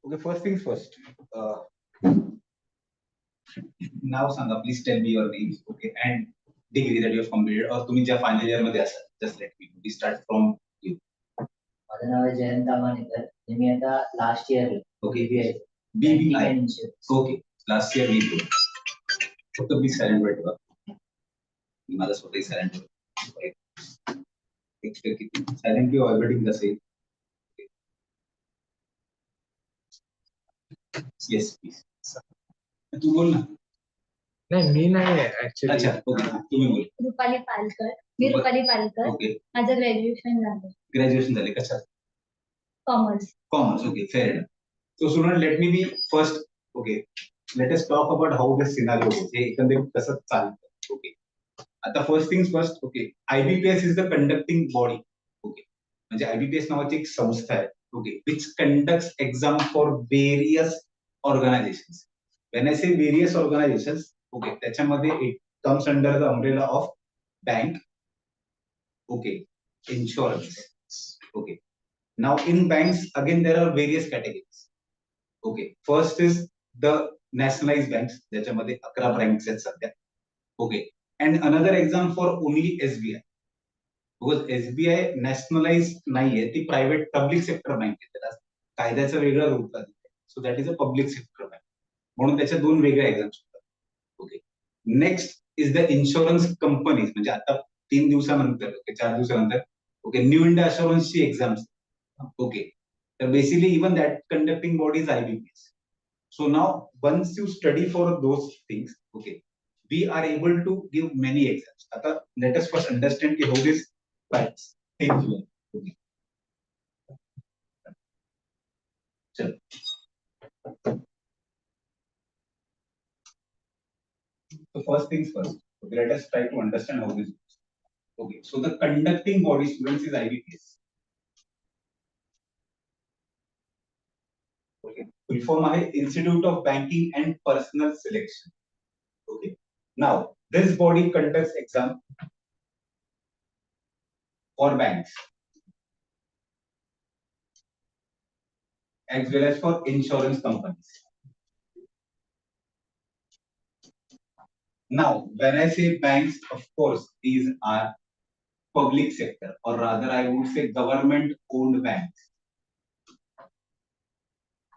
Okay, first things first. Now, Sangha, please tell me your names, okay, and degree that you have completed, or तुम्ही ज्या final year मध्ये असाल. Just let me know. We start from you. माझं नाव आहे जयंत तामाणेकर. मी आता last year Okay. BBI. BBI. Insurance. Okay. Last year we do. फक्त please silent wait बघा. मी माझा स्वतःही silent wait. Expect किती silently orbiting the same. Yes, please. तू बोल ना. नाही मी नाही ऍक्च्युली. अच्छा, ओके, तुम्ही बोल. रुपाली पालकर. मी रुपाली पालकर. ओके. माझं ग्रॅज्युएशन झालं. ग्रॅज्युएशन झाले कशात? Commerce. Commerce, okay, fair enough. So, Sunil, let me be first. Okay, let us talk about how this scenario is. हे एकंदरीत कसं चालतं. Okay. आता first things first. Okay, IBPS is the conducting body. Okay, म्हणजे IBPS नावाची एक संस्था आहे. Okay, which conducts exam for various organizations. When I say various organizations, okay, त्याच्यामध्ये it comes under the umbrella of bank. Okay, insurance. Okay. Now in banks, again, there are various categories. Okay. First is the nationalized banks. ज्याच्यामध्ये 11 branches आहेत सध्या. Okay. And another exam for only SBI. Because SBI nationalized नाहीये, ती private public sector bank आहे. त्याला कायद्याचा वेगळा रूप आहे. So that is a public sector bank. म्हणून त्याच्या दोन वेगळ्या एक्झाम्स होतात. Okay. Next is the insurance companies, म्हणजे आता 3 दिवसानंतर, 4 दिवसानंतर, ओके, न्यू इंडिया अशुरन्सची exams. Okay, so basically even that conducting body is IBPS. So now once you study for those things, okay, we are able to give many exams. Ata let us first understand how this things work. Okay. So first things first. Okay, let us try to understand how this works. Okay, so the conducting body, students, is IBPS. Okay. Full form आहे Institute of Banking and Personal Selection. Okay. Now this body conducts exam for banks as well as for insurance companies. Now when I say banks, of course these are public sector, or rather I would say government owned banks.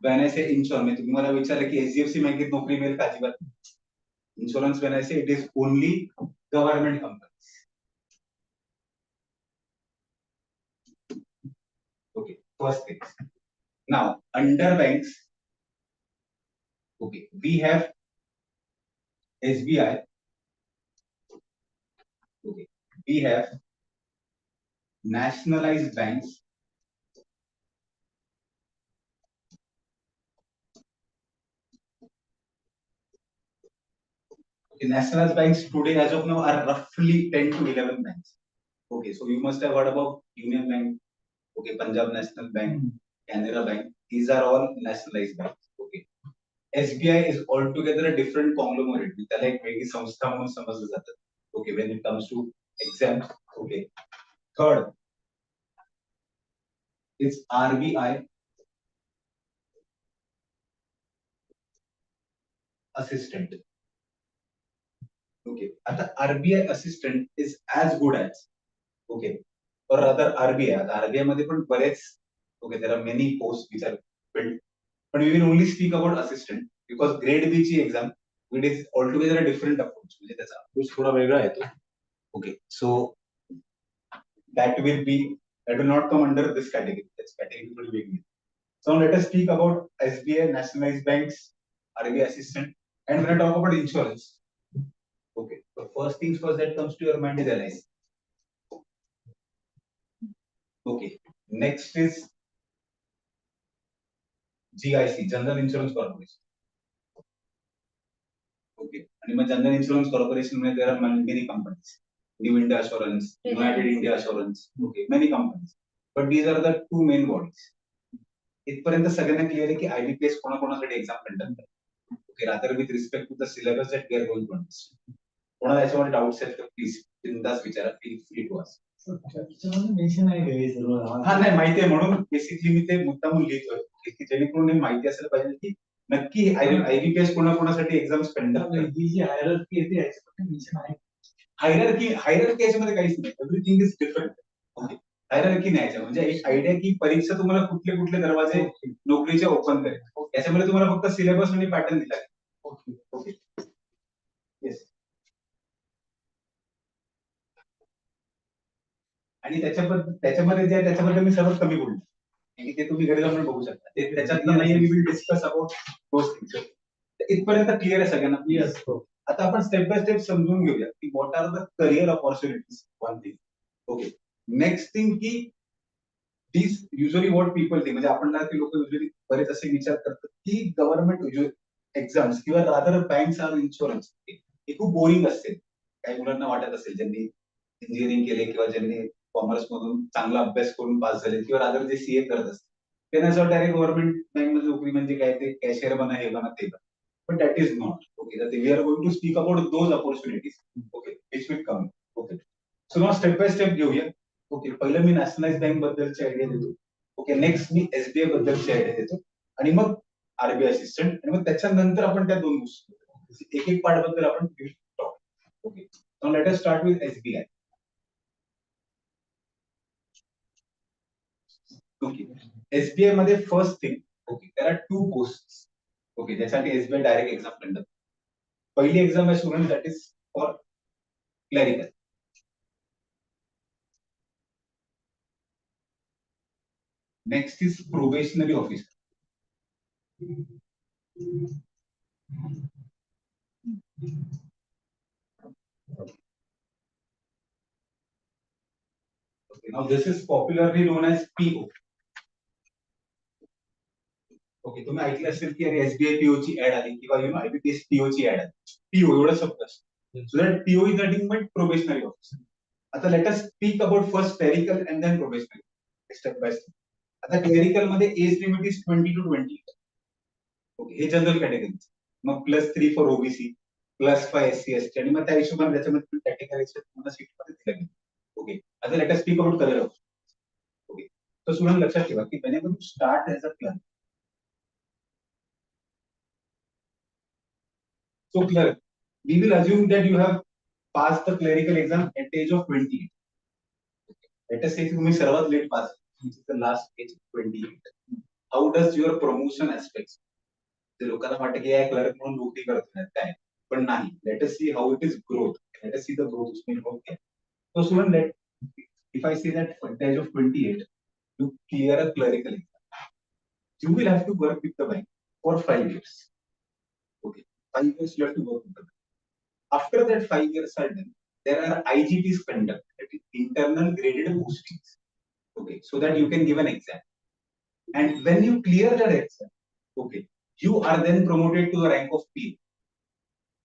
When I say insurance, तुम्हाला विचारलं की HDFC बँकेत नोकरी मिळेल का? अजिबात. Insurance, when I say, it is only government companies. Okay, first thing. Now under banks, okay, we have SBI. Okay, we have nationalized banks. Okay, nationalized banks today as of now are roughly 10 to 11 banks. Okay, so you must have heard about Union Bank, okay, Punjab National Bank, Canara Bank. These are all nationalized banks. Okay, SBI is altogether a different conglomerate. त्याला एक वेगळी संस्था म्हणून समजलं जातं. Okay, when it comes to exams. Okay, third is RBI assistant. Okay, आता RBI assistant is as good as, okay, or rather RBI. आता RBI मध्ये पण बरेच, okay, there are many posts which are built, but we will only speak about assistant because grade B ची exam, it is altogether a different approach. म्हणजे त्याचा approach थोडा वेगळा येतो. Okay, so that will not come under this category. This category will be big. So let us speak about SBI, nationalized banks, RBI assistant, and when I talk about insurance. Okay, so first things first that comes to your mind is LIC. Okay, next is GIC, General Insurance Corporation. Okay, and in General Insurance Corporation, there are many companies. New India Assurance, United India Assurance. Okay, many companies. But these are the two main bodies. इथपर्यंत सगळ्यांना clear आहे की IBPS कोणाकोणासाठी exam conduct करतात. Okay, rather with respect to the syllabus that we are going to understand. कोणाला याच्यामध्ये doubts आहेत तर प्लीज बिंदास विचारा, feel free to ask. Mention आहे घरी सर्व हा नाही माहिती आहे म्हणून बेसिकली मी ते मुद्दामून लिहितोय की जेणेकरून हे माहिती असायला पाहिजे की नक्की आयबीपीएस कोणाकोणासाठी एक्झाम्स कंडक्ट ही जी हायरार्की येते याच्यामध्ये मेन्शन आहे. हायरार्की याच्यामध्ये काहीच नाही. Everything is different. हायरार्की नाही याच्या म्हणजे एक आयडिया की परीक्षा तुम्हाला कुठले कुठले दरवाजे नोकरीचे ओपन करेल. याच्यामध्ये तुम्हाला फक्त सिलेबस आणि पॅटर्न दिला. ओके. Okay yes. आणि त्याच्यामध्ये जे आहे त्याच्यामध्ये मी सर्वात कमी बोललो आणि ते तुम्ही घरी जाऊन बघू शकता. ते त्याच्यातलं नाही we will discuss about those things. इथपर्यंत क्लिअर आहे सगळ्यांना. Yes, हो. आता आपण स्टेप बाय स्टेप समजून घेऊया की what are the career opportunities. One thing. Okay. Next thing की this usually what people think म्हणजे आपण लोक युजली बरेच असे विचार करतात की गव्हर्नमेंट एक्झाम्स किंवा रादर बँक्स आर इन्शुरन्स हे खूप बोरिंग असते. काही मुलांना वाटत असेल ज्यांनी इंजिनिअरिंग केले किंवा ज्यांनी कॉमर्स मधून चांगला अभ्यास करून पास झाले किंवा रादर जे सीए करत असतात त्यांना असं डायरेक्ट गव्हर्नमेंट बँकमध्ये नोकरी म्हणजे काय ते कॅशियर बना हे बना ते बना. But that is not. Okay, that we are going to speak about those opportunities. Okay, which will come. Okay. So now step by step घेऊया. Okay, पहिलं मी नॅशनलाइज बँक बद्दलची आयडिया देतो. ओके, नेक्स्ट मी SBI बद्दलची idea देतो आणि मग RBI assistant आणि मग त्याच्यानंतर आपण त्या दोन गोष्टी एक एक पार्ट बद्दल आपण talk. Okay, now let us start with SBI. Okay, SBI मध्ये first thing okay there are two post. Okay, ज्यासाठी एसबीआय डायरेक्ट एक्झाम कंडक्ट. पहिली एक्झाम आहे student that is for clerical. Next is probationary officer. Okay, now this is popularly known as PO. Okay, तुम्ही ऐकलं असेल की अरे SBI PO ची ad आली किंवा यु नो आयबीपीएस पीओ ची ऍड आली. पीओ एवढं शब्द असतो. So that PO is nothing but probationary officer. आता let us speak about first clerical and then probationary. Step by step. आता क्लरिकल मध्ये age limit is 20 to 20. Okay, हे general category. मग +3 फॉर ओबीसी, +5 एससी एसटी आणि मग त्या हिशोबाने त्याच्यामध्ये कॅटेगरीज तुम्हाला सीटमध्ये दिल्या गेल्या. ओके, आता let us speak about colour. Okay, तर स्टुडंट लक्षात ठेवा की whenever you start as a clerk. So clerk, we will assume that you have passed the clerical exam at the age of 28. Let us say तुम्ही सर्वात late pass, the last age 28. How does your promotion aspects? ते लोकांना वाटतं की या clerk म्हणून नोकरी करत काय, पण नाही. Let us see how it is growth. Let us see the growth in growth. So student, if I say that at the age of 28, you clear a clerical exam, you will have to work with the bank for 5 years. Okay, 5 years you have to work with the bank. After that 5 years are done, there are IGPs conducted, internal graded postings. Okay, so that you can give an exam. And when you clear that exam, okay, you are then promoted to the rank of P.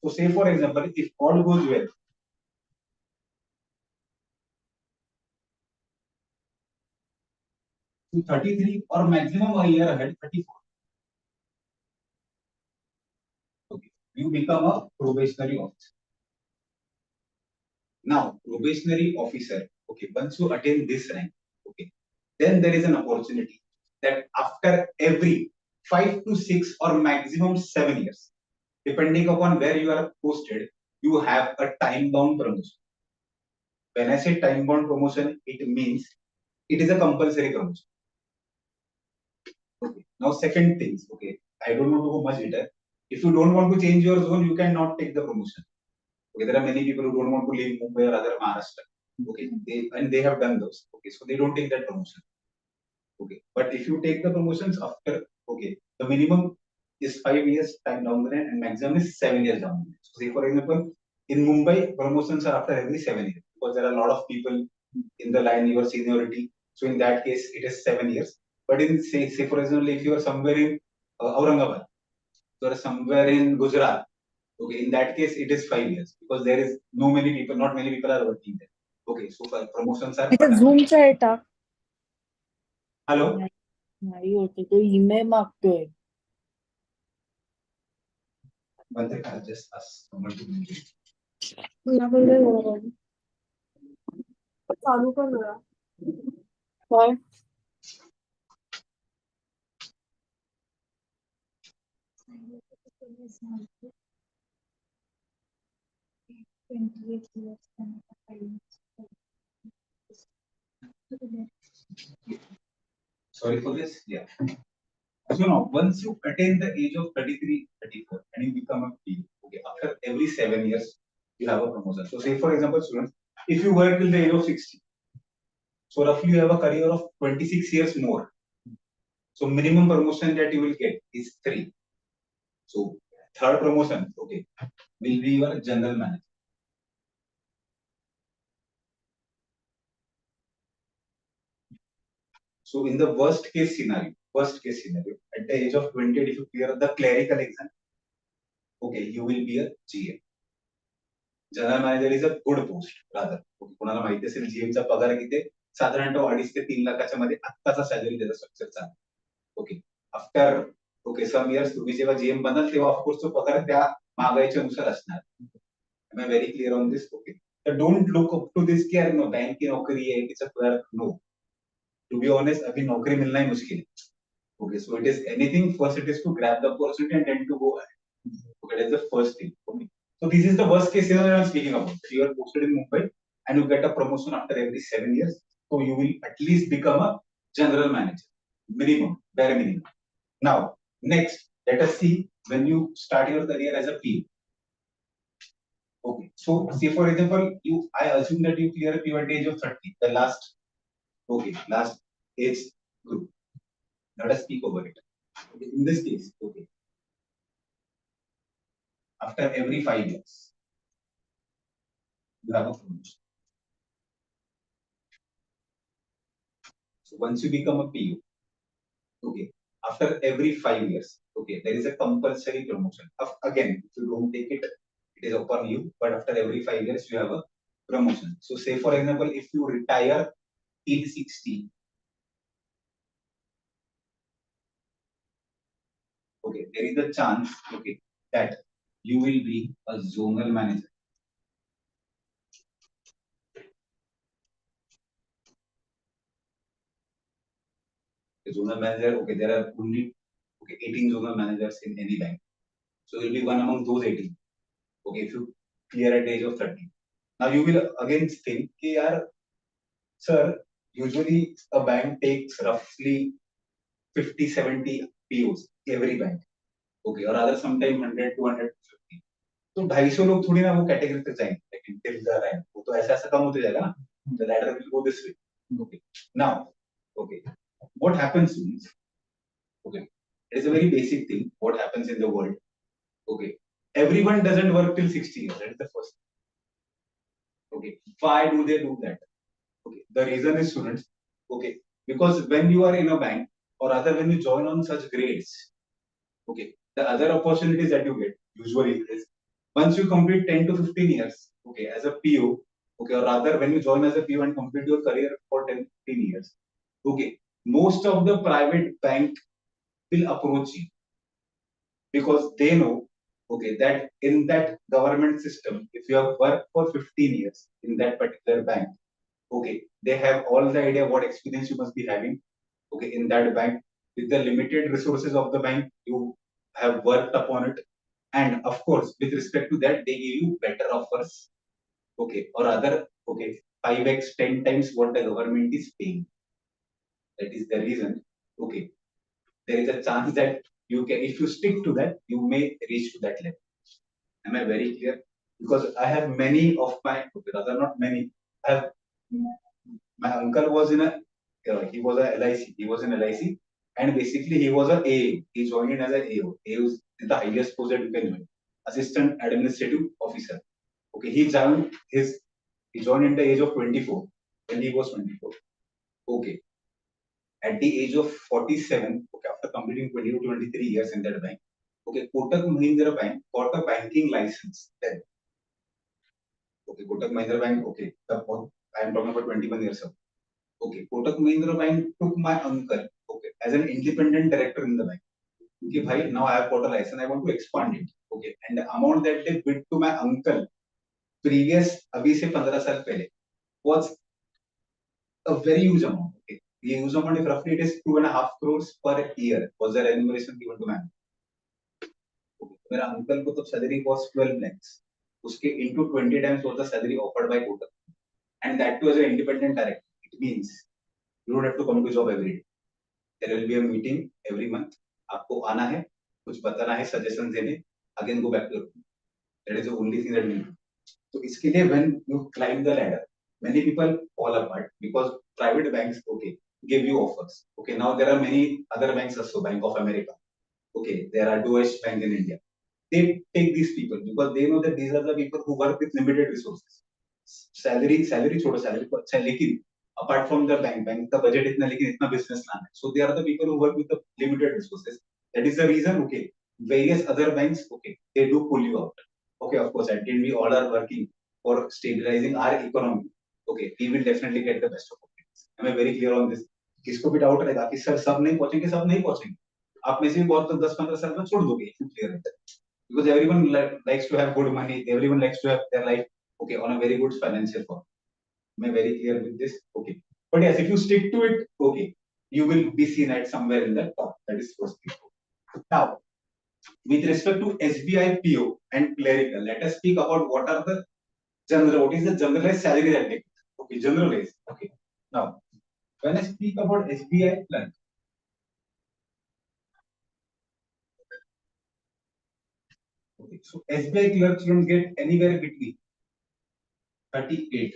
So say for example, if all goes well, to 33 or maximum a year ahead, 34. Okay, you become a probationary officer. Now, probationary officer, okay, once you attain this rank, okay, then there is an opportunity that after every 5 to 6 or maximum 7 years, depending upon where you are posted, you have a time-bound promotion. When I say time-bound promotion, it means it is a compulsory promotion. Okay. Now, second things, okay, I don't want to go much later. If you don't want to change your zone, you cannot take the promotion. Okay, there are many people who don't want to leave Mumbai or other Maharashtra. Okay, they have done those. Okay, so they don't take that promotion. Okay, but if you take the promotions after, okay, the minimum is 5 years time down the line and maximum is 7 years down the line. So say for example, in Mumbai, promotions are after every 7 years because there are a lot of people in the line your seniority. So in that case, it is 7 years. But in say for example, if you are somewhere in Aurangabad, you are somewhere in Gujarat. Okay, in that case, it is 5 years because there is not many people are working there. Okay, so promotions are. झूमचा आहे टाक. Hello. नाही होते तो email मागतोय. One thing I'll just ask someone to. चालू कर जरा. काय? Sorry for this. Yeah. So now, once you attain the age of 33, 34, and you become a P, okay, after every 7 years, you have a promotion. So say for example, students, if you work till the age of 60, so roughly you have a career of 26 years more. So minimum promotion that you will get is 3. So third promotion, okay, will be your general manager. So in the worst case scenario, at the age of 20, if you clear the clerical exam, okay, you will be a GM. General manager is a good post rather. कोणाला माहिती असेल जीएमचा पगार किती साधारणतः 2.5 ते 3 लाखाच्या मध्ये आत्ताचा सॅलरी त्याचा स्ट्रक्चर चालू. Okay after okay some years तुम्ही जेव्हा जीएम बनाल तेव्हा ऑफकोर्स तो पगार त्या महागाईच्या अनुसार असणार. Am I very clear on this. Okay तर don't look up to this की यार नो बैंक की नौकरी है किसी clerk. No, to be honest अभी नौकरी मिलना ही मुश्किल है. Okay so it is anything first it is to grab the opportunity and then to go ahead. Okay that's the first thing. Okay so this is the worst case scenario I'm speaking about. You are posted in Mumbai and you get a promotion after every 7 years. So you will at least become a general manager. Minimum, bare minimum. Now, next, let us see when you start your career as a PO. Okay. So say for example, I assume that you clear a PO at the age of 30, the last age group. Let us speak over it. Okay. In this case, okay. After every 5 years, you have a promotion. So once you become a PO, okay, after every 5 years, okay, there is a compulsory promotion. Again, if you don't take it, it is upon you. But after every 5 years, you have a promotion. So say for example, if you retire in 60, okay, there is a chance, okay, that you will be a zonal manager. A zonal manager, okay, there are only 18 zonal managers in any bank. So you'll be one among those 18. Okay, if you clear at the age of 30. Now you will again think, sir, usually a bank takes roughly 50-70 POs, every bank. Okay, or rather sometime 100, 250. तो 250 लोग थोड़ी ना वो category तक जाएंगे, लेकिन till the rank वो तो ऐसा ऐसा कम होते जाएगा ना. The ladder will go this way. Okay. Now, okay, what happens is, okay, it is a very basic thing. What happens in the world? Okay, everyone doesn't work till 60 years. That is the first. Okay, why do they do that? Okay, the reason is, students, okay, because when you are in a bank or rather when you join on such grades, okay, the other opportunities that you get usually is once you complete 10 to 15 years, okay, as a PO, okay, or rather when you join as a PO and complete your career for 10, 15 years, okay, most of the private bank will approach you because they know, okay, that in that government system, if you have worked for 15 years in that particular bank, okay, they have all the idea what experience you must be having, okay, in that bank. With the limited resources of the bank, you have worked upon it, and of course, with respect to that, they give you better offers, okay, or other, okay, 5x, 10 times what the government is paying. That is the reason, okay, there is a chance that you can, if you stick to that, you may reach to that level. Am I very clear? Because I have many of my, okay, rather not many, I have, my uncle was in a, he was a LIC, he was in LIC, and basically he was a AO. He joined in as a AO. AO is the highest post that you can join, Assistant Administrative Officer. Okay, he joined in the age of 24 when he was 24. Okay, at the age of 47, okay, after completing 20 to 23 years in that bank, okay, Kotak Mahindra Bank got a banking license then. Okay, Kotak Mahindra Bank, okay, I am talking about 21 years ago. Okay, Kotak Mahindra Bank took my uncle, okay, as an independent director in the bank. Okay, bhai, now I have got a license, I want to expand it. Okay, and the amount that they bid to my uncle previous, abhi se 15 saal pehle, was a very huge amount. Okay, the huge amount is roughly it is 2.5 crores per year was the remuneration given to man. Okay. मेरा uncle को तो salary was 12 lakhs. उसके into 20 times was the salary offered by Kotak, and that too as an independent director. It means you don't have to come to job every day. There will be a meeting every month. आपको आना है, कुछ बताना है, suggestion देने, again go back to your room. That is the only thing that we do. So इसके लिए when you climb the ladder, many people fall apart because private banks, okay, give you offers. Okay, now there are many other banks also, Bank of America. Okay, there are Deutsche Bank in India. They take these people because they know that these are the people who work with limited resources. Salary छोड़ो, salary तो अच्छा है, लेकिन apart from the bank का budget इतना, लेकिन इतना business लाना है. So they are the people who work with the limited resources. That is the reason, okay, various other banks, okay, they do pull you out. Okay, of course, at the end we all are working for stabilizing our economy. Okay, we will definitely get the best opportunities. Am I very clear on this? किसको भी doubt रहेगा कि sir सब नहीं पहुंचेंगे, सब नहीं पहुंचेंगे, आप में से भी बहुत 10-15 साल में छोड़ दोगे, क्लियर है, because everyone likes to have good money, everyone likes to have their life, okay, on a very good financial form. Am I very clear with this? Okay, but yes, if you stick to it, okay, you will be seen at somewhere in the top. That is first thing. Now, with respect to SBI PO and clerical, let us speak about what is the generalized salary that they get. Okay, generalized. Okay. Now, when I speak about SBI clerk, okay, so SBI clerks don't get anywhere between 38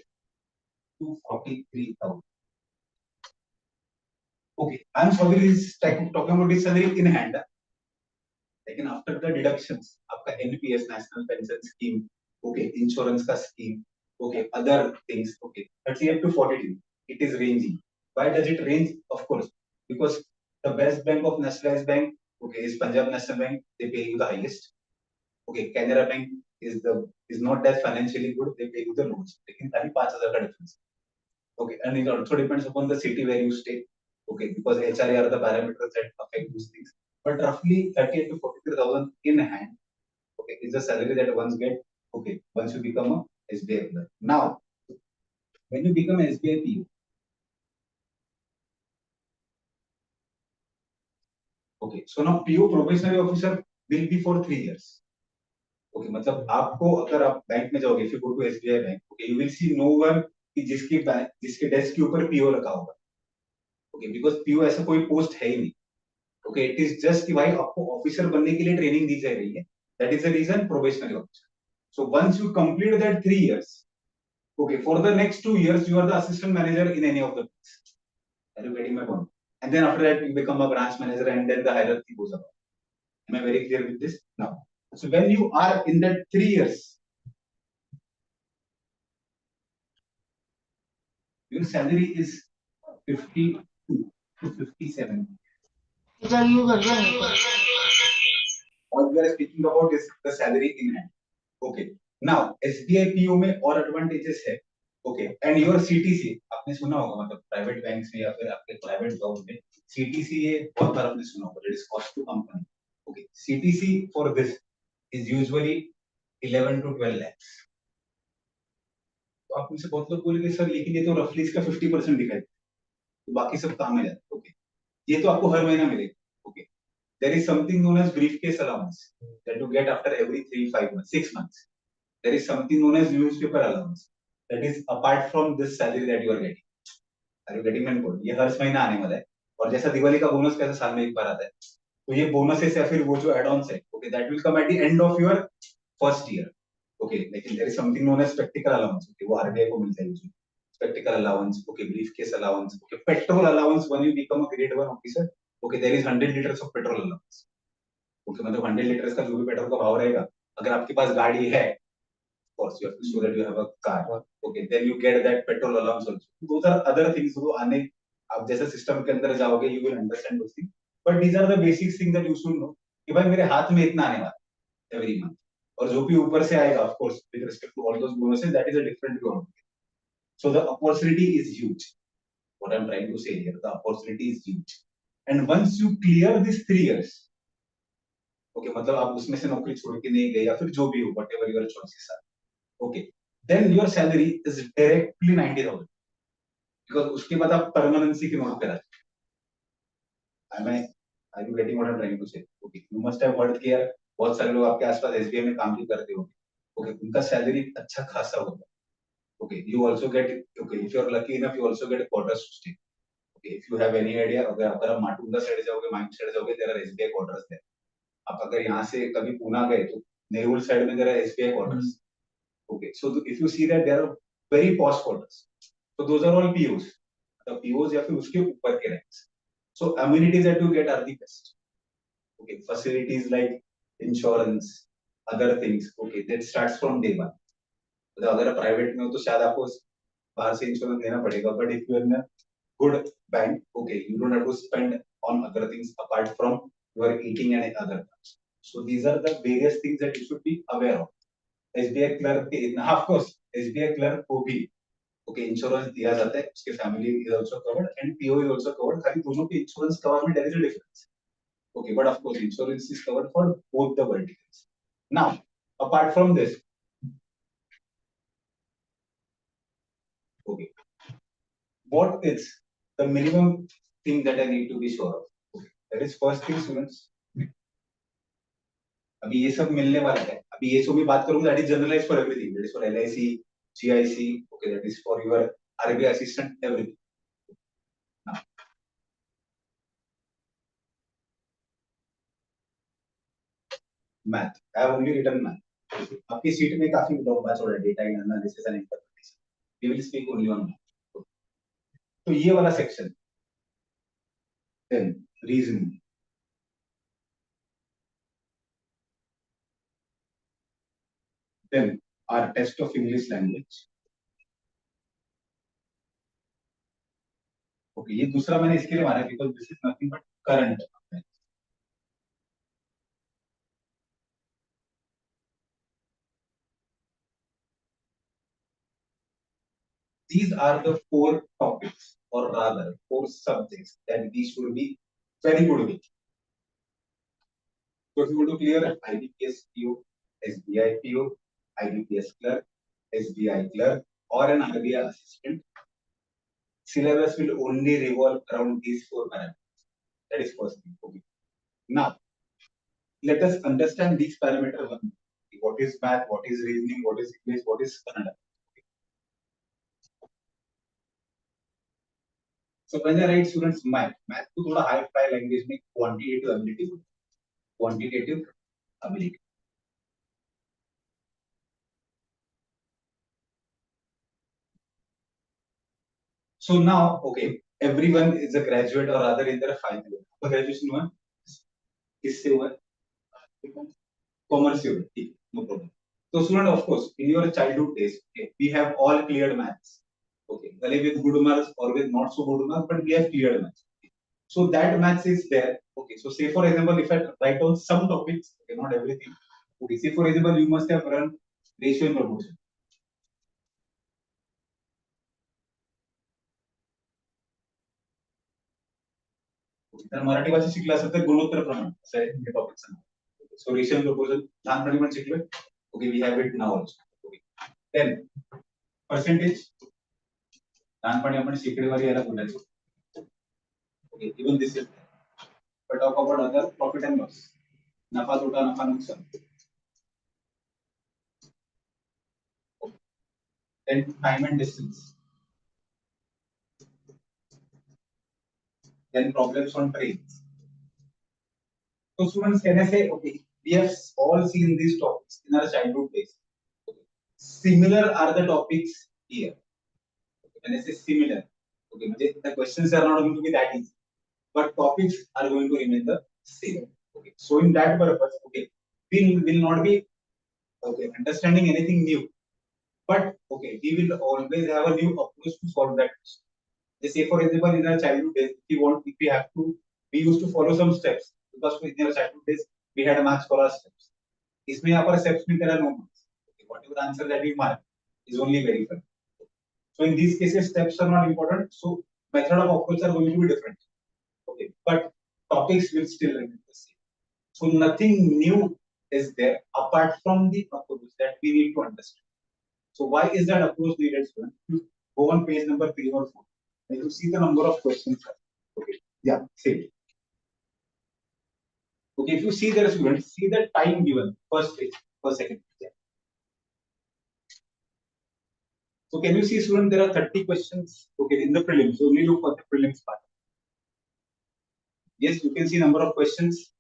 to 43,000. Okay, I'm sorry, this talking about this salary in hand. लेकिन after the deductions, आपका NPS National Pension Scheme, okay, insurance का scheme, okay, other things, okay, 38 to 42, it is ranging. Why does it range? Of course, because the best bank of nationalized bank, okay, is Punjab National Bank. They pay you the highest. Okay, Canara Bank is not that financially good. They pay you the lowest. लेकिन खाली 5,000 का difference. Okay, and it also depends upon the city where you stay. Okay, because HRA are the parameters that affect these things. But roughly 38 to 43,000 in hand, okay, is the salary that ones get, okay, once you become a SBI clerk. Now, when you become a SBI PO, okay, so now PO probationary officer will be for 3 years. Okay, मतलब आपको अगर आप bank में जाओगे, if you go to SBI bank, okay, you will see no one कि जिसके desk के ऊपर PO रखा होगा. Okay, because PO ऐसा कोई पोस्ट है ही नहीं. Okay, it is just कि भाई आपको ऑफिसर बनने के लिए ट्रेनिंग दी जा रही है. That is the reason probationary officer. So once you complete that 3 years, okay, for the next 2 years you are the assistant manager in any of the banks. Are you getting my point? And then after that you become a branch manager, and then the hierarchy goes up. Am I very clear with this? Now, so when you are in that 3 years, your salary is 52 to 57. All we are speaking about is the salary in hand. Okay. Now SBI PO में और advantages है. Okay. And your CTC आपने सुना होगा, मतलब private banks में या फिर आपके प्राइवेट जॉब में CTC ये बहुत बार आपने सुना होगा. That is cost to company. Okay. CTC for this is usually 11 to 12 lakhs. तो आप मुझसे बहुत लोग बोलेंगे सर लेकिन ये तो रफली इसका 50% दिखाई, तो बाकी सब काम में जाता है. ओके, ये तो आपको हर महीना मिलेगा. Okay, there is something known as briefcase allowance that you get after every 3-5 months, 6 months. There is something known as newspaper allowance that is apart from this salary that you are getting. Are you getting my point? ये हर महीना आने वाला है. और जैसा दिवाली का bonus कैसे साल में एक बार आता है, तो ये बोनसेस या फिर वो जो एड-ऑन्स है, okay, that will come at the end of your first year. Okay, लेकिन there is something known as spectacle allowance. Okay, वो RBI को मिलता है usually. Spectacle allowance, okay, briefcase allowance, okay, petrol allowance when you become a grade 1 officer. Okay, there is 100 liters of petrol allowance. Okay, मतलब 100 liters का जो भी petrol का भाव रहेगा, अगर आपके पास गाड़ी है, of course you have to show that you have a car. Okay, then you get that petrol allowance also. Those are other things जो आने, आप जैसे सिस्टम के अंदर जाओगे, you will understand those things. But these are the basic things that you should know. कि भाई मेरे हाथ में इतना आने वाला है every month. और जो भी ऊपर से आएगा, of course, with respect to all those bonuses, that is a different view. So the opportunity is huge. What I'm trying to say here, the opportunity is huge. And once you clear these 3 years, okay, मतलब आप उसमें से नौकरी छोड़ के नहीं गए या फिर जो भी हो, whatever your choices are, okay, then your salary is directly 90,000. Because उसके बाद आप परमानेंसी की नोट करा I you getting what I am trying to say okay you must have word कि यार बहुत सारे लोग आपके आसपास एसबीआई में काम भी करते होंगे ओके उनका सैलरी अच्छा खासा होगा okay you also get okay if you are lucky enough you also get quarters to stay okay if you have any idea अगर आप माटुंगा साइड जाओगे माइंड साइड जाओगे there are SBI quarters there आप अगर यहाँ से कभी पूना गए तो नेहरू साइड में there are SBI quarters okay so if you see that there are very posh quarters so those are all POs the POs या फिर उसके ऊपर के ranks so amenities that you get are the best okay facilities like insurance other things okay that starts from day one मतलब अगर private में हो तो शायद आपको बाहर से इंश्योरेंस देना पड़ेगा but if you are in a good bank okay you don't have to spend on other things apart from your eating and other things so these are the various things that you should be aware of SBI clerk के इतना of course SBI clerk को भी okay insurance दिया जाता है उसके family is also covered and PO is also covered खाली दोनों के इंश्योरेंस कवर में there is a difference okay but of course insurance is covered for both the verticals now apart from this okay what is the minimum thing that I need to be sure of okay that is first thing students अभी ये सब मिलने वाला है अभी ये जो भी बात करूंगा that is generalised for everything that is for LIC GIC okay that is for your RBI assistant everything now math I have only written math आपकी सीट में काफी लंबा चौड़ा data analysis and interpretation we will speak only on math तो ये वाला section then reasoning then our test of English language okay ये दूसरा मैंने इसके लिए मारा because this is nothing but current these are the four topics or rather four subjects that we should be very good with so if you want to clear IBPS PO SBI PO IBPS clerk SBI clerk or an RBI assistant syllabus will only revolve around these four parameters that is first thing okay now let us understand these parameters what is math what is reasoning what is English what is Kannada so when I write students math को थोड़ा high fly language में quantitative ability so now okay everyone is a graduate or rather in their final year तो graduation हुआ किससे हुआ commerce से हुआ ठीक no problem so student of course in your childhood days okay we have all cleared maths okay well with good marks or with not so good marks but we have cleared maths so that maths is there okay so say for example if I write down some topics okay not everything okay say for example you must have run ratio and proportion तर मराठी भाषा शिकला असेल तर गुणोत्तर प्रमाण असं आहे हे टॉपिक सांगा सो रेशियो प्रपोजल लहानपणी पण शिकलोय okay we have it now also okay then percentage लहानपणी आपण शेकडेवारी याला बोलायचो okay even this is but talk about other profit and loss नफा तोटा नफा नुकसान then time and distance then problems on trains. So students, can I say, okay, we have all seen these topics in our childhood days. Okay. Similar are the topics here. Okay. When I say similar, okay, the questions are not going to be that easy, but topics are going to remain the same. Okay. So in that purpose, okay, we will not be okay understanding anything new, but okay, we will always have a new approach to solve that question. Say for example in our childhood days we used to follow some steps because in our childhood days we had marks for our steps इसमें यहाँ पर steps में तेरा no marks okay, whatever answer that we mark is only verified so in these cases steps are not important so method of approach are going to be different okay but topics will still remain the same so nothing new is there apart from the approach that we need to understand so why is that approach needed student go on page number 3 or 4 If you see the number of questions, okay, yeah, same. Okay, if you see the students, see the time given, first page, first second page. Yeah. So can you see, student, there are 30 questions, okay, in the prelims. So only look for the prelims part. Yes, you can see number of questions.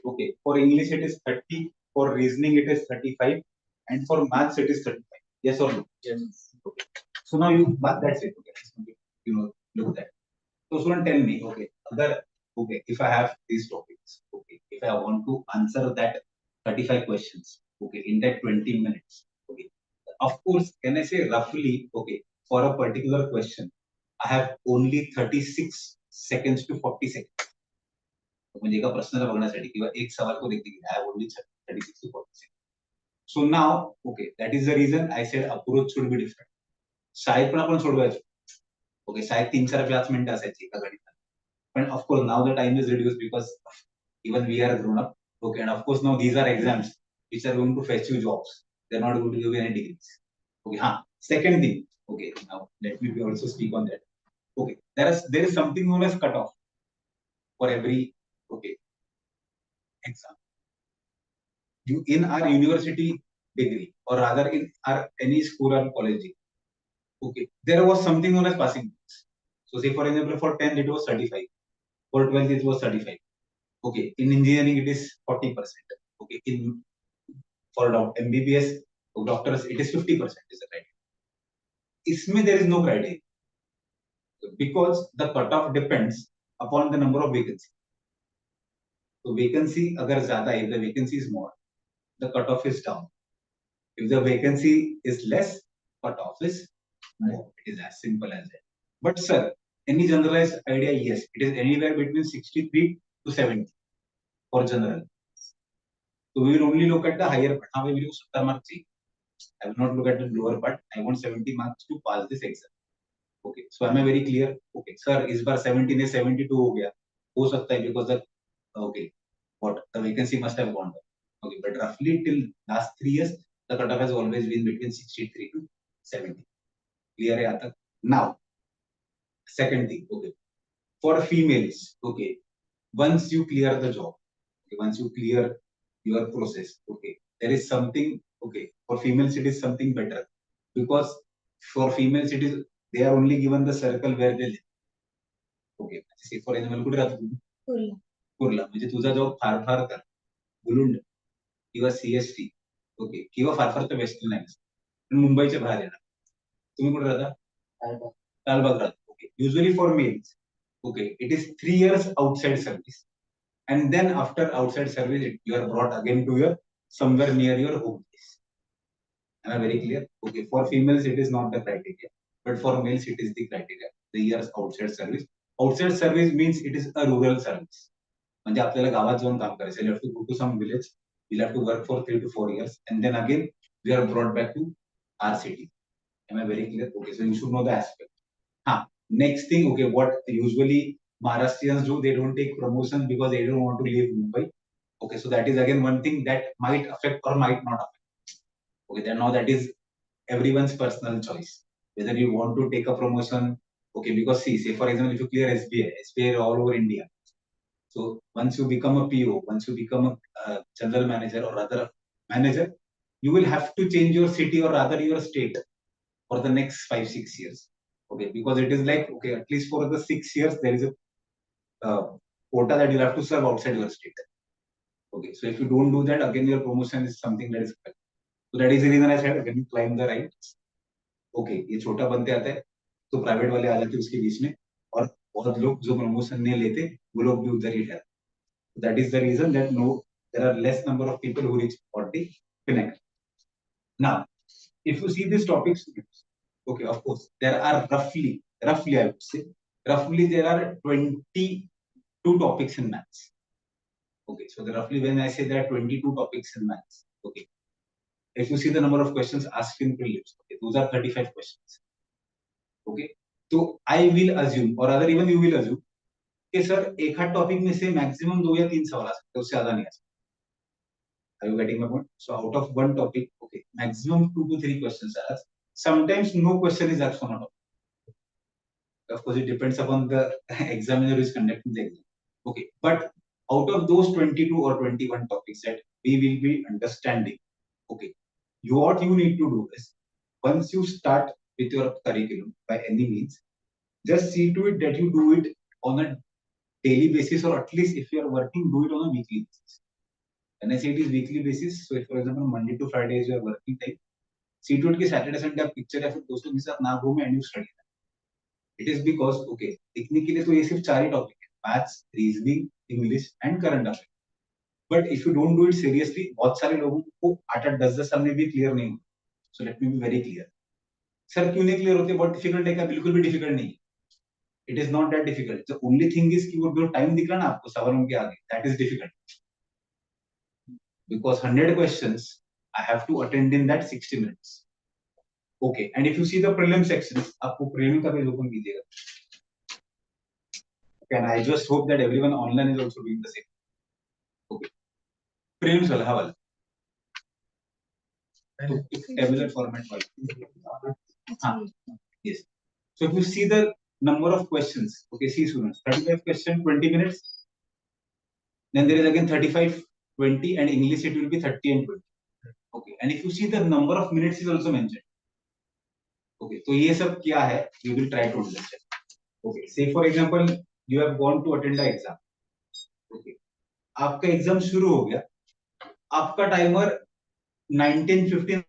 Okay, for English it is 30, for reasoning it is 35, and for maths it is 35. Yes or no? Yes. Okay. So now you, but that's it. Okay, you know, look at that. So student, tell me, okay, okay, if I have these topics, okay, if I want to answer that 35 questions, okay, in that 20 minutes, okay, of course, can I say roughly, okay, for a particular question, I have only 36 seconds to 40 seconds. म्हणजे एका प्रश्नाला बघण्यासाठी किंवा एक सवाल को देखते I have only 36 to 40 seconds. So now, okay, that is the reason I said approach should be different. शाळेत पण आपण सोडवायचो. ओके, शाळेत 3-4 मिनिटं असायची एका गणितात. पण of course now the time is reduce because even we are grown up. Okay, and of course now these are exams which are going to fetch you jobs. They're not going to give you any degrees. Okay, second thing. Okay, now let me also speak on that. Okay, there is something known as cutoff for every exam. You in our university degree, or rather in our any school or college, okay, there was something known as passing marks. So say for example for 10th it was 35, for 12th it was 35. Okay, in engineering it is 40%. Okay, for MBBS doctors it is 50%. Is the right? इसमें there is no criteria because the cutoff depends upon the number of vacancy. So vacancy अगर ज़्यादा है, if the vacancy is more, the cutoff is down. If the vacancy is less, cutoff is more. It is as simple as that. But sir, any generalized idea? Yes, it is anywhere between 63 to 70 for general. So we will only look at the higher part. How we will use 70 marks. I will not look at the lower part. I want 70 marks to pass this exam. Okay. So am I very clear? Okay. Sir, इस बार 70 ने 72 हो गया. हो सकता है because the okay, what the vacancy must have gone down. Okay, but roughly till last 3 years, the cutoff has always been between 63 to 70. Clear है यहाँ तक? Now, second thing. Okay. For females, okay, once you clear the job, okay, once you clear your process, okay, there is something, okay, for females it is something better because for females it is, they are only given the circle where they live. Okay, say for example कुठे राहतो तू? कुर्ला. कुर्ला, म्हणजे तुझा job far फार तर मुलुंड किंवा CST, okay, किंवा फार फार तर western lines, पण मुंबईच्या बाहेर येणार. तुम्ही कुठे राहता? लालबाग राहता. Okay, usually for mails, okay, it is 3 years outside service, and then after outside service you are brought again to your somewhere near your home place. Am I very clear? Okay, for females it is not the criteria, but for males it is the criteria. The years outside service. Outside service means it is a rural service. म्हणजे आपल्याला गावात जाऊन काम करायचं. You have to go to some village. You'll have to work for 3 to 4 years, and then again we are brought back to our city. Am I very clear? Okay, so you should know the aspect. Next thing, okay, what usually Maharashtrians do, they don't take promotion because they don't want to leave Mumbai. Okay, so that is again one thing that might affect or might not affect. Okay, then now that is everyone's personal choice whether you want to take a promotion. Okay, because see, say for example, if you clear SBI all over India. So once you become a PO, once you become a general manager or other manager, you will have to change your city or rather your state for the next 5-6 years. Okay, because it is like, okay, at least for the 6 years there is a quota that you have to serve outside your state. Okay, so if you don't do that, again your promotion is something that is affected. So that is the reason I said when you climb the ranks, okay, ये छोटा बनते आता है तो private वाले आ जाते हैं उसके बीच में और बहुत लोग जो प्रमोशन नहीं लेते वो लोग भी उधर ही ठहरते. That is the reason that no, there are less number of people who reach 40 connect. Now, if you see these topics, okay, of course, there are roughly, I would say, roughly there are 22 topics in maths. Okay, so roughly when I say there are 22 topics in maths, okay, if you see the number of questions asked in prelims, okay, those are 35 questions. Okay, so I will assume, or rather even you will assume, कि sir एक हर topic में से maximum 2 या 3 सवाल आ सकते हैं, उससे ज्यादा नहीं आ सकते. Are you getting my point? So out of one topic, okay, maximum 2 to 3 questions are asked. Sometimes no question is asked from a topic. Of course, it depends upon the examiner who is conducting the exam. Okay, but out of those 22 or 21 topics that we will be understanding, okay, what you need to do is once you start with your curriculum by any means, just see to it that you do it on a daily basis, or at least if you are working, do it on a weekly basis. When I say it is weekly basis, so if for example Monday to Friday is your working time, see to it कि Saturday Sunday आप picture या फिर दोस्तों के साथ ना घूमे and you study. It is because okay, लिखने के लिए तो ये सिर्फ 4 ही टॉपिक है, maths, reasoning, English and current affair. But if you don't do it seriously, बहुत सारे लोगों को 8-8 10-10 साल में भी क्लियर नहीं होता. So let me be very clear. Sir क्यों नहीं क्लियर होते? बहुत डिफिकल्ट है क्या? बिल्कुल भी डिफिकल्ट नहीं. It is not that difficult. The only thing is कि वो जो टाइम दिख रहा ना आपको सवालों के आगे, that is difficult. Because 100 questions I have to attend in that 60 minutes. Okay, and if you see the prelim sections, आपको prelim का पेज ओपन कीजिएगा. Okay, and I just hope that everyone online is also doing the same. Okay, prelims वाला हाँ वाला, तो tabular format वाला. हाँ, yes. So if you see the number of questions, okay, see students, 35 question, 20 minutes. Then there is again 35, 20, and English it will be 30 and 20. Okay, and if you see the number of minutes is also mentioned. Okay, तो ये सब क्या है? You will try to understand. Okay, say for example, you have gone to attend the exam. Okay, आपका exam शुरू हो गया, आपका टाइमर 19:15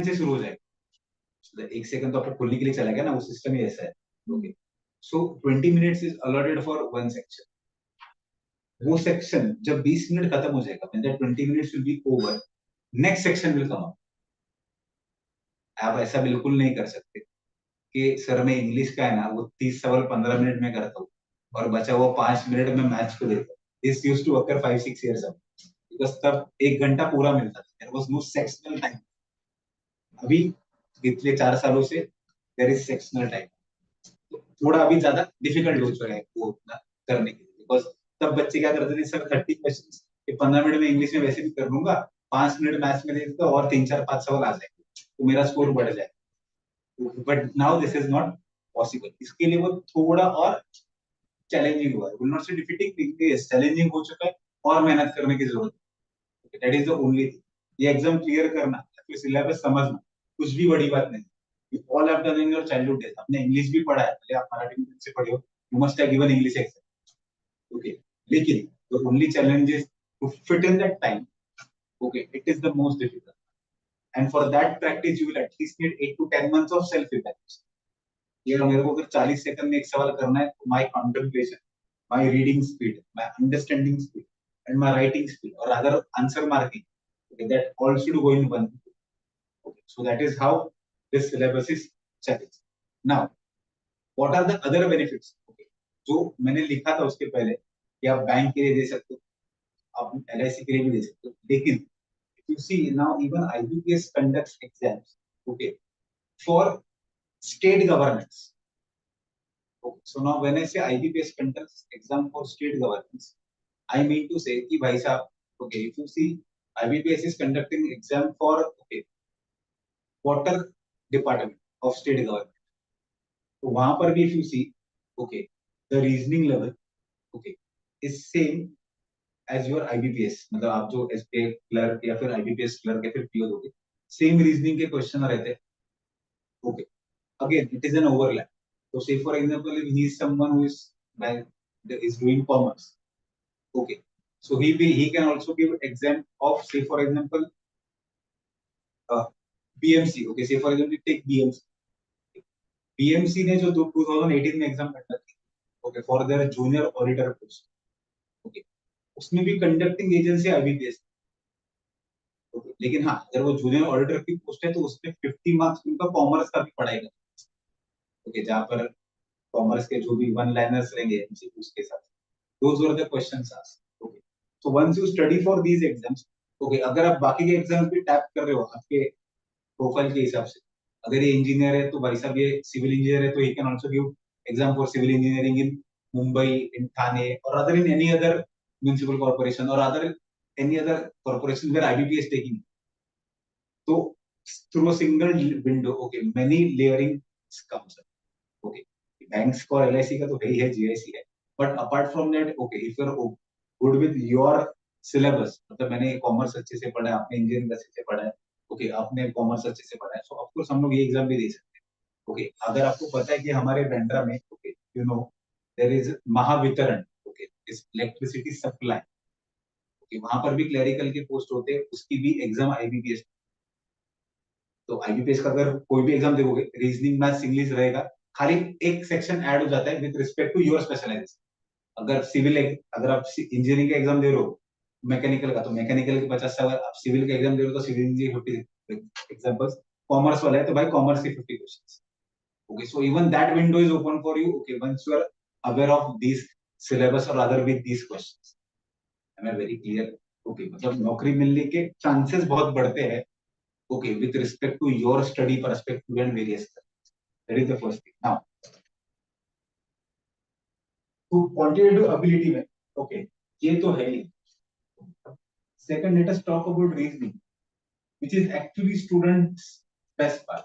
से शुरू हो जाएगा. एक सेकंड तो आपको खोलने के लिए चला गया ना, वो सिस्टम ही ऐसा है. Okay, so 20 minutes is allotted for one section. वो सेक्शन जब 20 मिनट खत्म हो जाएगा, when that 20 minutes will be over, next section will come up. आप ऐसा बिल्कुल नहीं कर सकते कि सर मैं इंग्लिश का है ना वो 30 सवाल 15 मिनट में करता हूँ और बचा हुआ 5 मिनट में मैथ्स को देता हूँ. This used to occur 5-6 years ago, because तब 1 घंटा पूरा मिलता था. There was no sectional time. अभी पिछले 4 सालों से देयर इज सेक्शनल टाइम. तो थोड़ा अभी ज्यादा डिफिकल्ट हो चुका है वो करने के लिए, बिकॉज़ तब बच्चे क्या करते थे, सर 30 क्वेश्चंस ये 15 मिनट में इंग्लिश में वैसे भी कर लूंगा, 5 मिनट मैथ्स में दे देता हूं और 3-4-5 सवाल आ जाएंगे तो मेरा स्कोर बढ़ जाएगा. But now this is not possible. इसके लिए वो थोड़ा और चैलेंजिंग हुआ है. विल नॉट से डिफिकल्ट, चैलेंजिंग हो चुका है और मेहनत करने की जरूरत है. That is the only thing. ये एग्जाम क्लियर करना, फिर सिलेबस समझना कुछ भी बड़ी बात नहीं. You all have done in your childhood days. आपने इंग्लिश भी पढ़ा है, भले आप मराठी मीडियम से पढ़े हो, you must have given English exam. Okay, लेकिन the only challenge is to fit in that time. Okay, it is the most difficult. And for that practice, you will at least need 8 to 10 months of self-evaluation. ये मेरे को अगर 40 second में एक सवाल करना है, तो my contemplation, my reading speed, my understanding speed, and my writing speed, or rather answer marking, okay, that all should go in one. Okay, so that is how this syllabus is challenged. Now, what are the other benefits? Okay, जो मैंने लिखा था उसके पहले कि आप bank के लिए दे सकते हो, आप LIC के लिए भी दे सकते हो, लेकिन you see now even IBPS conducts exams, okay, for state governance. Okay, so now when I say IBPS conducts exam for state governance, I mean to say कि भाई साहब, okay, if you see IBPS is conducting exam for okay water department of state government, तो वहां पर भी if you see okay the reasoning level okay is same as your IBPS. मतलब आप जो SPA क्लर्क या फिर IBPS क्लर्क या फिर PO दोगे, सेम रीजनिंग के क्वेश्चन रहते हैं. Okay, again it is N overlap. तो से for example if he is someone who is doing commerce, okay, so he can also give exam of say for example BMC. okay, say for example take BMC ने जो 2018 में exam conduct की, okay, for their junior auditor post, okay, उसमें भी conducting agency IBPS. Okay, लेकिन हाँ अगर वो जूनियर ऑडिटर की पोस्ट है तो उसमें 50 मार्क्स उनका कॉमर्स का भी पड़ेगा. ओके, जहाँ पर कॉमर्स के जो भी वन लाइनर्स रहेंगे एमसीक्यूज के साथ, those were the questions asked. Okay, so once you study for these exams, okay, अगर आप बाकी के एग्जाम्स भी टैप कर रहे हो आपके प्रोफाइल के हिसाब से, अगर ये इंजीनियर है तो भाई साहब ये सिविल इंजीनियर है तो he can also give exam for civil engineering in Mumbai, in Thane, or rather in any other municipal corporation, or rather any other corporation where IBPS is taking. So through a single window, okay, many layering comes up. Okay, banks का और LIC का तो है ही है, GIC है, but apart from that okay if you are good with your syllabus, मतलब मैंने commerce अच्छे से पढ़ा है, आपने इंजीनियरिंग अच्छे से पढ़ा है, ओके आपने कॉमर्स अच्छे से पढ़ा है, सो ऑफकोर्स हम लोग ये एग्जाम भी दे सकते हैं। ओके अगर आपको पता है कि हमारे बैंड्रा में okay you know there is Mahavitaran, okay is electricity supply, okay वहां पर भी क्लरिकल के पोस्ट होते हैं, उसकी भी एग्जाम IBPS। तो IBPS का अगर कोई भी एग्जाम देखोगे, रीजनिंग मैथ्स इंग्लिश रहेगा, खाली एक सेक्शन ऐड हो जाता है with respect to your specialisation. अगर अगर आप इंजीनियरिंग का एग्जाम दे रहे हो मैकेनिकल का, तो मैकेनिकल के 50 सवाल, आप सिविल का एग्जाम दे रहे हो तो सिविल इंजीनियरिंग 50 एग्जाम्पल्स, कॉमर्स वाला है तो भाई कॉमर्स के 50 questions. Okay so even that window is open for you, okay once you are aware of this syllabus और other with these questions. I am very clear? Okay मतलब नौकरी मिलने के चांसेस बहुत बढ़ते हैं, okay with respect to your study perspective and various. That is the first thing. Now तो quantitative ability में ओके ये तो है ही। Second let us talk about reasoning which is actually students best part।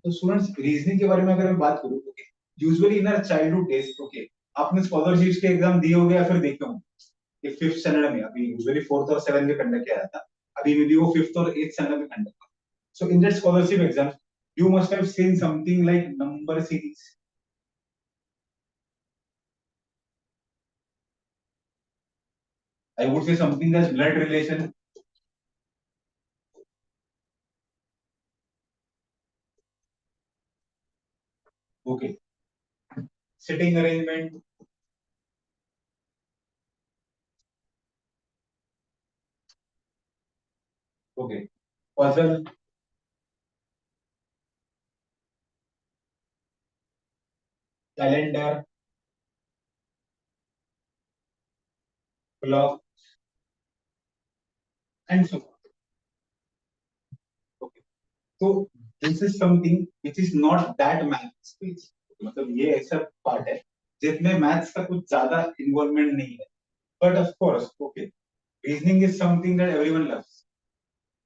तो स्टूडेंट्स रीजनिंग के बारे में अगर मैं बात करूं, okay usually in our childhood days, okay आपने स्कॉलरशिप्स के एग्जाम दिए होंगे या फिर देखे होंगे कि 5th स्टैंडर्ड में, अभी यूजुअली 4th और 7th में कंडक्ट किया जाता, अभी मे बी वो 5th और 8th स्टैंडर्ड में कंडक्ट होता। So in that scholarship exam you must have seen something like number series। I would say something as blood relation, okay sitting arrangement, okay puzzle, calendar, clock and so on। Okay so this is something which is not that math space। मतलब ये ऐसा part है जिसमें maths का कुछ ज्यादा involvement नहीं है, but of course okay reasoning is something that everyone loves,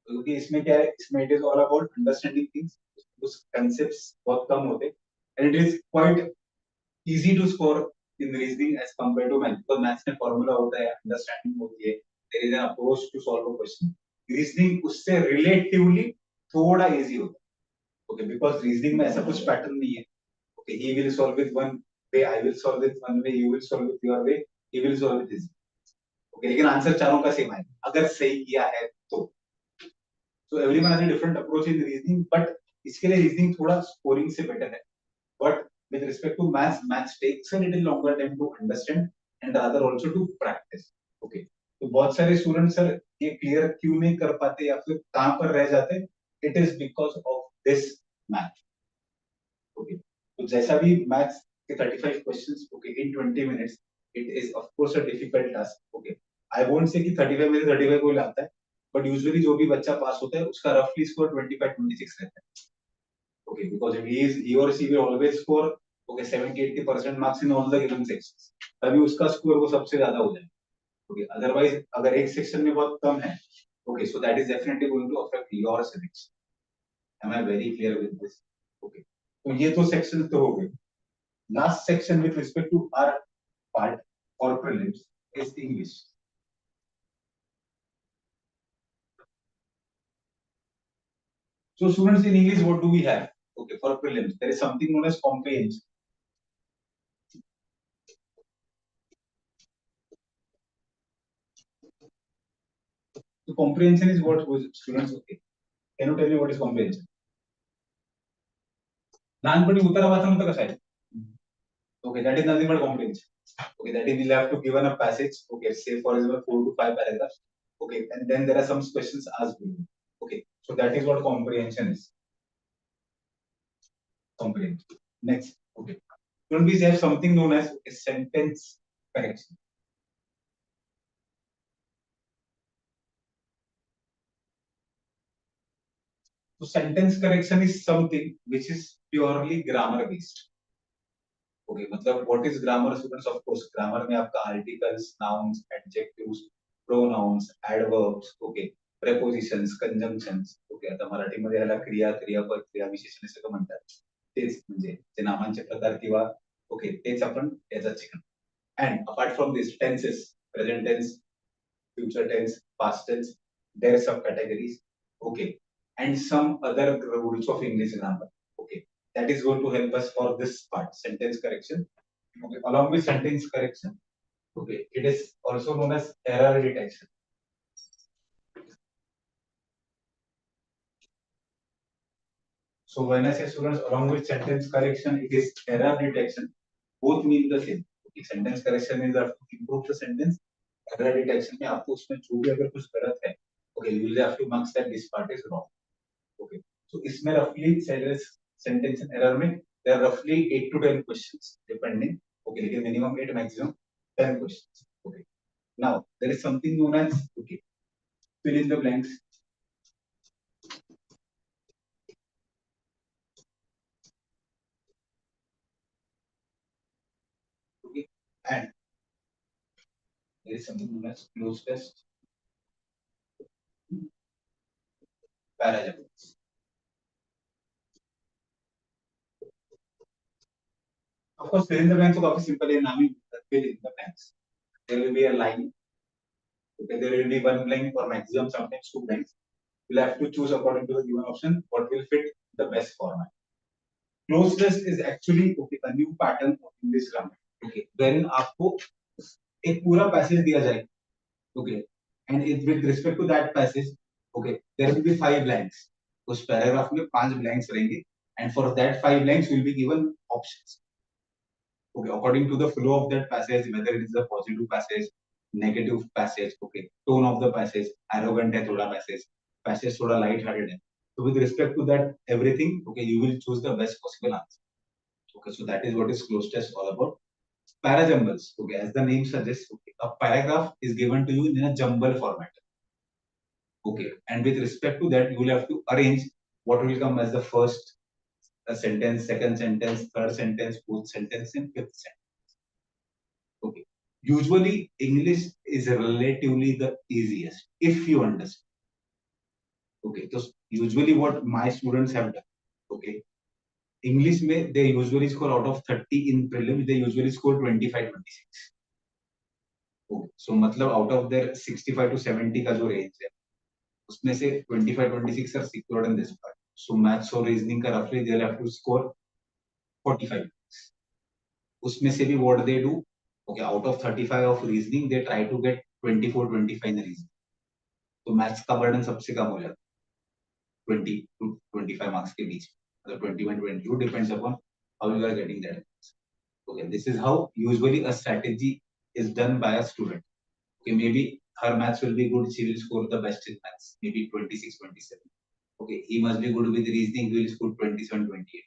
क्योंकि इसमें क्या है, इसमें it is all about understanding things, उस कांसेप्ट्स बहुत कम होते and it is quite easy to score in reasoning as compare to maths, because maths में फॉर्मूला होता है, अंडरस्टैंडिंग होती है, there is an approach to solve a question. Reasoning उससे रिलेटिवली थोड़ा इजी होता है, ओके बिकॉज़ रीजनिंग में ऐसा कुछ पैटर्न नहीं है, okay he will solve with one way, I will solve with one way, you will solve with your way, he will solve with his, okay लेकिन answer चारों का सेम है अगर सही किया है तो। So everyone has a different approach in reasoning, but इसके लिए रीजनिंग थोड़ा स्कोरिंग से बेटर है, but with respect to maths takes a little longer time to understand and rather also to practice। okay तो बहुत सारे स्टूडेंट सर ये clear क्यों नहीं कर पाते या फिर कहां पर रह जाते, it is because of this math. Okay तो जैसा भी मैथ्स के 35 questions okay in 20 minutes, it is of course a difficult task. Okay I won't say कि 35 में से 35 कोई लाता है, बट यूजुअली जो भी बच्चा पास होता है उसका रफली स्कोर 25-26 रहता है। Okay, because he or she will always score okay 70-80% marks in all the given sections, तभी उसका स्कोर वो सबसे ज्यादा हो जाए। Okay, otherwise अगर एक सेक्शन में बहुत कम है, okay, so that is definitely going to affect your selection। Am I very clear with this? Okay, तो ये तो सेक्शन तो हो गए। Last section with respect to our part or prelims is English। So students in English, what do we have? Okay, for prelims there is something known as comprehension। So comprehension is what students, okay, can you tell me what is comprehension? लहानपणी उतारा वाचन होतं कसं आहे, okay that is nothing but comprehension। okay that is we'll have to given a passage, okay say for example 4 to 5 paragraphs, okay and then there are some questions asked below। okay so that is what comprehension is। comprehension next, okay don't we have something known as a sentence correction। so sentence correction is something which is purely grammar based। Okay मतलब what is grammar students, of course grammar में आपका articles, nouns, adjectives, pronouns, adverbs, okay prepositions, conjunctions. Okay, आता मराठीमध्ये याला क्रिया, क्रियापद, क्रियाविशेषण हे सगळं म्हणतात. तेच म्हणजे ते नामांचे प्रकार किंवा ओके तेच आपण याच्यात शिकणार. And apart from this, tenses, present tense, future tense, past tense, there are some categories. Okay, and some other rules of English grammar. Okay, that is going to help us for this part, sentence correction. Okay, along with sentence correction, okay, it is also known as error detection. So when I say students, along with sentence correction, it is error detection. Both mean the same. Okay, sentence correction is to improve the sentence. Error detection में आपको उसमें जो भी अगर कुछ गलत है, okay, you will have to mark that this part is wrong. Okay, so इसमें roughly sentence and error में there are roughly 8 to 10 questions depending. Okay, लेकिन minimum 8, maximum 10 questions. Okay, now there is something known as okay, fill in the blanks. Okay, and there is something known as close test, paragraphs. Of course, fill in the blanks तो काफी simple है, नाम ही fill in the blanks. There will be a line. Okay, there will be one blank or maximum sometimes 2 blanks. You'll have to choose according to the given option what will fit the best format. Close test is actually okay a new pattern of English grammar. Okay, wherein आपको एक पूरा passage दिया जाएगा. Okay, and with respect to that passage, okay, there will be 5 blanks. उस paragraph में 5 blanks रहेंगे, and for that 5 blanks will be given options. Okay, according to the flow of that passage, whether it is a positive passage, negative passage, okay, tone of the passage, arrogant है थोड़ा passage थोड़ा light hearted है. So with respect to that everything, okay, you will choose the best possible answer. Okay, so that is what is close test all about. Parajumbles, okay, as the name suggests, okay, a paragraph is given to you in a jumble format. Okay, and with respect to that, you will have to arrange what will come as the first sentence, second sentence, third sentence, fourth sentence, and fifth sentence. Okay, usually English is relatively the easiest if you understand. Okay, so usually what my students have done, okay, English में they usually score out of 30 in prelims, they usually score 25, 26. Okay, so मतलब out of their 65 to 70 का जो range है, उसमें से 25, 26 are secured in this part. So maths और reasoning का roughly they'll have to score 45. उसमें से भी what they do, okay, out of 35 of reasoning, they try to get 24, 25 in reasoning. तो maths का burden सबसे कम हो जाता है 20 to 25 marks के बीच. मतलब 21, 22 depends upon how you are getting that. Okay, this is how usually a strategy is done by a student. Okay, maybe her maths will be good, she will score the best in maths, maybe 26, 27. Okay, he must be good with reasoning, he will score 27, 28.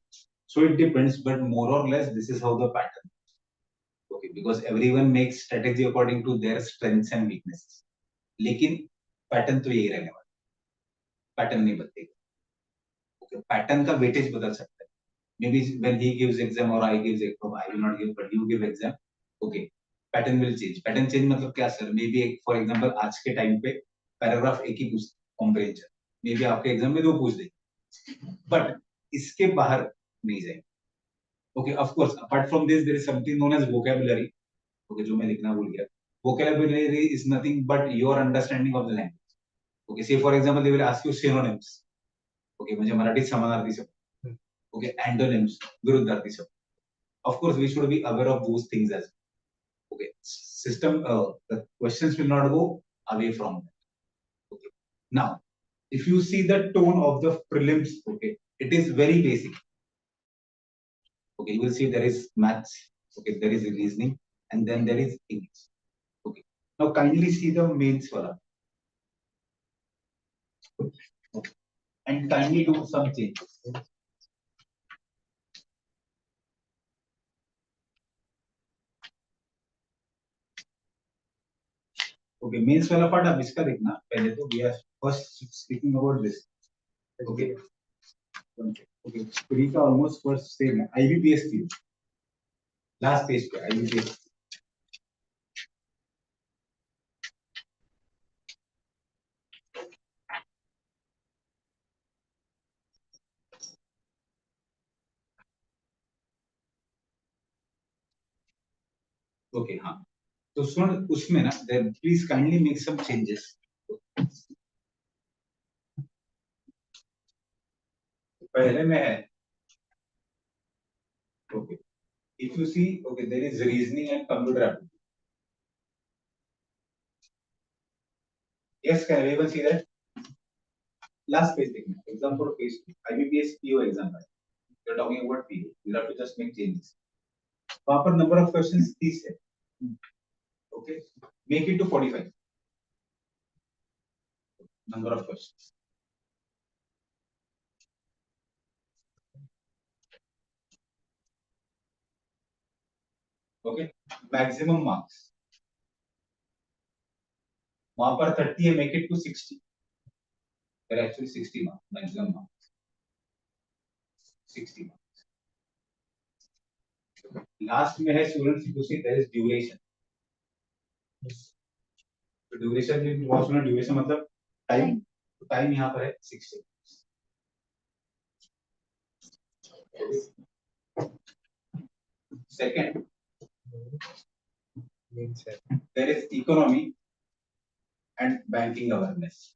So it depends, but more or less this is how the pattern. Okay, because everyone makes strategy according to their strengths and weaknesses. लेकिन pattern तो यही रहने वाला, pattern नहीं बदलेगा. Okay, pattern का weightage बदल सकता है. Maybe when he gives exam or I gives exam, I will not give, but you give exam. Okay, pattern will change. Pattern change मतलब क्या सर? Maybe for example आज के टाइम पे paragraph एक ही पूछ कॉम्प्रिहेंशन, मे बी आपके exam में 2 पूछ दे, बट इसके बाहर नहीं जाएंगे. Okay, of course, apart from this, there is something known as vocabulary. Okay, जो मैं लिखना भूल गया. Vocabulary is nothing but your understanding of the language. Okay, say for example, they will ask you synonyms. Okay, म्हणजे मराठीत समानार्थी शब्द. Okay, antonyms, विरुद्धार्थी शब्द. Of course, we should be aware of those things as well. Okay, system, the questions will not go away from that. Okay, now, if you see the tone of the prelims, okay, it is very basic. Okay, you will see there is maths, okay, there is reasoning, and then there is English. Okay, now kindly see the mains wala. Okay. And kindly do some changes. Okay, mains वाला part आप इसका देखना पहले तो we are first speaking about this. Okay. Okay, three का almost first same है IBPS की last page पे IBPS. ओके हाँ, तो सुन उसमें ना please kindly make some changes. पहले में है okay, if you see okay there is reasoning and computer aptitude. Yes, can everyone see that? Last page देखना, exam for page 2, IBPS PO exam है. You're talking about PO, you have to just make changes. वहाँ पर number of questions 30 है. Okay, make it to 45. Number of questions. Okay, maximum marks. वहाँ पर 30 है, make it to 60. There are actually 60 marks, maximum marks. 60 marks. Last में है students, you see there is duration. तो duration में बहुत सुना, duration मतलब time. तो time यहाँ पर है 60. Second, there is economy and banking awareness.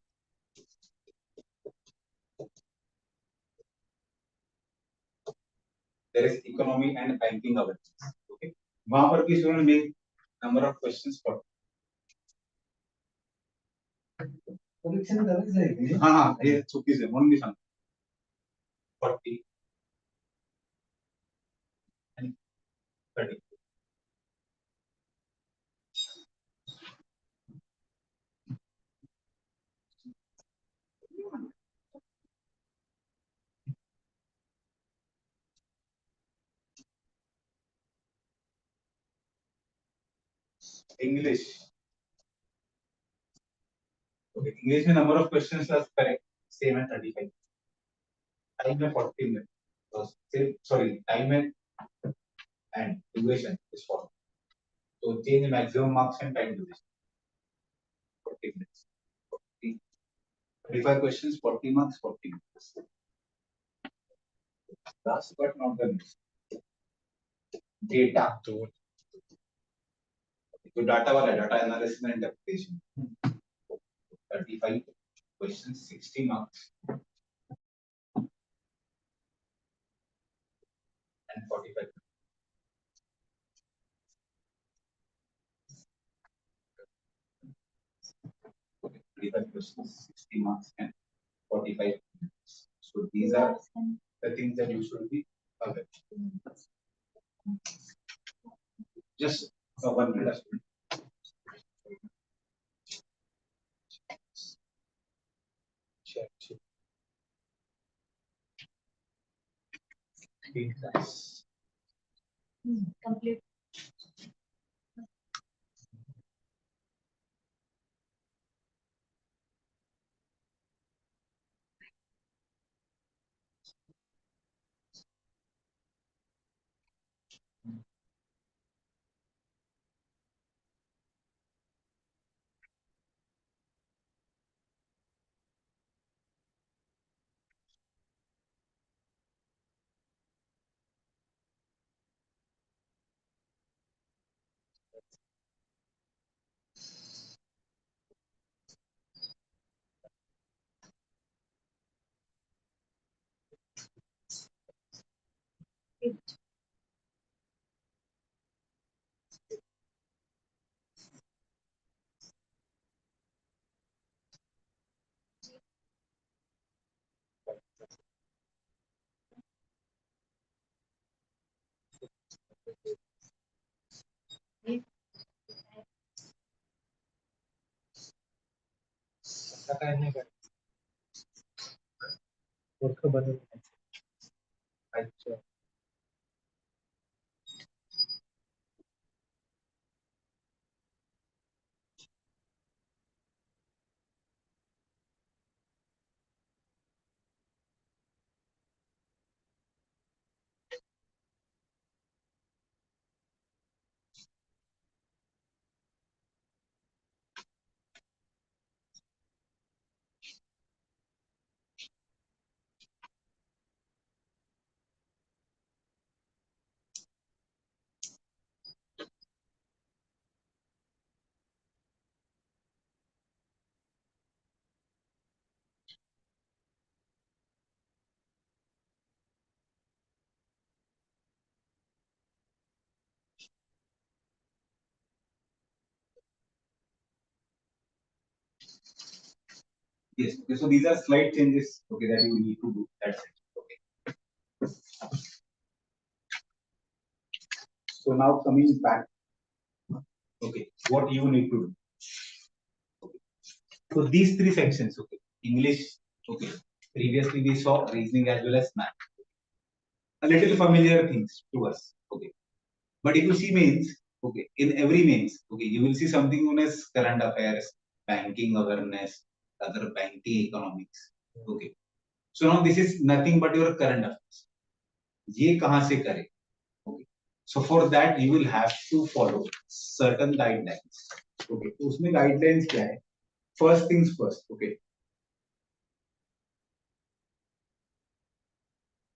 There is economy and banking awareness. Okay. वहाँ पर भी student make number of questions for. परीक्षा में अलग जाएगी हाँ हाँ ये चुकी है म्हणून मी सांगतो. 40 and 30. English. Okay. English में number of questions are correct. Same at 35. Time में 40 minutes. So same, sorry, time में and duration is 40. So change maximum marks and time duration. 40 minutes. 40. 35 questions, 40 marks, 40 minutes. Last but not the least, data. तो data वाला data analysis and interpretation. 35 questions, 60 marks and 45. Okay, 35 questions, 60 marks and 45 minutes. So these are the things that you should be aware. Just one minute. Check. Complete. काय नाही काय मूर्ख बनवून अच्छा Yes. Okay. So these are slight changes. Okay, that you need to do. That's it. Okay. So now coming back. Okay, what you need to do. Okay. So these three sections. Okay, English. Okay. Previously we saw reasoning as well as math. A little familiar things to us. Okay. But if you see mains, okay, in every mains, okay, you will see something known as current affairs, banking awareness, other banking economics. Okay. So now this is nothing but your current affairs. ये कहाँ से करें? Okay. So for that you will have to follow certain guidelines. Okay. तो उसमें guidelines क्या है? First things first. Okay.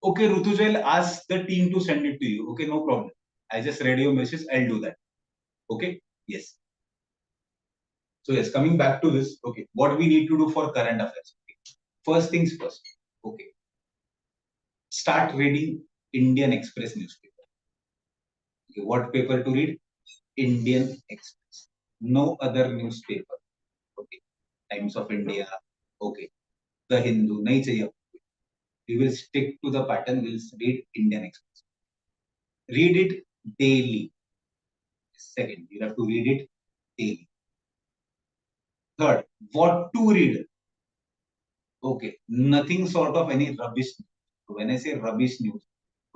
Okay, Rutuja, I'll ask the team to send it to you. Okay, no problem. I just read your message. I'll do that. Okay. Yes. So yes, coming back to this, okay, what we need to do for current affairs. Okay. First things first, okay, start reading Indian Express newspaper. Okay, what paper to read? Indian Express. No other newspaper. Okay, Times of India. Okay, The Hindu. Nahi chahiye. We will stick to the pattern. We'll read Indian Express. Read it daily. Second, you have to read it daily. Third, what to read? Okay, nothing sort of any rubbish. When I say rubbish news,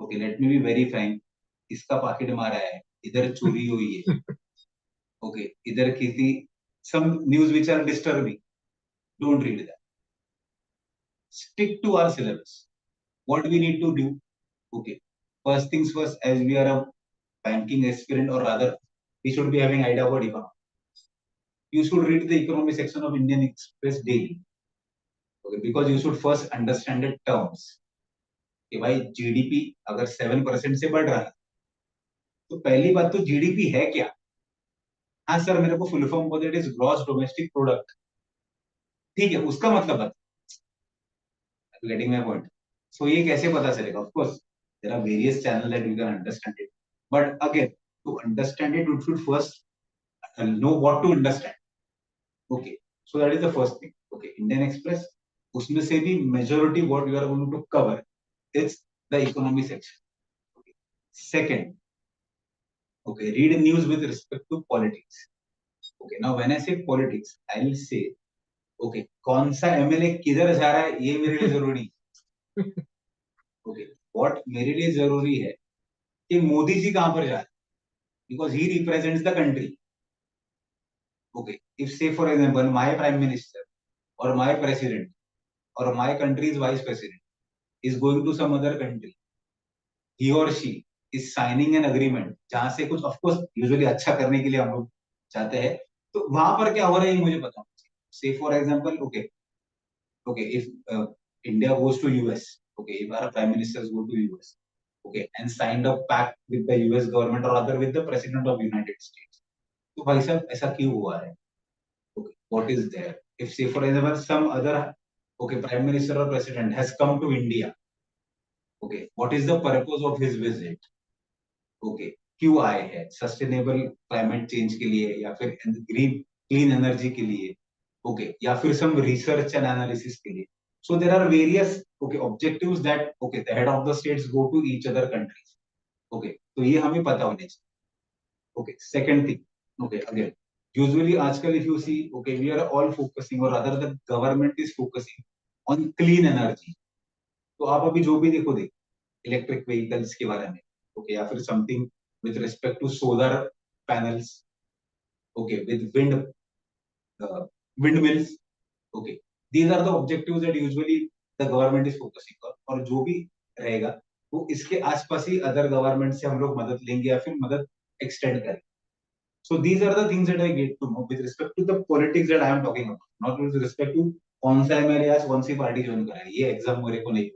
okay, let me be very frank. इसका packet मारा है, इधर चोरी हुई है. Okay, इधर किसी some news which are disturbing. Don't read that. Stick to our syllabus. What we need to do? Okay, first things first. As we are a banking aspirant, or rather, we should be having idea about economics. You should read the economy section of Indian Express daily. Okay, because you should first understand the terms. कि भाई GDP अगर 7% से बढ़ रहा है तो पहली बात तो जीडीपी है क्या? हाँ सर, मेरे को फुल फॉर्म बोलते it is gross domestic product. ठीक है, उसका मतलब बता. Getting my point. सो ये कैसे पता चलेगा? Of course there are various channel that you can understand it, but again to understand it you should first know what to understand. Okay, so that is the first thing. Okay, Indian Express, उसमें से भी majority what you are going to cover is the economy section. Second, okay, read news with respect to politics. Okay, now when I say politics, I will say, okay, कौन सा MLA किधर जा रहा है ये मेरे लिए जरूरी. Okay, what मेरे लिए जरूरी है कि मोदी जी कहां पर जा रहे हैं, because he represents the country. Okay, if say for example my prime minister or my president or my country's vice president is going to some other country, he or she is signing an agreement जहां से कुछ of course usually अच्छा करने के लिए हम लोग चाहते हैं, तो वहां पर क्या हो रहा है ये मुझे पता होना चाहिए. Say for example, okay, if India goes to US, okay, if our prime ministers go to US, okay, and signed a pact with the US government or rather with the president of United States, तो भाई साहब ऐसा क्यों हुआ है? Okay, what is there? If say for example some other, okay, prime minister or president has come to India, okay, what is the purpose of his visit? Okay, क्यों आए हैं? सस्टेनेबल क्लाइमेट चेंज के लिए या फिर green clean energy के लिए, okay, या फिर सम रिसर्च एंड एनालिसिस के लिए. So there are various okay objectives that okay the head of the states go to each other countries. Okay, तो ये हमें पता होने चाहिए. Okay, second thing, okay, again usually आजकल if you see, okay, we are all focusing और other the government is focusing on clean energy. तो आप अभी जो भी देखो इलेक्ट्रिक व्हीकल्स के बारे में, okay, या फिर something with respect to solar panels, okay, with windmills, okay, these are the objectives that usually the government is focusing on. और जो भी रहेगा वो इसके आसपास ही अदर गवर्नमेंट से हम लोग मदद लेंगे या फिर मदद एक्सटेंड करेंगे. So these are the things that I get to know with respect to the politics that I am talking about, not with respect to कौन सा एमएलए आज कौन सी पार्टी ज्वाइन करा है. ये एग्जाम मेरे को नहीं.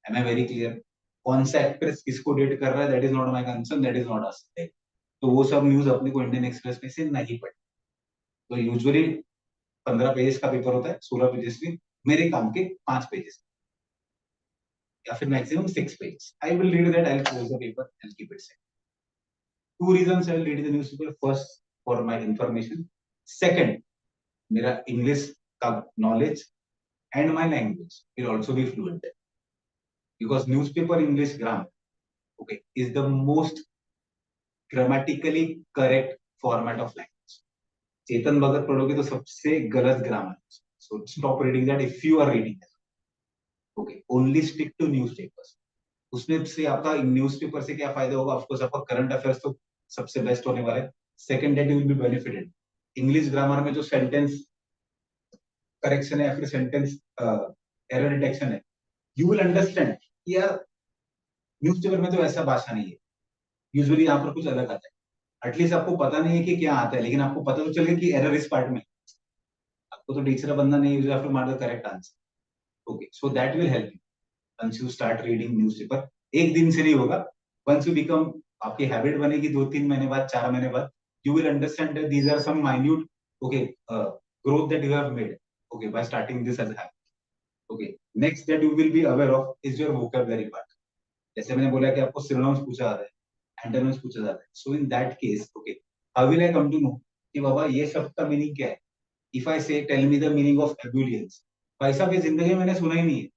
Am I very clear? कौन सा एक्ट्रेस किसको डेट कर रहा है, that is not my concern, that is not us. तो वो सब न्यूज अपने को इंडियन एक्सप्रेस में से नहीं पढ़ी. तो यूजुअली 15 पेजेस का पेपर होता है, 16 पेजेस में मेरे काम के 5 पेजेस या फिर maximum 6 pages. I will read that, I will close the paper and keep it safe. Two reasons I will read the newspaper. First, for my information. Second, मेरा English knowledge and my language will also be fluent. Because newspaper English grammar, okay, is the most grammatically correct format of language. Chetan Bhagat पढ़ोगे तो सबसे गलत grammar. So stop reading that if you are reading that. Okay, only stick to newspapers. उसमें से आपका newspaper से क्या फायदा होगा? ऑफकोर्स आपका करंट अफेयर्स तो सबसे बेस्ट होने वाला है. Second, that you will be benefited. English grammar में जो सेंटेंस करेक्शन है या फिर सेंटेंस एरर डिटेक्शन है, यू विल अंडरस्टैंड यार न्यूज़पेपर में तो ऐसा भाषा नहीं है, यूजुअली यहाँ पर कुछ अलग आता है. एटलीस्ट आपको पता नहीं है कि क्या आता है, लेकिन आपको पता तो चलेगा कि एरर इस पार्ट में. आपको तो टीचर बनना नहीं है, you have to mark the correct answer. Okay, so that will help you once you start reading newspaper. एक दिन से नहीं होगा. once you become, आपकी हैबिट बनेगी 2-3 महीने बाद, 4 महीने बाद, you will understand that these are some minute, okay, growth that you have made, okay, by starting this as a habit. Okay, next that you will be aware of is your vocabulary part. जैसे मैंने बोला कि आपको synonyms पूछा जाता है, antonyms पूछा जाता है. So in that case, okay, how will I come to know कि बाबा ये शब्द का मीनिंग क्या है? If I say tell me the meaning of ebullience, भाई साहब ये जिंदगी में मैंने सुना ही नहीं है.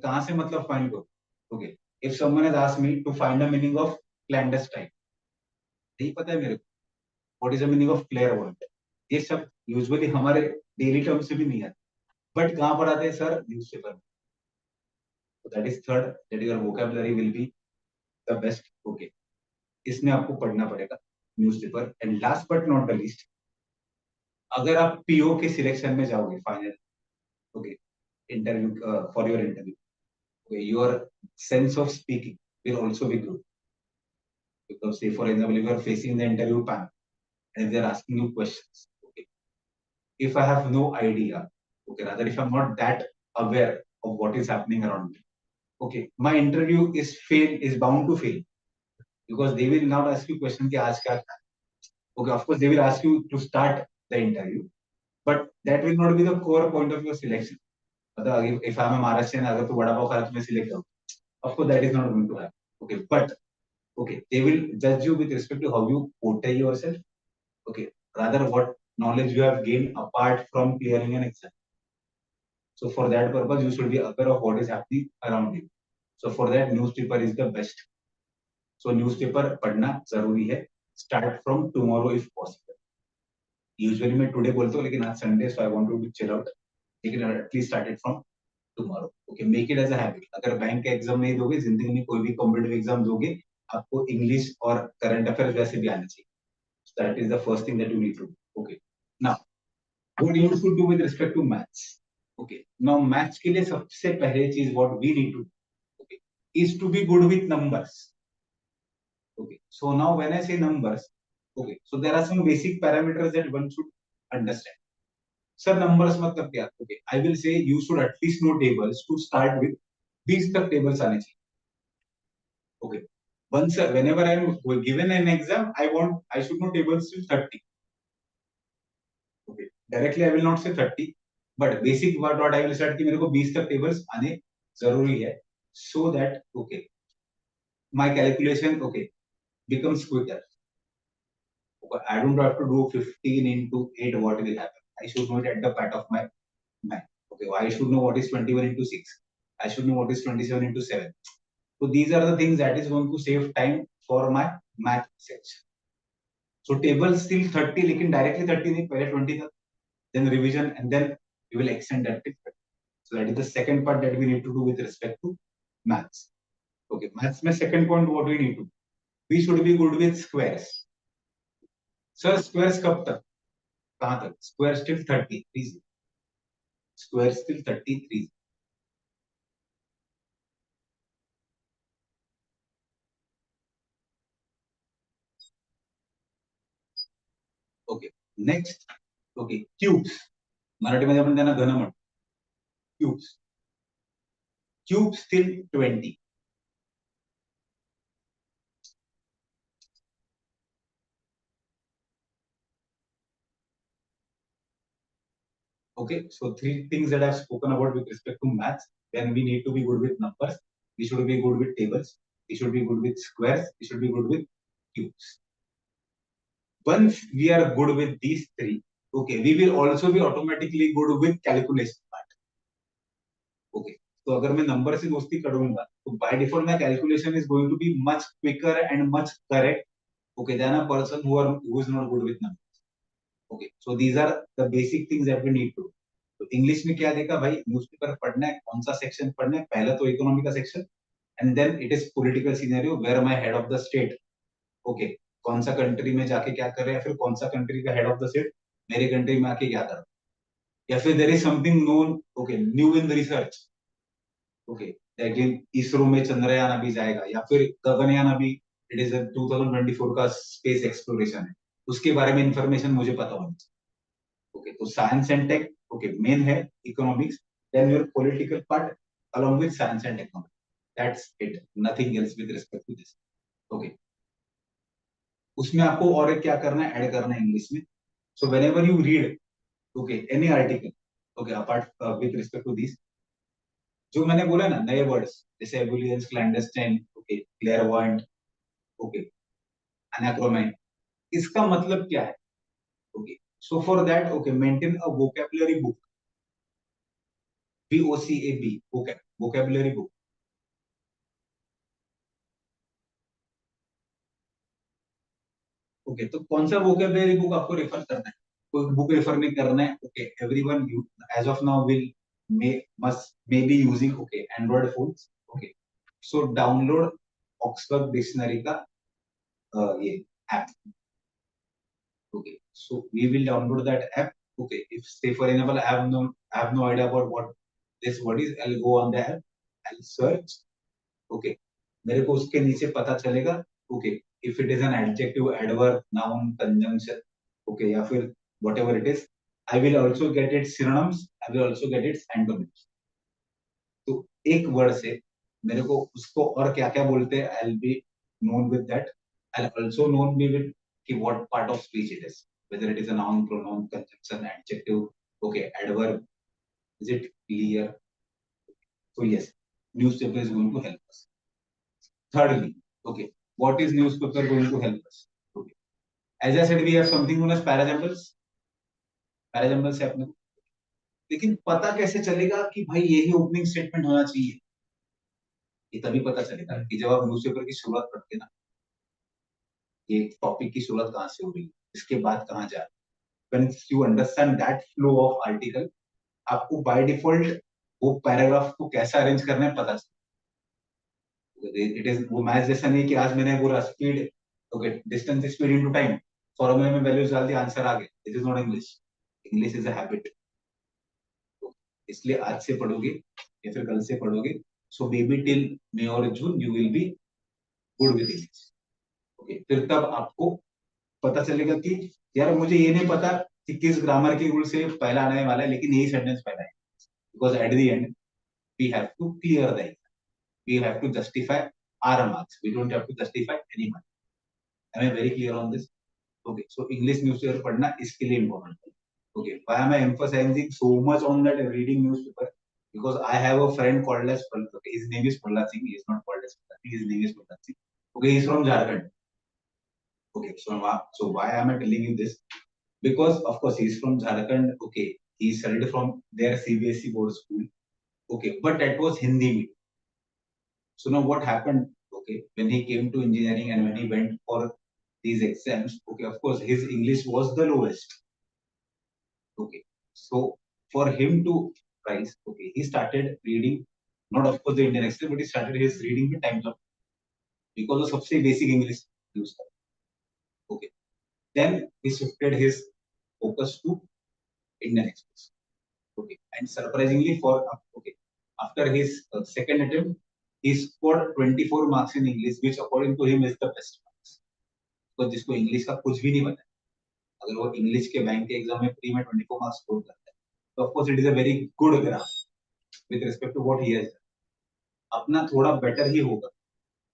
कहां से मतलब फाइंड करो? Okay, if someone has asked me to find the meaning of clandestine, नहीं पता है मेरे को what is the meaning of clairvoyant. ये सब यूजुअली हमारे डेली टर्म से भी नहीं आते, बट कहां पर आते हैं सर? न्यूज़पेपर में. So that is third, that your vocabulary will be the best. Okay, इसमें आपको पढ़ना पड़ेगा newspaper. And last but not the least, अगर आप पीओ के सिलेक्शन में जाओगे final, okay, interview for your interview, your sense of speaking will also be good. Because say for example, if you are facing the interview panel and they are asking you questions, okay, if I have no idea, okay, rather if I'm not that aware of what is happening around me, okay, my interview is bound to fail, because they will not ask you question कि आज क्या था. Okay, of course they will ask you to start the interview, but that will not be the core point of your selection. मतलब if I'm a Maharashtrian, अगर तो वड़ा पाव खा रहा तो मैं सिलेक्ट करूँ, of course that is not going to happen. Okay, but okay, they will judge you with respect to how you portray yourself. Okay, rather what knowledge you have gained apart from clearing an exam. So for that purpose, you should be aware of what is happening around you. So for that, newspaper is the best. So newspaper पढ़ना जरूरी है. Start from tomorrow if possible. Usually मैं today बोलता हूँ, लेकिन आज Sunday, so I want to chill out. लेकिन at least start it from tomorrow. Okay, make it as a habit. अगर बैंक का एग्जाम नहीं दोगे, जिंदगी में कोई भी कॉम्पिटिटिव एग्जाम दोगे, आपको इंग्लिश और करंट अफेयर्स वैसे भी आना चाहिए. So that is the first thing that you need to do. Okay, now what you should do with respect to maths. Okay, now maths के लिए सबसे पहले चीज what we need to do, okay, is to be good with numbers. Okay, so now when I say numbers, okay, so there are some basic parameters that one should understand. Sir numbers मतलब क्या? Okay, I will say you should at least know tables to start with. 20 तक tables आने चाहिए. Okay, once whenever I am given an exam, I should know tables till 30. Okay, directly I will not say 30, but basic what I will start कि मेरे को 20 तक tables आने जरूरी है, so that okay my calculation okay becomes quicker. Okay, I don't have to do 15 into 8. What will happen? I should know it at the part of my mind. Okay, I should know what is 21 into 6. I should know what is 27 into 7. So these are the things that is going to save time for my math section. So table still 30, लेकिन directly 30 नहीं, पहले 20 तक, then revision, and then you will extend that till 30. So that is the second part that we need to do with respect to maths. Okay, maths में second point what we need to do? We should be good with squares. Sir, squares कब तक? कहाँ तक? Squares till 33. Squares till 33. Okay, next, okay, cubes. मराठीमध्ये आपण त्यांना घन म्हणतो. Cubes. Cubes till 20. Okay, so 3 things that I've spoken about with respect to maths. Then we need to be good with numbers. We should be good with tables. We should be good with squares. We should be good with cubes. Once we are good with these 3, okay, we will also be automatically good with calculation part. Okay, तो अगर मैं number से दोस्ती करूंगा तो by default my calculation is going to be much quicker and much correct, okay, than a person who is not good with numbers. Okay, so these are the basic things that we need to do. तो English में क्या देखा भाई, newspaper पढ़ना है, कौन सा section पढ़ना है, पहला तो इकोनॉमी का section, and then it is political scenario where my head of the state, okay, कौन सा कंट्री में जाके क्या कर रहे हैं, फिर कौन सा कंट्री का हेड ऑफ द स्टेट मेरे कंट्री में आके क्या कर रहा है, या फिर there is something known, okay, new in the research, okay, that in ISRO में चंद्रयान अभी जाएगा, या फिर गगनयान अभी, इट इज 2024 का स्पेस एक्सप्लोरेशन है, उसके बारे में इंफॉर्मेशन मुझे पता होनी चाहिए. Okay, तो science and tech, okay, main है economics, then your political part along with science and technology. That's it, nothing else with respect to this. Okay, उसमें आपको और एक क्या करना है, ऐड करना है इंग्लिश में. So whenever you read, okay, any article, okay, apart with respect to this, जो मैंने बोला ना नए वर्ड्स जैसे एबुलियंस, क्लैंडस्टाइन, ओके, क्लेयरवॉयंट, ओके, एनाक्रोमैन, इसका मतलब क्या है? Okay, so for that, okay, maintain a vocabulary book, VOCAB, vocabulary book. Okay, तो कौन सा vocabulary book आपको रेफर करना है? कोई बुक रेफर नहीं करना है. Okay, everyone as of now will may be using, okay, android phones. Okay, so download Oxford dictionary का ये app. Okay, so we will download that app. Okay, if say for example I have no idea about what this word is, I will go on the app, I will search. Okay, मेरे को उसके नीचे पता चलेगा, okay, if it is an adjective, adverb, noun, conjunction, okay, या फिर whatever it is, I will also get it's synonyms, I will also get it's antonyms. तो एक वर्ड से मेरे को उसको और क्या क्या बोलते हैं, I will be known with that. I will also known be with कि what part of speech it is, whether it is a noun, pronoun, conjunction, adjective, okay, adverb, is it clear? So yes, newspaper is going to help us. Thirdly, okay, what is newspaper going to help us? Okay, as I said, we have something known as parajamples. parajamples है अपने को, लेकिन पता कैसे चलेगा कि भाई यही ओपनिंग स्टेटमेंट होना चाहिए? ये तभी पता चलेगा कि जब आप न्यूज़पेपर की शुरुआत पढ़ते हैं ना, ये टॉपिक की शुरुआत कहाँ से हो रही है, इसके बाद कहाँ जा रहा है. When you understand that flow of article, आपको by default वो पैराग्राफ को कैसा अरेंज करना है पता चलेगा. इट इज वो मैथ जैसा नहीं कि आज मैंने बोला speed, okay, distance speed into time, फॉर्मूले में वैल्यूज डाल दी, आंसर आ गया. This is not English. English is a habit. इसलिए आज से पढ़ोगे या फिर कल से पढ़ोगे, सो बेबी टिल मई और जून you will be good with English. Okay, फिर तब आपको पता चलेगा कि यार मुझे ये नहीं पता कि किस ग्रामर के रूल से पहला आने वाला है, लेकिन यही सेंटेंस पहला है. Because at the end we have to clear the exam, we have to justify our marks, we don't have to justify any marks. I am very clear on this. Okay, so English newspaper पढ़ना इसके लिए important है. Okay, why am I emphasizing so much on that reading newspaper? Because I have a friend called as okay, his name is Prahlad Singh. He is not called as Prahlad Singh. His name is Prahlad Singh. Okay, he is from Jharkhand. Okay, so why am I telling you this? Because of course he is from Jharkhand. Okay, he studied from their CBSE board school. Okay, but that was Hindi medium. So now what happened? Okay, when he came to engineering and when he went for these exams, okay, of course his English was the lowest. Okay, so for him to rise, okay, he started reading, not of course the Indian Express, but he started his reading the Times of, because of सबसे basic English use था. Okay, then he shifted his focus to Indian Express. Okay, and surprisingly for okay, after his second attempt, he scored 24 marks in English, which according to him is the best marks. तो जिसको English का कुछ भी नहीं पता, अगर वो English के बैंक के एग्जाम में प्री में 24 मार्क्स स्कोर करता है, तो of course it is a very good graph with respect to what he has. अपना थोड़ा बेटर ही होगा.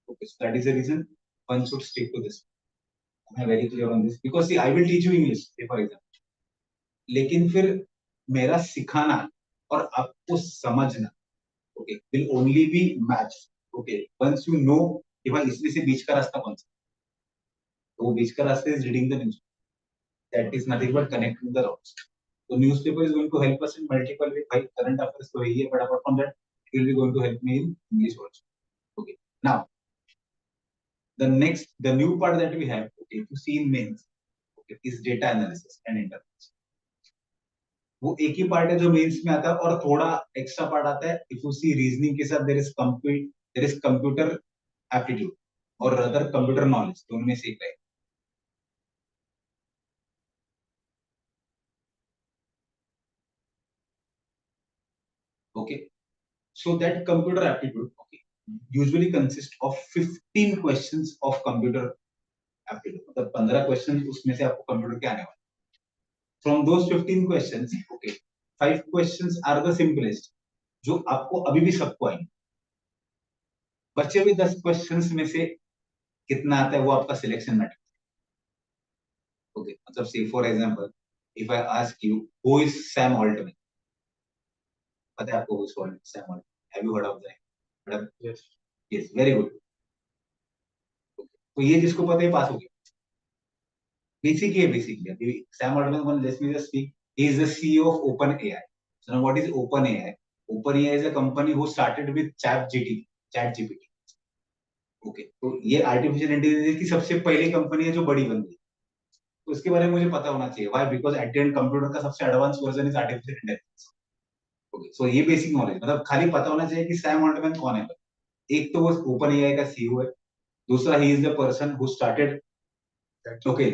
Okay, so that is the reason one should stick to this. I am very clear on this because see I will teach you English for example, लेकिन फिर मेरा सिखाना और आपको समझना, okay, will only be match. Okay, once you know कि भाई इसमें से बीच का रास्ता कौन सा, तो वो बीच का रास्ता is reading the news. that is nothing but connecting the dots. So newspaper is going to help us in multiple ways. By current affairs तो यही है, but apart from that, it will be going to help me in English also. Okay. Now, the new part that we have, okay, to see in mains, okay, is data analysis and interface. वो एक ही part है जो mains में आता है, और थोड़ा extra part आता है इफ यू सी रीजनिंग के साथ, देयर इज कंप्यूटर एप्टीट्यूड और अदर कंप्यूटर नॉलेज, दोनों में से एक है. Okay, so that computer aptitude, okay, usually consists of 15 questions of computer aptitude. मतलब 15 क्वेश्चन उसमें से आपको कंप्यूटर के आने वाले. From those 15 questions, okay, 5 questions are the simplest, जो आपको अभी भी सबको आएंगे. बचे हुए 10 क्वेश्चंस में से कितना आता है वो आपका सिलेक्शन मैटर. ओके, मतलब से for example if I ask you who is Sam Altman, पता है आपको who is Sam Altman? Have you heard of that? Yes. Yes, very good. तो ये जिसको पता है पास हो गया. Basically Sam Altman, let me just speak. He is the CEO of OpenAI. So now what is OpenAI? OpenAI is a company who started with ChatGPT. Okay, तो ये artificial intelligence की सबसे पहली कंपनी है जो बड़ी बन गई. तो उसके बारे में मुझे पता होना चाहिए. Why? Because at the end computer का सबसे advance version is artificial intelligence. Okay, so ये बेसिक नॉलेज, मतलब खाली पता होना चाहिए कि सैम ऑल्टमैन कौन है. एक तो वो ओपन एआई का सीईओ है. दूसरा, he is the person who started, okay,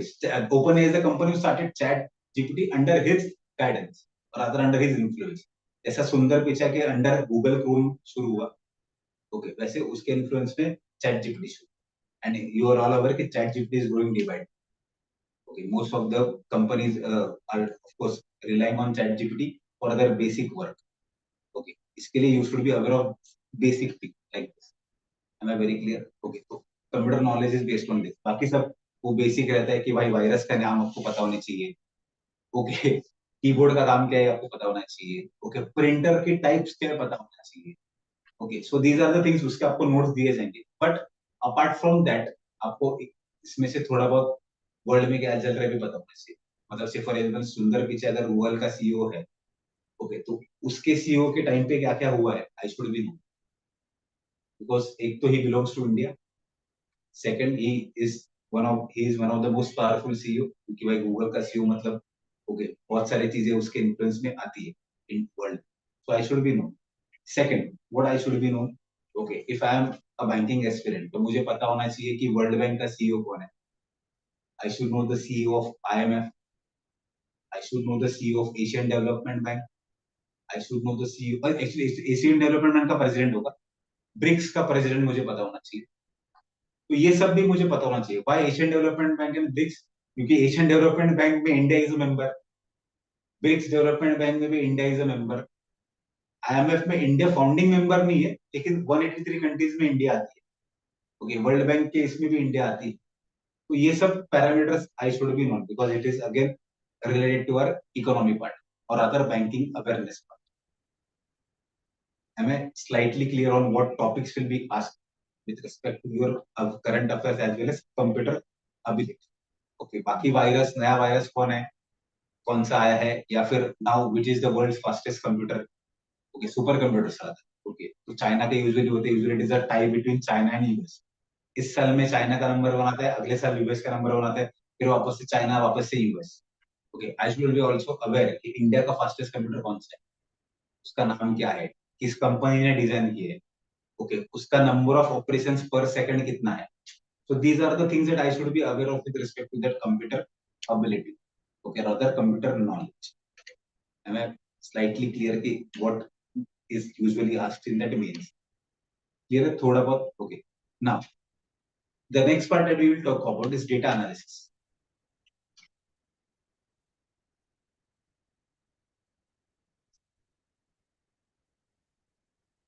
OpenAI is the company who started ChatGPT under his guidance or rather under his influence. जैसा सुंदर पिचाई के अंडर गूगल क्रोम शुरू हुआ, ओके, वैसे उसके इन्फ्लुएंस में ChatGPT शुरू. And you are all aware कि ChatGPT is growing day by day. Okay, most of the companies are of course relying on ChatGPT for their basic work. Okay, इसके लिए you should be aware of basic things like this. Am I very clear? Okay, so computer knowledge is based on this. बाकी सब वो basic रहता है कि भाई virus का नाम आपको पता होना चाहिए. ओके, कीबोर्ड का काम क्या है आपको पता होना चाहिए. ओके, प्रिंटर के टाइप्स क्या है पता होना चाहिए. Okay, so these are the things, उसके आपको नोट्स दिए जाएंगे. बट अपार्ट फ्रॉम दैट आपको इसमें से थोड़ा बहुत वर्ल्ड में क्या चल रहा है भी पता होना चाहिए. मतलब से फॉर एग्जांपल सुंदर पिचाई अगर गूगल का सीईओ है, ओके, तो उसके सीईओ के टाइम पे क्या क्या हुआ है I should be know. Because एक तो he belongs to India, second he is one of the most powerful CEO, क्योंकि भाई गूगल का सीईओ मतलब ओके, बहुत सारी चीजें उसके इन्फ्लुएंस में आती है in world. So I should be know. Second, what I should be know, okay, if I am a banking aspirant तो मुझे पता होना चाहिए कि वर्ल्ड बैंक का सीईओ कौन है. I should know the CEO of IMF. I should know the CEO of Asian Development bank. I should know the CEO, actually Asian Development bank का प्रेसिडेंट होगा. ब्रिक्स का प्रेसिडेंट मुझे पता होना चाहिए. तो ये सब भी मुझे पता होना चाहिए. Why Asian Development Bank and BRICS? क्योंकि एशियन डेवलपमेंट बैंक में India is a member, BRICS Development Bank में भी India is a member. IMF में इंडिया फाउंडिंग मेंबर नहीं है, लेकिन 183 कंट्रीज में इंडिया आती है. ओके, वर्ल्ड बैंक के इसमें भी इंडिया आती है. तो ये सब parameters I should be known, because it is again related to our economy part और other banking awareness part. Am I slightly clear on what topics will be asked with respect to your current affairs as well as computer ability? Okay, बाकी virus, नया virus कौन है, कौन सा आया है, या फिर now which is the world's fastest computer. Okay, supercomputers आता है. ओके, तो चाइना के यूजुअली होते हैं, usually it is a tie between China and US. इस साल में चाइना का नंबर वन आता है, अगले साल यूएस का नंबर वन आता है, फिर वापस से चाइना, वापस से US. Okay, I should be also aware कि इंडिया का फास्टेस्ट कंप्यूटर कौन सा है, उसका नाम क्या है, किस कंपनी ने डिजाइन किया है. ओके, उसका नंबर ऑफ ऑपरेशंस पर सेकंड कितना है. So these are the things that I should be aware of with respect to that computer ability, okay, rather computer knowledge. Am I slightly clear कि what is usually asked in that means? Clear है थोड़ा बहुत? Okay. Now, the next part that we will talk about is data analysis.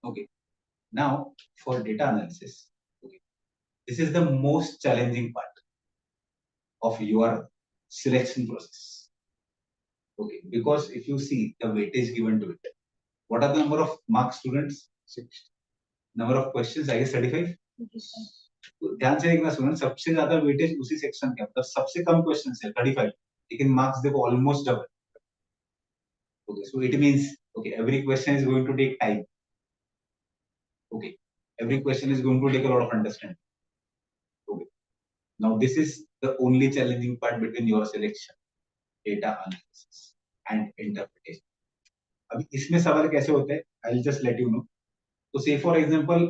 Okay. Now, for data analysis, okay, this is the most challenging part of your selection process. Okay, because if you see the weightage given to it, what are the number of mark students? 6. Number of questions, I guess 35. तो ध्यान से देखना student, सबसे ज्यादा weightage उसी section के, मतलब सबसे कम क्वेश्चन है 35. लेकिन मार्क्स देखो almost double. Okay, so it means okay, every question is going to take time. Okay, every question is going to take a lot of understanding. Okay, now this is the only challenging part between your selection, data analysis and interpretation. अब इसमें सवाल कैसे होते हैं? I'll just let you know. So say for example,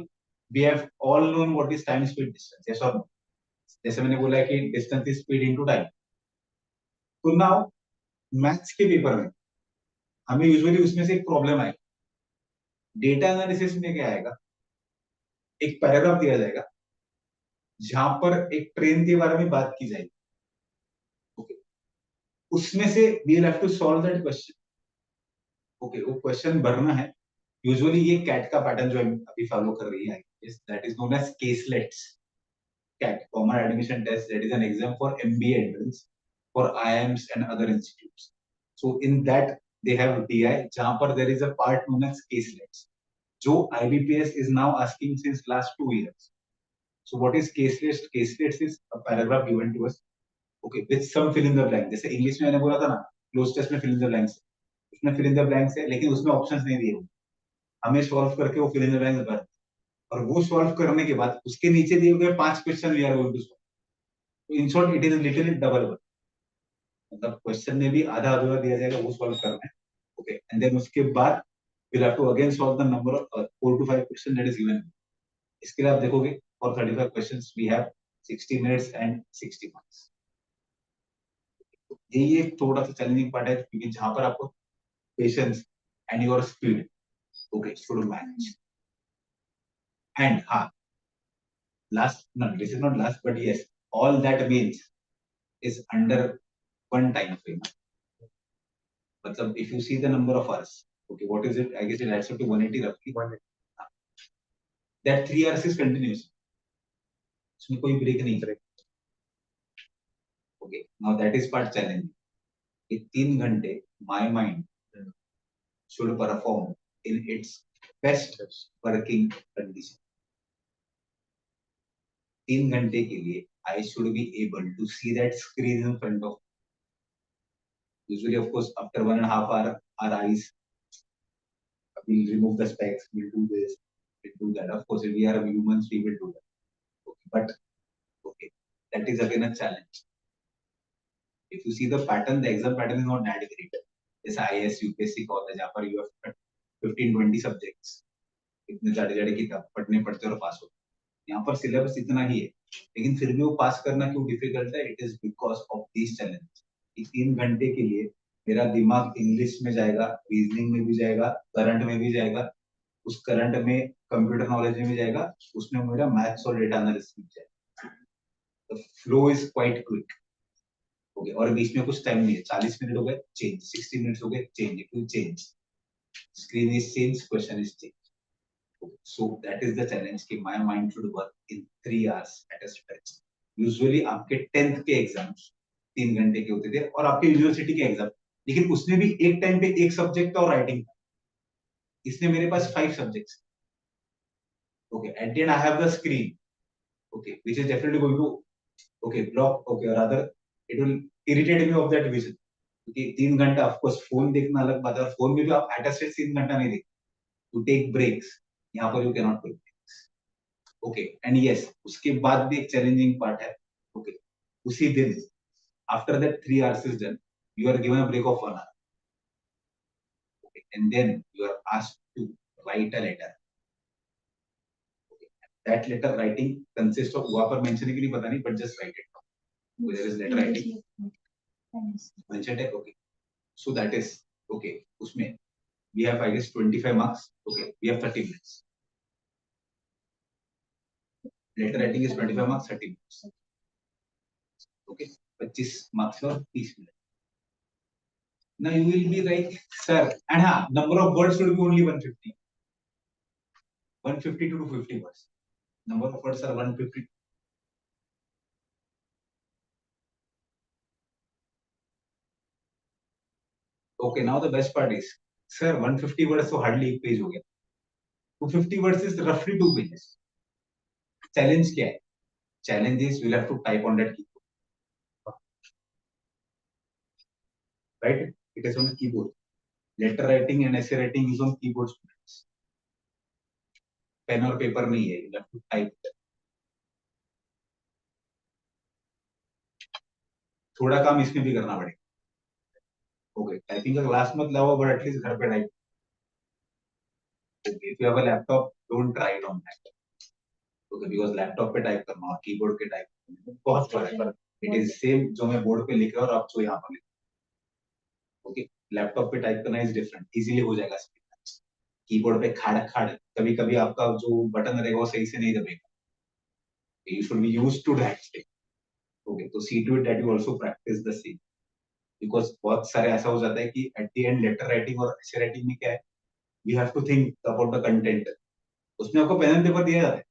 we have all known what is time, speed, distance. Yes or no? जैसे मैंने बोला है कि distance is speed into time. तो now मैथ्स के पेपर में हमें यूजुअली उसमें से एक प्रॉब्लम आएगी. डेटा एनालिसिस में क्या आएगा? एक पैराग्राफ दिया जाएगा जहां पर एक ट्रेन के बारे में बात की जाएगी. ओके, उसमें से we will have to solve that question. Okay, वो क्वेश्चन भरना है. यूजुअली ये कैट का पैटर्न जो अभी फॉलो कर रही है, that is known as caselets. CAT, Common Admission Test, that is an exam for MBA entrance for IIMs and other institutes. So in that they have DI, जहां पर there is a part known as caselets, जो IBPS is now asking since last 2 years. So what is caselets? Caselets is a paragraph given to us, okay, with some fill in the blank. जैसे English में मैंने बोला था ना, cloze test में fill in the blanks, उसमें fill in the blanks है, लेकिन उसमें ऑप्शंस नहीं दिए हुए. हमें सॉल्व करके वो fill in the blanks भर, और वो सॉल्व करने के बाद उसके नीचे दिए हुए 5 question we are going to solve. तो in short it is little double work. मतलब क्वेश्चन में भी आधा अधूरा दिया जाएगा, वो सॉल्व करना है. ओके, एंड देन उसके बाद we'll have to again solve the number of 4 to 5 questions that is given. इसके लिए आप देखोगे for 35 questions we have 60 minutes and 60 marks. ये एक थोड़ा सा चैलेंजिंग पार्ट है, क्योंकि जहां पर आपको patience and your speed okay should match. And हाँ, last, no, this is not last, but yes, all that means is under one time frame. मतलब if you see the number of hours, okay, what is it? I guess it adds up to 180 roughly. 180. That 3 hours is continuous. उसमें कोई break नहीं. Okay, now that is part challenging. ये 3 घंटे my mind should perform in its best working condition. 3 घंटे के लिए I should be able to see that screen in front of. Usually, of course, after 1.5 hours, our eyes will remove the specs, we'll do this, we'll do that. Of course, if we are humans, we will do that. Okay, but okay, that is again a challenge. If you see the pattern, the exam pattern is not that great. This IAS, UPSC college, जहाँ पर you have 15-20 subjects, इतने जाड़े किताब पढ़ने पढ़ते और पास होते. यहाँ पर सिलेबस इतना ही है, लेकिन फिर भी वो पास करना क्यों डिफिकल्ट है? It is because of these challenge. 3 घंटे के लिए मेरा दिमाग इंग्लिश में जाएगा, रीजनिंग में भी जाएगा, करंट में भी जाएगा, उस करंट में कंप्यूटर नॉलेज में भी जाएगा, उसमें मेरा मैथ्स और डेटा एनालिसिस में जाएगा. The flow is quite quick. Okay, और बीच में कुछ टाइम नहीं है. 40 मिनट हो गए, चेंज. 60 मिनट हो गए, change. It will change. Screen is change, question is change. So that is the challenge कि my mind should work in 3 hours at a stretch. Usually आपके 10th के एग्जाम्स 3 घंटे के होते थे, और आपके यूनिवर्सिटी के एग्जाम, लेकिन उसमें भी एक टाइम पे एक सब्जेक्ट और राइटिंग. इसने मेरे पास 5 subjects. Okay, at the end I have the screen, okay, which is definitely going to okay block, okay, और other it will irritate me of that vision. क्योंकि 3 घंटा ऑफ कोर्स फोन देखना अलग बात है, और फोन में भी आप एट अ स्ट्रेच 3 घंटा नहीं देखते. टू टेक ब्रेक्स, यहाँ पर you can not take breaks. Okay, and yes, उसके बाद भी एक चैलेंजिंग पार्ट है. ओके, उसी दिन after that 3 hours is done, you are given a break of 1 hour. Okay, and then you are asked to write a letter. Okay, that letter writing consists of, वहाँ पर mention की नहीं पता नहीं, but just write it down. So there is letter writing. Mention it, okay. So that is okay. उसमें we have I guess 25 marks. Okay, we have 30 minutes. Letter writing is 25 marks, 30 minutes. Okay, 25 marks और 30 minutes. Now you will be like, sir, and number of words should be only 150. 150 to 250 words. Number of words are 150. Okay, now the best part is, sir, 150 words तो hardly एक page हो गया. 250 words is roughly 2 pages. Challenge क्या है? Challenge is we'll have to type on that keyboard. right? It is on keyboard. Letter writing and essay writing is on keyboard, students. Pen or paper नहीं है, you have to type. थोड़ा काम इसमें भी करना पड़ेगा. Okay, typing का class मत लाओ, but at least घर पे type. Okay, if you have a laptop, don't try it on that. Okay, because laptop पे type करना और keyboard पे type करना में बहुत फर्क है. It is same जो मैं board पे लिख रहा हूँ और आप जो यहाँ पर लिख. Okay, laptop पे type करना is different. Easily हो जाएगा speed. Keyboard पे खाड़ कभी-कभी आपका जो बटन रहेगा वो सही से नहीं दबेगा. You should be used to that thing. Okay, तो see to it that you also practice the same. Because बहुत सारे ऐसा हो जाता है कि at the end letter writing और essay writing में क्या है, we have to think about the content. उसमें आपको पेन एंड पेपर दिया जाता है.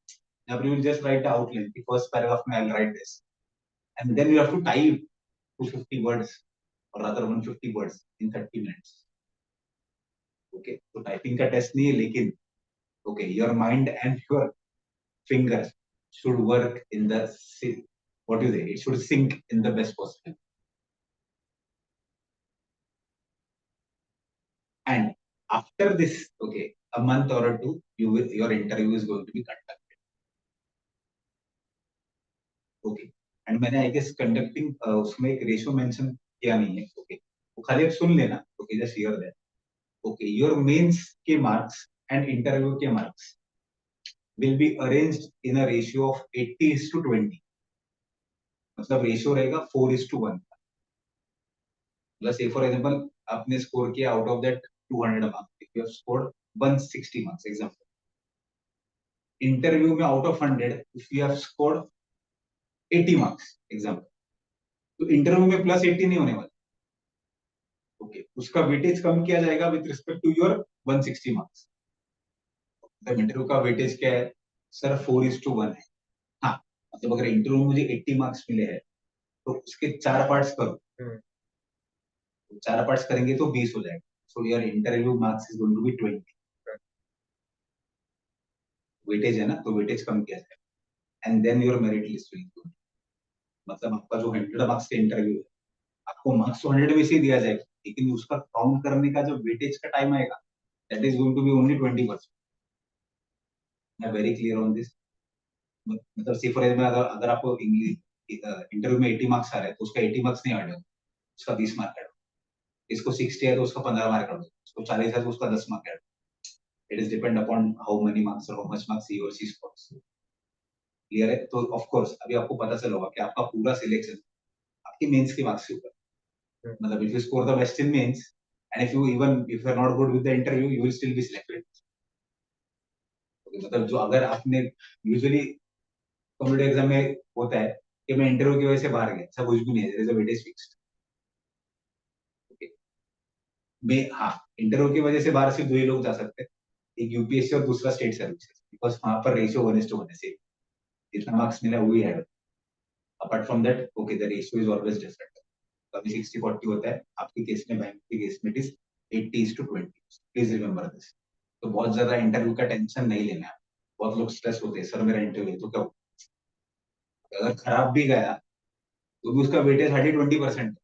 Now you will just write the outline. The first paragraph में I'll write this, and then you have to type 250 words or rather 150 words in 30 minutes. Okay, तो typing का test नहीं है, लेकिन okay, your mind and your fingers should work in the what do you say? It should sync in the best possible. And after this, okay, a month or two, your interview is going to be conducted. Okay, and मैंने I guess conducting उसमें एक ratio mention किया नहीं है. Okay, वो खाली आप सुन लेना. Okay, just hear that. Okay, your mains के marks and interview के marks will be arranged in a ratio of 80:20. मतलब ratio रहेगा 4:1. Let's say for example, आपने score किया out of that 200 marks. If you have scored 160 marks, example. Interview में out of 100, if you have scored 80 marks, example. तो interview में +80 नहीं होने वाला. ओके, उसका वेटेज कम किया जाएगा with respect to your 160 marks. मतलब इंटरव्यू का वेटेज क्या है सर? 4:1 है. हाँ, मतलब अगर इंटरव्यू में मुझे 80 मार्क्स मिले हैं तो उसके 4 पार्ट्स करो. 4 पार्ट्स करेंगे तो 20 हो जाएगा. So your interview marks is going to be 20. Weightage है ना, तो वेटेज कम किया जाएगा. And then your merit list will go. मतलब आपका जो 100 मार्क्स का इंटरव्यू है, आपको मार्क्स तो 100 में से दिया जाएगा, लेकिन उसका काउंट करने का जो वेटेज का टाइम आएगा, that is going to be only 20%. मैं वेरी क्लियर ऑन दिस. मतलब सी फॉर एग्जांपल अगर आपको इंग्लिश इंटरव्यू में 80 मार्क्स आ रहे हैं तो उसका 80 मार्क्स नहीं ऐड होगा, उसका 20 मार्क ऐड होगा. इसको 60 है तो उसका 15 मार्क ऐड होगा. इसको 40 है तो उसका 10 मार्क ऐड होगा. It is depend upon how many marks और हाउ मच मार्क्स ही और शी स्कोर्स. क्लियर है? तो ऑफ कोर्स अभी आपको पता चला होगा कि आपका पूरा सिलेक्शन आपके मेंस के मार्क्स के ऊपर. मतलब if you score the best in mains and if you are not good with the interview, you will still be selected. Okay, मतलब जो अगर आपने usually कॉम्पिटिटिव एग्जाम में होता है कि मैं इंटरव्यू की वजह से बाहर गया, ऐसा कुछ भी नहीं है. there is a weightage fixed. Okay, मैं हाँ, इंटरव्यू की वजह से बाहर सिर्फ 2 ही लोग जा सकते हैं, एक यूपीएससी और दूसरा स्टेट सर्विसेज, बिकॉज वहां पर रेशियो 1:1 है. जितना मार्क्स मिला वही है. Apart from that okay, the ratio is always different. कभी 60-40 होता है, आपके केस में बैंक के केस में it is 80:20. Please remember this. तो बहुत ज्यादा इंटरव्यू का टेंशन नहीं लेना है. बहुत लोग स्ट्रेस होते हैं, सर मेरा इंटरव्यू है तो क्या होगा? अगर खराब भी गया तो भी उसका वेटेज 20%.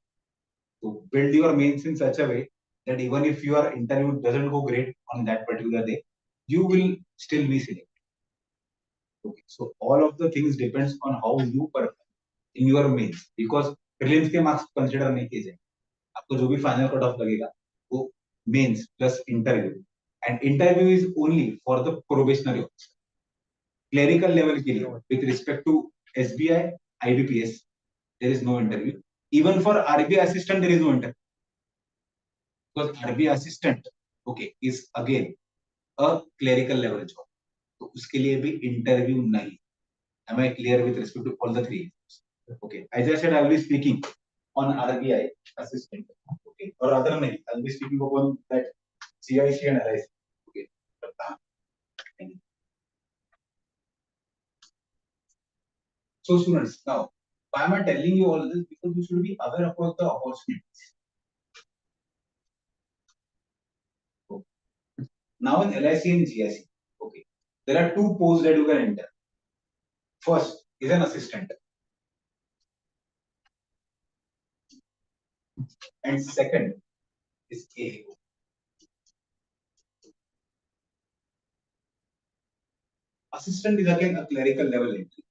तो build your mains in such a way that even if your interview doesn't go great on that particular day, you will still be selected. Okay, so all of the things depends on how you perform in your mains, because prelims के marks consider नहीं किए जाएंगे. आपको जो भी final cut off लगेगा वो mains plus interview, and interview is only for the probationary officer. Clerical level के लिए with respect to SBI, IBPS there is no interview. Even for RBI assistant there is no interview, because RBI assistant okay is again a clerical level job. तो उसके लिए भी interview नहीं. Am I clear with respect to all the three? Okay, as I said, I will be speaking on RBI assistant. Okay, or rather, no, I will be speaking upon that CIC and LIC. Okay. So, students, now why am I telling you all this? Because you should be aware about the opportunities. Okay. Now in LIC and GIC, okay, there are 2 posts that you can enter. First is an assistant. and second is AO. Assistant is again a clerical level entry.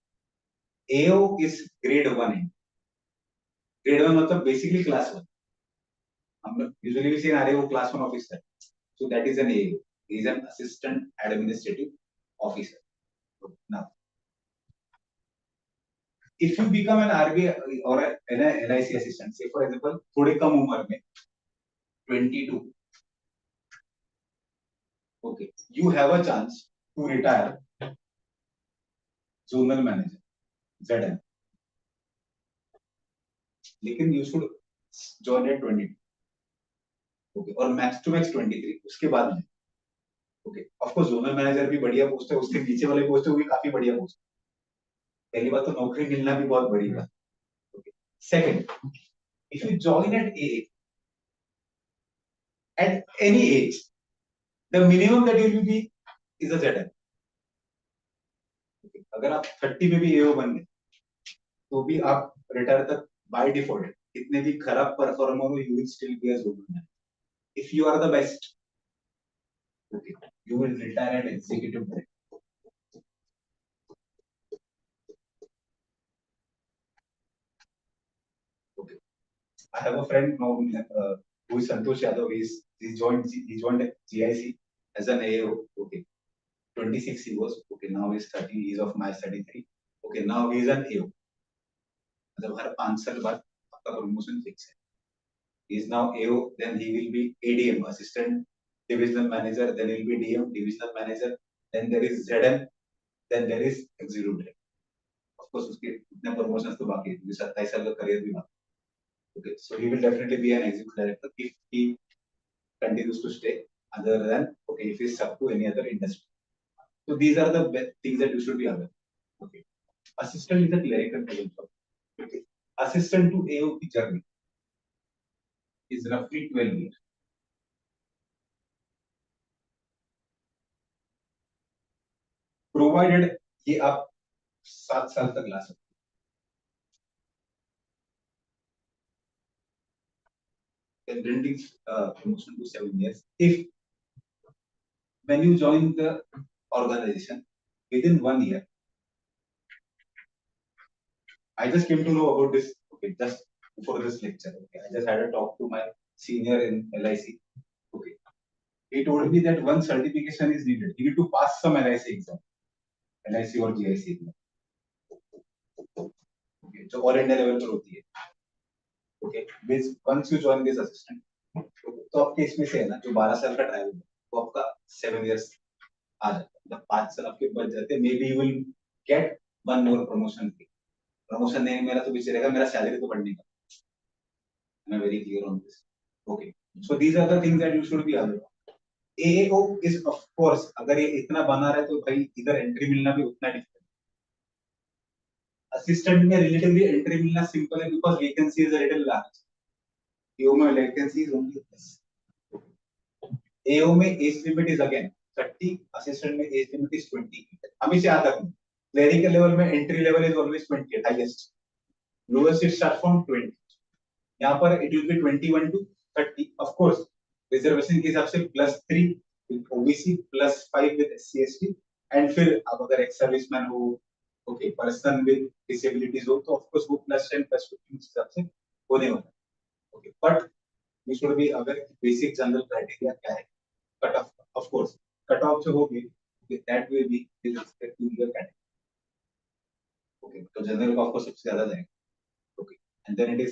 AO is grade 1 entry. Grade 1 मतलब basically class 1. Usually we say an AO class 1 officer. So that is an AO. He is an assistant administrative officer. Now, if you become an RBI or an LIC assistant, say for example, थोड़े कम उम्र में 22, okay, you have a chance to retire zonal manager ZM. लेकिन you should join at 22, okay, और max to max 23. उसके बाद नहीं, okay. Of course zonal manager भी बढ़िया पोस्ट है, उसके नीचे वाले पोस्ट है वो भी काफी बढ़िया पोस्ट है. पहली बात तो नौकरी मिलना भी बहुत बड़ी बात. Okay. Second, if you join at AA at any age, the minimum that you will be is a ZM. Okay. अगर आप 30 में भी AO बन गए तो भी आप रिटायर तक बाय डिफॉल्ट इतने भी खराब परफॉर्मर हो, you will still be a zonal manager. If you are the best, okay, you will retire at executive director. Okay. I have a friend now who is Santosh Yadav. He joined GIC as an AO. Okay, 26 he was. Okay, now he's 30. He is of my 33. Okay, now he is an AO. मतलब हर 5 साल बाद आपका promotion fix है. He is now AO. Then he will be ADM, assistant divisional manager. Then he will be DM, divisional manager. Then there is ZM. Then there is executive director. Of course, उसके इतने promotions तो बाकी है. 27 साल का career भी बाकी. Okay, so he will definitely be an executive director if he continues to stay, other than, okay, if he's stuck to any other industry. So these are the things that you should be aware. Okay, assistant is a clerical job. Okay, assistant to AO की journey is roughly 12 years. Provided ये आप 7 साल तक ला सकते. Then granting promotion to 7 years. If when you join the organization within 1 year, I just came to know about this. Okay, just before this lecture. Okay, I just had a talk to my senior in LIC. Okay, he told me that one certification is needed. You need to pass some LIC exam, LIC or GIC exam. Okay, जो all India level पर होती है. Okay, once you join this assistant, तो आपके इसमें से है ना जो 12 साल का ड्राइवर है, वो आपका 7 years आ जाता है. मतलब 5 साल आपके बच जाते हैं. Maybe you will get one more promotion. Promotion नहीं मेरा तो पीछे रहेगा, मेरा सैलरी तो बढ़ने का. I'm very clear on this. Okay, so these are the things that you should be aware of. AAO is of course अगर ये इतना बना रहा है तो भाई इधर एंट्री मिलना भी उतना डिफिकल्ट. असिस्टेंट में रिलेटिवली एंट्री मिलना सिंपल है because vacancy is a little large. AO में वैकेंसी इज ओनली 10. AO में as limit is again 30, assistant में एज लिमिट इज 20. हमेशा याद रखना क्लरिकल लेवल में entry level is always 20 highest. Lowest it start from 20. यहाँ पर it will B 21 to 30. Of course reservation के हिसाब से +3 with OBC +5 with SC ST. And फिर अब अगर एक्स सर्विसमैन हो, ओके, पर्सन विद डिसेबिलिटीज हो तो ऑफ कोर्स वो +10 +15 इस हिसाब से होने वाला है. Okay, but we should be aware basic general criteria क्या है. Cut off course cut off जो होगी that will be with respect to your category. Okay, तो जनरल का ऑफ कोर्स सबसे ज्यादा जाएगा. Okay, and then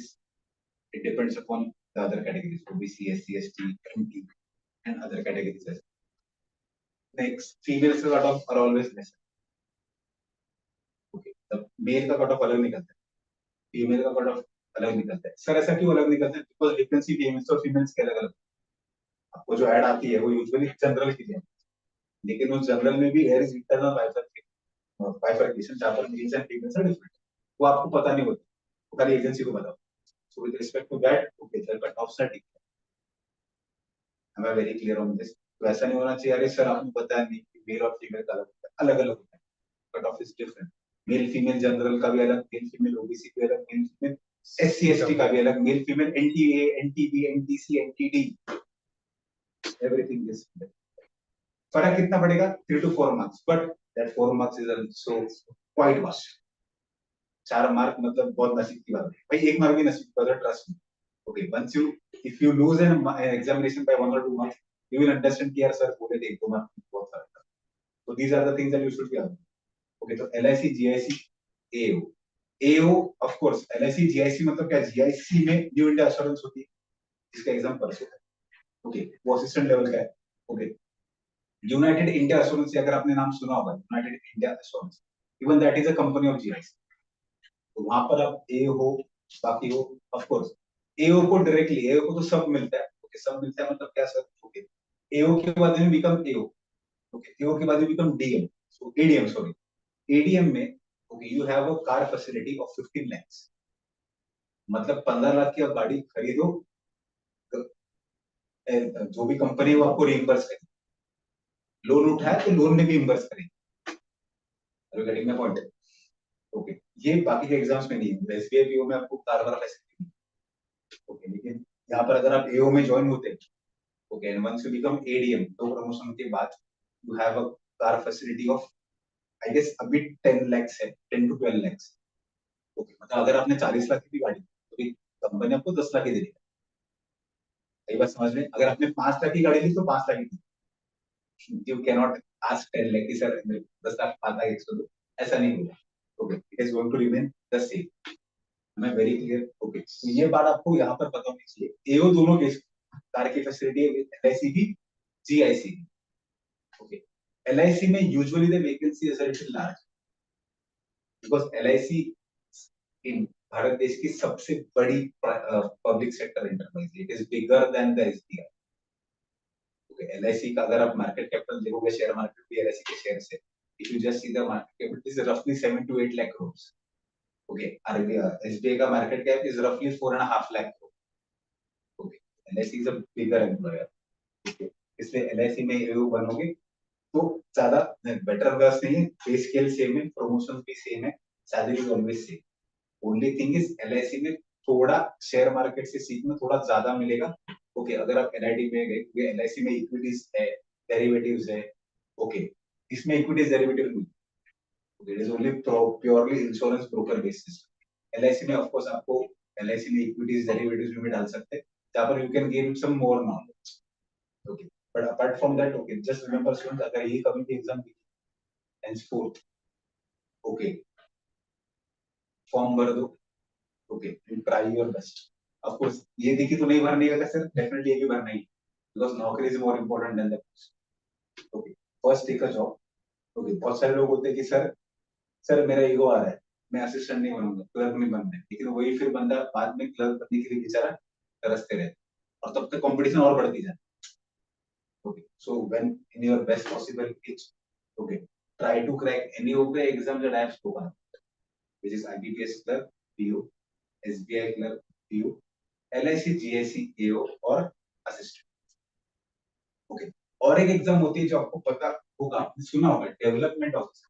it depends upon the other categories, OBC, SC, ST, MT, and other categories as well. Next, females का cutoff are always less. Okay, the male का cutoff अलग निकलता है, female का cutoff अलग निकलता है. सर ऐसा क्यों अलग निकलता है? Because vacancy females और females के अलग अलग. आपको जो ऐड आती है वो यूजुअली जनरल की है, लेकिन उस जनरल में भी there is internal bifurcation जहाँ पर males and females are different. वो आपको पता नहीं होता, वो खाली एजेंसी को पता. So with respect to that, okay, the cutoffs are different. Am I very clear on this? तो ऐसा नहीं होना चाहिए अरे सर आपने बताया नहीं कि मेल और फीमेल का अलग अलग होता है. Cut of is different. Male female general का भी अलग, मेल फीमेल ओबीसी भी अलग, मेल फीमेल SC/ST का भी अलग, male female, NTA, NTB, NTC, NTD, everything is, फर्क कितना पड़ेगा, 3 to 4 marks, but that 4 marks is also quite vast. 4 mark मतलब बहुत नसीब की बात है भाई, 1 मार्क भी नसीब की बात है, trust me. Okay, once you, if you lose an examination by 1 or 2 marks, you will understand कि यार सर बोले थे 1-2 मार्क बहुत फर्क था। So these are the things that you should be aware. Okay, तो LIC, GIC, AO, AO of course, LIC, GIC मतलब क्या, GIC में न्यू इंडिया एश्योरेंस होती है, जिसका एग्जाम परसों है। ओके, वो असिस्टेंट लेवल का है। ओके, यूनाइटेड इंडिया एश्योरेंस, अगर आपने नाम सुना होगा, United India assurance, even that is a company of GIC। तो वहां पर आप ए हो, बाकी हो, ऑफ कोर्स एओ को डायरेक्टली, एओ को तो सब मिलता है। ओके, सब मिलता है मतलब क्या सर, ओके, एओ के बाद में बिकम एओ, ओके, एओ के बाद में बिकम डीएम, सो एडीएम, सॉरी, एडीएम में okay you have a car facility of 15 lakhs, मतलब 15 लाख की आप गाड़ी खरीदो, जो भी कंपनी वो आपको रिइंबर्स करेगी, लोन उठाए तो लोन में भी रिइंबर्स करेगी। Are you getting my point? Okay, ये बाकी के एग्जाम्स में नहीं है, एसबीआई पीओ में आपको कार वाला फैसिलिटी, ओके, लेकिन यहाँ पर अगर आप एओ में ज्वाइन होते हैं, okay, and once you become ADM, तो प्रमोशन के बाद you have a car facility of, I guess अभी 10 lakhs है, 10 to 12 lakhs। ओके, मतलब अगर आपने 40 लाख की भी गाड़ी, तो भी कंपनी आपको 10 लाख ही देगी। सही बात समझ में? अगर आपने 5 लाख की गाड़ी ली तो 5 लाख ही दी। You can not ask 10 lakh की सर 10 लाख 5 लाख एक्स्ट्रा दो, ऐसा नहीं होगा। Okay, it is going to remain the same. मैं वेरी क्लियर? ओके, तो ये बात आपको यहाँ पर पता होनी चाहिए। एओ दोनों केस कार की फैसिलिटी है, LIC भी, GIC भी। ओके, LIC में usually the vacancy is a little large, because LIC इन भारत देश की सबसे बड़ी public sector enterprise, it is bigger than the SBI। Okay, LIC का अगर आप मार्केट कैपिटल देखोगे, शेयर मार्केट भी LIC के शेयर से, if you just see the market capital is रफली 7 to 8 lakh crores। Okay, SBI का मार्केट कैप इज रफली 4.5 lakh crores। Okay, LIC is a bigger employer. Okay, इसलिए LIC में एओ बनोगे तो ज्यादा बेटर वर्स नहीं है, पे स्केल सेम है, प्रमोशन भी सेम है, salary is always same. Only thing is LIC में थोड़ा शेयर मार्केट से सीखना थोड़ा ज्यादा मिलेगा। ओके, अगर आप LIT में गए, LIC में इक्विटीज है, डेरिवेटिव्स है। ओके, इसमें इक्विटीज डेरिवेटिव नहीं, it is only purely insurance broker basis. LIC में ऑफ कोर्स आपको LIC में इक्विटीज डेरिवेटिव्स में भी डाल सकते हैं, जहां पर you can gain some more knowledge. Okay, but apart from that, okay, just remember student, अगर ये कभी भी एग्जाम henceforth, ओके, फॉर्म भर दो, okay, try your best. Of course ये देखी तो नहीं भरने का सर, डेफिनेटली ये भी भरना ही, बिकॉज़ नौकरी is more important than the post. Okay, first take a job. Okay, बहुत सारे लोग होते हैं कि सर मेरा ईगो आ रहा है, मैं असिस्टेंट नहीं बनूंगा, क्लर्क नहीं बनना है, लेकिन वही फिर बंदा बाद में क्लर्क बनने के लिए बेचारा तरसते रहते, और तब तक कंपटीशन और बढ़ती जाती। Okay, so when in your best possible age, okay, try to crack any of the exams that I have spoken about, which is IBPS clerk, PO, SBI clerk, PO, LIC, GIC, AO और assistant. Okay, और एक exam होती है जो आपको पता होगा, आपने सुना होगा, development officer,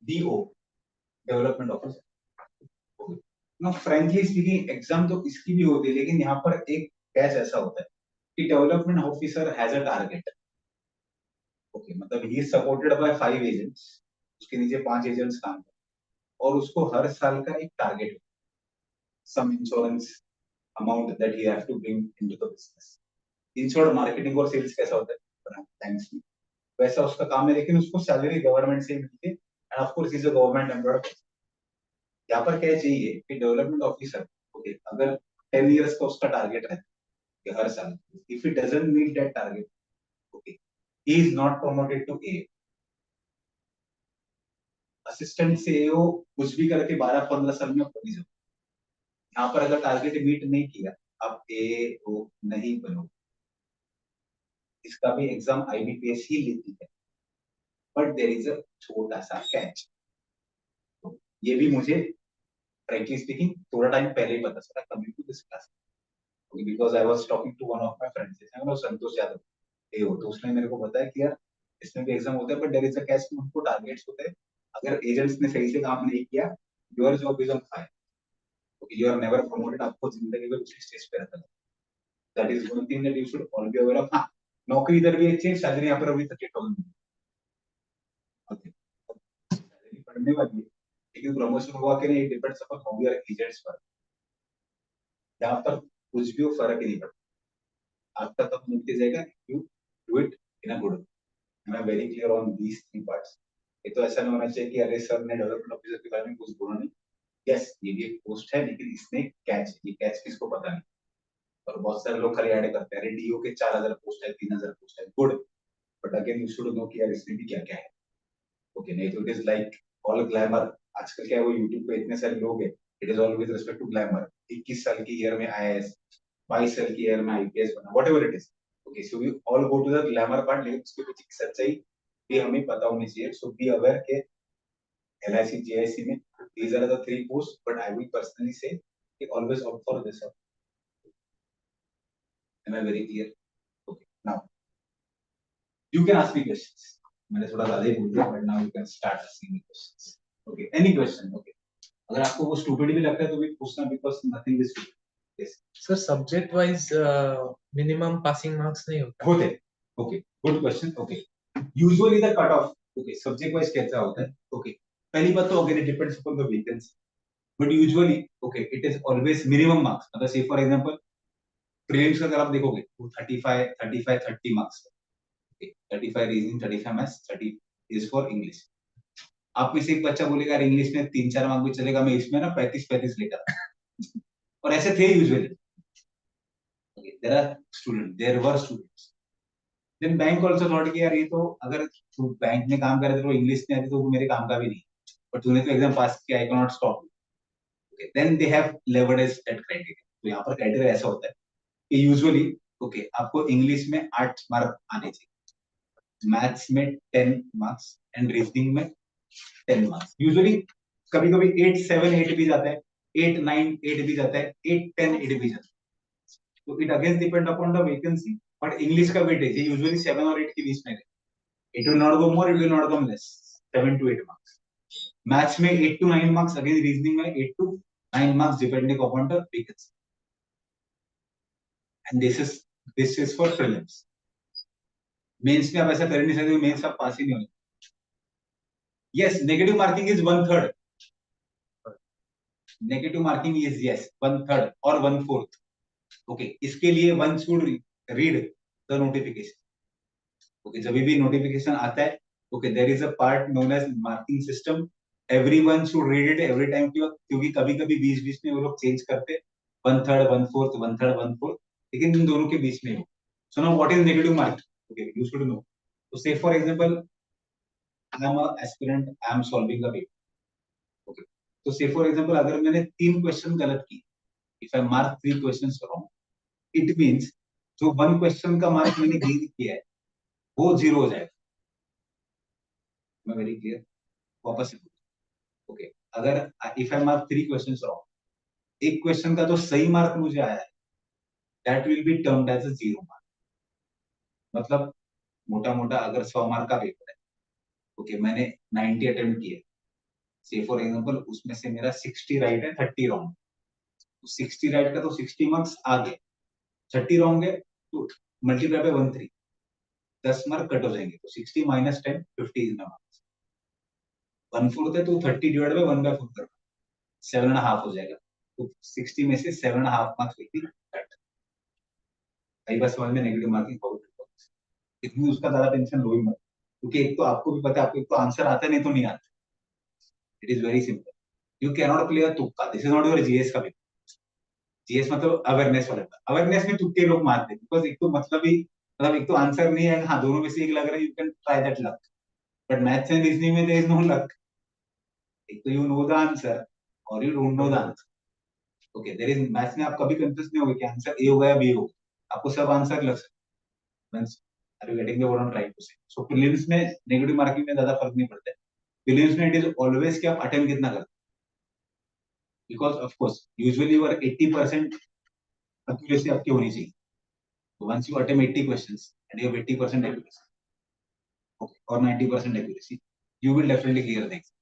DO, development officer. ना फ्रेंकली स्पीकिंग एग्जाम तो इसकी भी होती है, लेकिन यहाँ पर एक कैच ऐसा होता है कि development officer has a target. Okay, मतलब he is supported by 5 agents, उसके नीचे 5 एजेंट्स काम करते हैं, और उसको हर साल का एक target, some insurance amount that he have to bring into the business. In short, marketing और सेल्स कैसा होता है, थैंक्स, वैसा उसका काम है, लेकिन उसको सैलरी गवर्नमेंट से ही मिलती है, and of course is a government employee. यहाँ पर क्या चाहिए कि डेवलपमेंट ऑफिसर, ओके, अगर 10 इयर्स का उसका टारगेट है कि हर साल, if it doesn't meet that target, okay, he is not promoted to a. Assistant से एओ कुछ भी करके 12-15 साल में बनी जाओ। यहाँ पर अगर टारगेट मीट नहीं किया, आप एओ नहीं बनो। इसका भी एग्जाम IBPS ही लेती है, बट देयर इज अ छोटा सा कैच। ये भी मुझे frankly speaking थोड़ा टाइम पहले ही पता चला, coming to this class, because I was talking to one of my friends, Santosh Yadav, AO, तो उसने मेरे को बताया कि यार इसमें भी एग्जाम होता है, but there is a catch, उनको टारगेट्स होते हैं। अगर एजेंट्स ने सही से काम नहीं किया, your job is on fire, you are never promoted, आपको जिंदगी में दूसरी स्टेज पे रहता है। That is one thing that you should all be aware of. हाँ, नौकरी इधर भी अच्छी है, सैलरी यहाँ पर अभी 30,000 ओके, सैलरी बढ़ने वाली है, लेकिन प्रमोशन हुआ कि नहीं, depends upon how your agents पर। यहाँ पर कुछ भी हो, फर्क ही नहीं पड़ता, आपका तब मिलते जाएगा, you do it in a good. I am very clear on these three parts. ये तो ऐसा नहीं होना चाहिए कि अरे सर ने डेवलपमेंट ऑफिसर के बारे में कुछ बोला नहीं। यस, ये भी एक पोस्ट है, लेकिन इसमें कैच, ये कैच किसको पता नहीं। और बहुत सारे लोग खाली ऐड करते हैं, अरे डीओ के 4,000 पोस्ट है, 3,000 पोस्ट है, good, but again you should know कि यार इसमें भी क्या क्या है। ओके, नहीं तो it is like all glamour. आजकल क्या है, वो यूट्यूब पे इतने सारे लोग हैं, it is all with respect to glamour. 21 साल की ईयर में आईएएस, 22 साल की ईयर में आईपीएस बना, whatever it is. Okay, so we all go to the glamour part, लेकिन उसके पीछे की सच्चाई भी हमें पता होनी चाहिए। सो बी अवेयर के एलआईसी जेआईसी में these are the three posts, but I will personally say always opt for this one. Am I very clear? Okay, now you can ask me questions. मैंने थोड़ा ज्यादा ही बोल दिया, but now you can start asking me questions. Okay, any question? Okay, अगर आपको वो stupid भी लगता है तो भी पूछना, because nothing is stupid. Yes, sir subject wise minimum passing marks नहीं होता? होते हैं. Okay, good question. Okay, usually the cut off. Okay, subject wise कैसा होता है? Okay, पहली बात तो again it depends upon the vacancy. But usually, okay, it is always minimum marks. मतलब say for example, prelims का अगर आप देखोगे तो 30 marks. Okay, 35 reasoning, 35 maths, 30 is for English. आप में से एक बच्चा बोलेगा यार इंग्लिश में 3-4 मार्क भी चलेगा, मैं इसमें ना 35 लेकर आता। और ऐसे थे usually. Okay, there were students. Then bank also thought कि यार ये तो अगर तू बैंक में काम कर रहे थे तो इंग्लिश नहीं आती तो वो मेरे काम का भी नहीं, बट तूने तो एग्जाम पास किया, I can not stop. Okay, then they have leveraged that criteria. तो यहाँ पर क्राइटेरिया ऐसा होता है कि यूजुअली ओके आपको इंग्लिश में 8 मार्क आने चाहिए, मैथ्स में 10 मार्क्स एंड रीजनिंग में 10 मार्क्स। यूजुअली कभी कभी 8 7 8 भी जाता है, 8 9 8 भी जाता है, 8 10 8 भी जाता है। तो it again depend upon the vacancy, but English का वेटेज ये यूजुअली 7 और 8 के बीच में है। It will not go more, it will not go less, 7 to 8 marks. Maths में 8 to 9 मार्क्स, अगेन रीजनिंग में 8 to 9 marks depending upon the vacancy. And this is for prelims. Mains में आप ऐसा कर नहीं सकते, मेंस आप पास ही नहीं होंगे। Yes, negative marking is 1/3. Negative marking is yes 1/3 or 1/4. Okay, इसके लिए one should read the notification. Okay, जब भी notification आता है, okay, there is a part known as marking system. Everyone should read it every time, क्योंकि कभी-कभी बीच-बीच में वो लोग चेंज करते, 1/3 1/4 1/3 1/4, लेकिन इन दोनों के बीच में हो। So now what is negative marking? Okay, you should know. So say for example, I am an aspirant, I am solving a paper. Okay, so say for example, अगर मैंने 3 क्वेश्चन गलत की, if I mark 3 questions wrong, it means जो 1 question का mark मैंने gain किया है वो 0 हो जाएगा। मैं वेरी क्लियर, वापस से ओके, अगर if I mark 3 questions wrong, एक क्वेश्चन का तो सही मार्क मुझे आया है, that will be termed as a 0 mark. मतलब मोटा मोटा अगर 100 मार्क का पेपर है, ओके, मैंने 90 अटेम्प्ट किए, से फॉर एग्जांपल उसमें से मेरा 60 राइट है 30 रॉन्ग, तो 60 राइट का तो 60 मार्क्स आ गए, 30 रॉन्ग है तो मल्टीप्लाई बाय 13, 10 मार्क कट हो जाएंगे, तो 60 minus 10 50 इज मार्क्स। 1/4 है तो 30 डिवाइड बाय 1/4 करना, 7.5 हो जाएगा, तो 60 में से 7.5 मार्क्स विल बी कट। कई बार समझ में नेगेटिव मार्किंग बहुत इतनी उसका ज्यादा टेंशन लो ही मत, क्योंकि एक तो आपको भी पता है, आपको एक तो आंसर आता नहीं तो नहीं आता। It is very simple, you can not play a तुक्का, this is not your GS का पेपर। जीएस मतलब अवेयरनेस वाला, अवेयरनेस में तुक्के लोग मारते हैं, बिकॉज एक तो मतलब ही मतलब एक तो आंसर नहीं है, हाँ दोनों में से एक लग रहा है, you can try that luck, but maths and reasoning में देयर इज नो लक। एक तो यू नो द आंसर और you don't know the answer. Okay, there is maths में आप कभी कंफ्यूज नहीं होगे कि आंसर ए होगा या बी होगा, आपको सब आंसर लग सकते हैं। Are you getting the what I'm trying to say? So prelims में negative marking में ज्यादा फर्क नहीं पड़ता है। prelims में it is always कि आप attempt कितना करते हैं, because of course usually you are 80% accuracy आपकी होनी चाहिए। So once you attempt 80 questions and you have 80% accuracy, okay, or 90% accuracy, you will definitely clear the exam.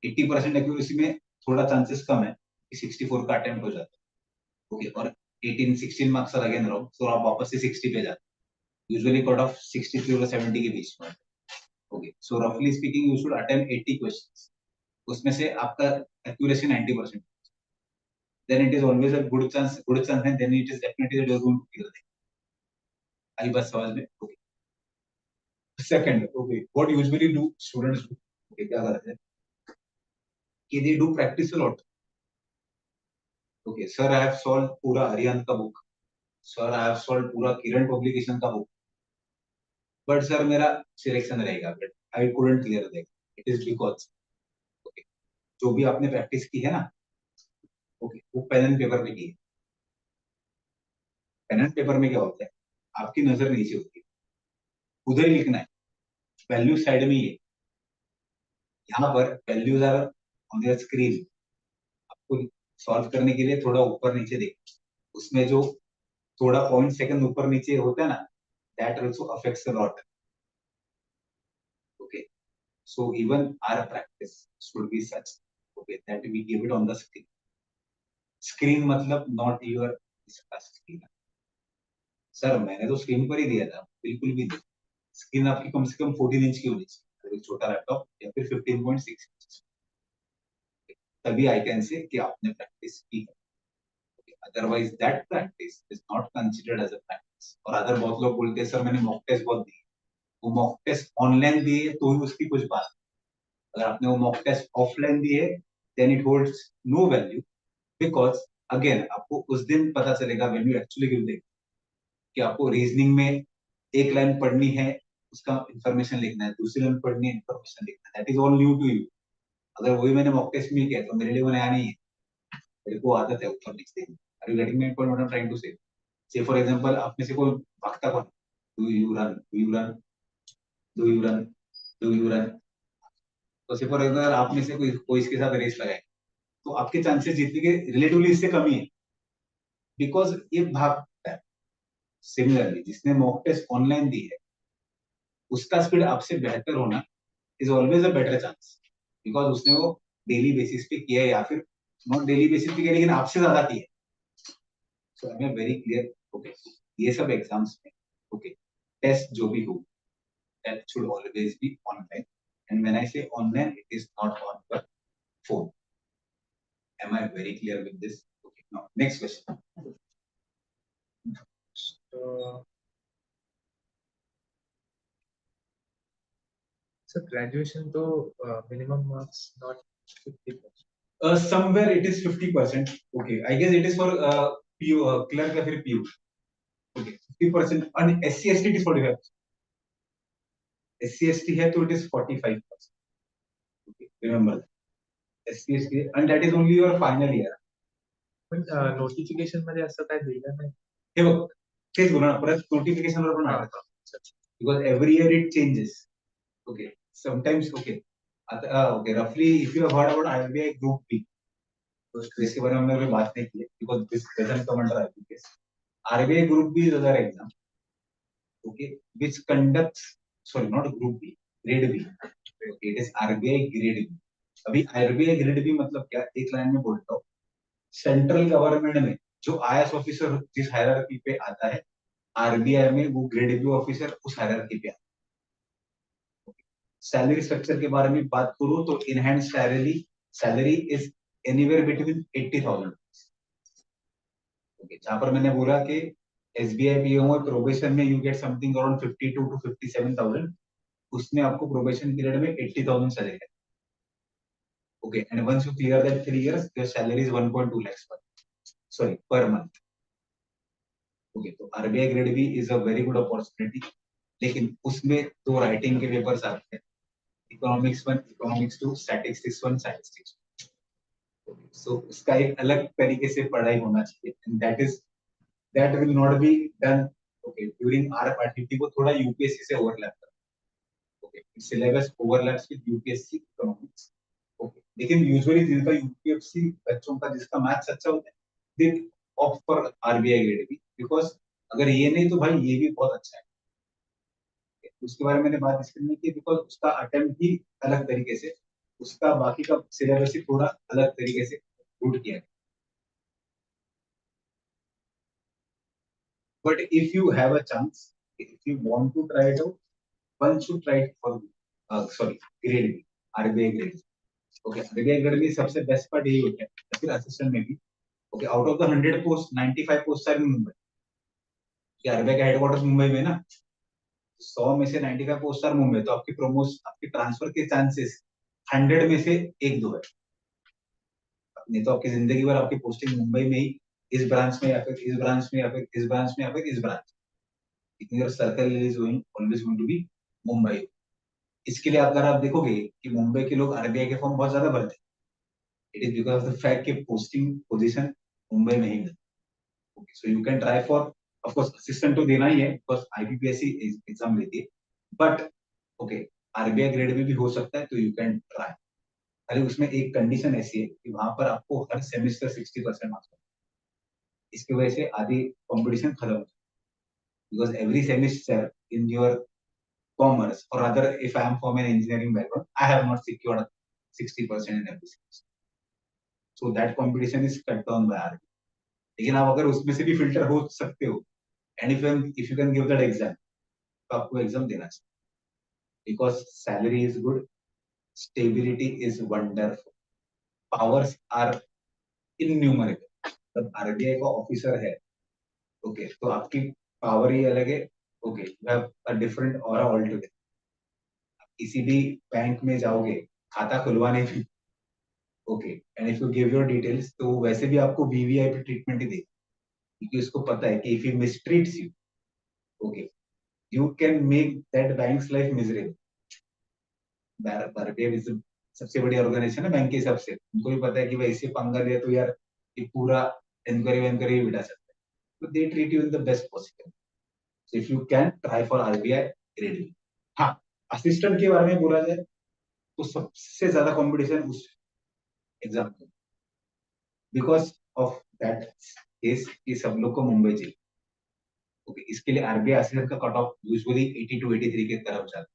80% accuracy में थोड़ा चांसेस कम है कि 64 का अटेम्प्ट हो जाता है, ओके, और 16 मार्क्स अगर अगेन रहो तो आप वापस से 60 पे जाते हैं, यूजुअली कट ऑफ 63 और 70 के बीच में, ओके, सो रफली speaking you should attempt 80 questions, उसमें से आपका accuracy 90%, then it is always a good chance, and then it is definitely that you are going to clear it. आई बात समझ में? Okay, second, okay, what usually do students do, okay, क्या करते हैं कि they do practice a lot, okay, sir I have solve पूरा अरिहंत का book, sir I have solve पूरा किरण पब्लिकेशन का बुक, बट सर मेरा सिलेक्शन रहेगा, but I couldn't clear that, it is because, okay, जो भी आपने प्रैक्टिस की है ना, ओके, वो पेन एंड पेपर में की है। पेन एंड पेपर में क्या होता है, आपकी नजर नीचे होती है, उधर ही लिखना है, वैल्यू साइड में ही है, यहाँ पर values are on your screen, आपको सॉल्व करने के लिए थोड़ा ऊपर नीचे देखना, उसमें जो थोड़ा पॉइंट सेकंड ऊपर नीचे होता है ना, that also affects a lot, okay, so even our practice should be such, okay, that we give it on the screen, screen मतलब नॉट योर स्क्रीन, सर मैंने तो स्क्रीन पर ही दिया था, बिल्कुल भी नहीं, स्क्रीन आपकी कम से कम 14 इंच की होनी चाहिए, एक छोटा लैपटॉप या फिर 15.6 इंच, तभी आई कैन से कि आपने प्रैक्टिस की है, otherwise that practice is not considered as a practice. और अदर बहुत लोग बोलते हैं सर मैंने मॉक टेस्ट बहुत दिए, वो मॉक टेस्ट ऑनलाइन दिए तो ही उसकी कुछ बात, अगर आपने वो मॉक टेस्ट ऑफलाइन दिए then it holds no value, because again आपको उस दिन पता चलेगा when you actually give the, कि आपको रीजनिंग में एक लाइन पढ़नी है, उसका इंफॉर्मेशन लिखना है, दूसरी लाइन पढ़नी है, इंफॉर्मेशन लिखना है, that is all new to you. अगर वही मैंने मॉक टेस्ट में किया तो मेरे लिए वो नया नहीं है, मेरे को आदत है ऊपर लिखते हैं। Are you getting my point what I am trying to say? Say for example आप में से कोई भागता कौन, do you run, do you run, do you run, do you run, तो से फॉर एग्जांपल आप में से कोई कोई इसके साथ रेस लगाए तो आपके चांसेस जीतने के रिलेटिवली इससे कम ही है, बिकॉज ये भागता है। सिमिलरली जिसने मॉक टेस्ट ऑनलाइन दी है उसका स्पीड आपसे बेहतर होना is always a better chance, because उसने वो डेली बेसिस पे किया है, या फिर नॉट डेली बेसिस पे किया लेकिन आपसे ज्यादा किया है। So I am very clear, okay, ये सब एग्जाम्स में, ओके, टेस्ट जो भी हो that should always be online, and when I say online it is not on your phone. Am I very clear with this? Okay, now next question. So, so graduation तो minimum marks not 50%. Somewhere it is 50%. Okay, I guess it is for PU, clerk या फिर PU. Okay, 50%. And SC ST it is 45%. SC ST है तो it is 45%. Okay, remember that. SC ST and that is only your final year. पण notification मध्ये असं काय दिलं नाही. हे बघ, तेच बोला ना, परत notification वर पण हा, आहे. हा. Because every year it changes. Okay, sometimes okay. Okay, roughly if you have heard about RBI Group B, तो इसके बारे में हमने अभी बात नहीं की है, because this doesn't come under IBPS. RBI Group B is other exam, okay, which conducts, sorry, not Group B, Grade B. Okay, it is RBI Grade B. अभी RBI Grade B मतलब क्या, एक लाइन में बोलता हूँ, central government में जो IAS officer जिस हायरार्की पे आता है, RBI में वो ग्रेड बी ऑफिसर उस हायरार्की पे आता है। सैलरी स्ट्रक्चर के बारे में बात करूं तो in hand salary is anywhere between 80,000, okay, जहां पर मैंने बोला कि एसबीआई पीएम और प्रोबेशन में you get something around 52 to 57,000, उसमें आपको प्रोबेशन पीरियड में 80,000 सैलरी है, okay, and once you clear that 3 years your salary is 1.2 lakhs per month, okay, तो RBI grade B is a very good opportunity, लेकिन उसमें दो writing के papers आते हैं, economics 1, economics 2, statistics 1, statistics, so उसका एक अलग तरीके से पढ़ाई होना चाहिए, and that will not be done, okay, during our parity को थोड़ा यूपीएससी से ओवरलैप करता है, okay, syllabus overlaps with UPSC economics, okay, लेकिन यूजुअली जिनका यूपीएससी बच्चों का जिसका मैथ्स अच्छा होता है they opt for RBI grade B, because अगर ये नहीं तो भाई ये भी बहुत अच्छा है, उसके बारे में मैंने बात इसलिए नहीं की बिकॉज उसका अटेम्प्ट ही अलग तरीके से, उसका बाकी का सिलेबस ही थोड़ा अलग तरीके से रूट किया है. But if you have a chance, if you want to try it out, one should try it for sorry, grade B, RBI grade B. Okay, RBI grade B सबसे बेस्ट पार्ट यही होता है. या फिर assistant में भी. Okay, out of the 100 post 95 post are in Mumbai. कि RBI का हेडक्वार्टर्स मुंबई में ना, 100 में से 95 पोस्ट आर मुंबई, तो आपकी प्रमोशन, आपकी ट्रांसफर के चांसेस 100 में से एक दो है. नहीं तो आपकी जिंदगी भर आपकी पोस्टिंग मुंबई में ही, इस ब्रांच में या फिर इस ब्रांच में या फिर इस ब्रांच में या फिर इस branch. your circle is going always going to be Mumbai. इसके लिए अगर आप देखोगे कि मुंबई के लोग आरबीआई के फॉर्म बहुत ज्यादा भरते हैं, it is because of the fact कि पोस्टिंग पोजीशन मुंबई में ही मिलती है. Okay, so you can try for, of course assistant तो देना ही है बिकॉज आईबीपीएससी एग्जाम लेती है, बट ओके आरबीआई ग्रेड में भी हो सकता है, तो यू कैन ट्राई. खाली उसमें एक कंडीशन ऐसी है कि वहां पर आपको हर सेमेस्टर 60% मार्क्स. इसकी वजह से आधी कॉम्पिटिशन खत्म हो, because every semester in your commerce or rather if I am from an engineering background, I have not secured 60% in every semester. So that competition is cut down by RBI. लेकिन आप अगर उसमें से भी filter हो सकते हो, and if you can give that exam, तो आपको एग्जाम देना चाहिए. Because salary is good, stability is wonderful, powers are innumerable. जब आरबीआई का ऑफिसर है, ओके, तो आपकी पावर ही अलग है. Okay, you have a different aura all together. किसी भी बैंक में जाओगे खाता खुलवाने की, okay, and if you give your details, तो वैसे भी आपको वीवीआईपी ट्रीटमेंट ही देगा, क्योंकि उसको पता है कि if he mistreats you, okay, you can make that banks life miserable. RBI सबसे बड़ी ऑर्गेनाइजेशन है बैंक के हिसाब से, उनको भी पता है कि भाई इससे पंगा लिया तो यार ये पूरा इंक्वायरी वैंक्वायरी बिठा सकता है, तो they treat you in the best possible. So if you can try for RBI grade. हाँ, असिस्टेंट के बारे में बोला जाए तो सबसे ज्यादा कंपटीशन उस एग्जाम में, बिकॉज ऑफ दैट केस कि सब लोग को मुंबई चाहिए. ओके, इसके लिए आरबीआई असिस्टेंट का कट ऑफ यूजुअली 80 टू 83 के तरफ जाता है.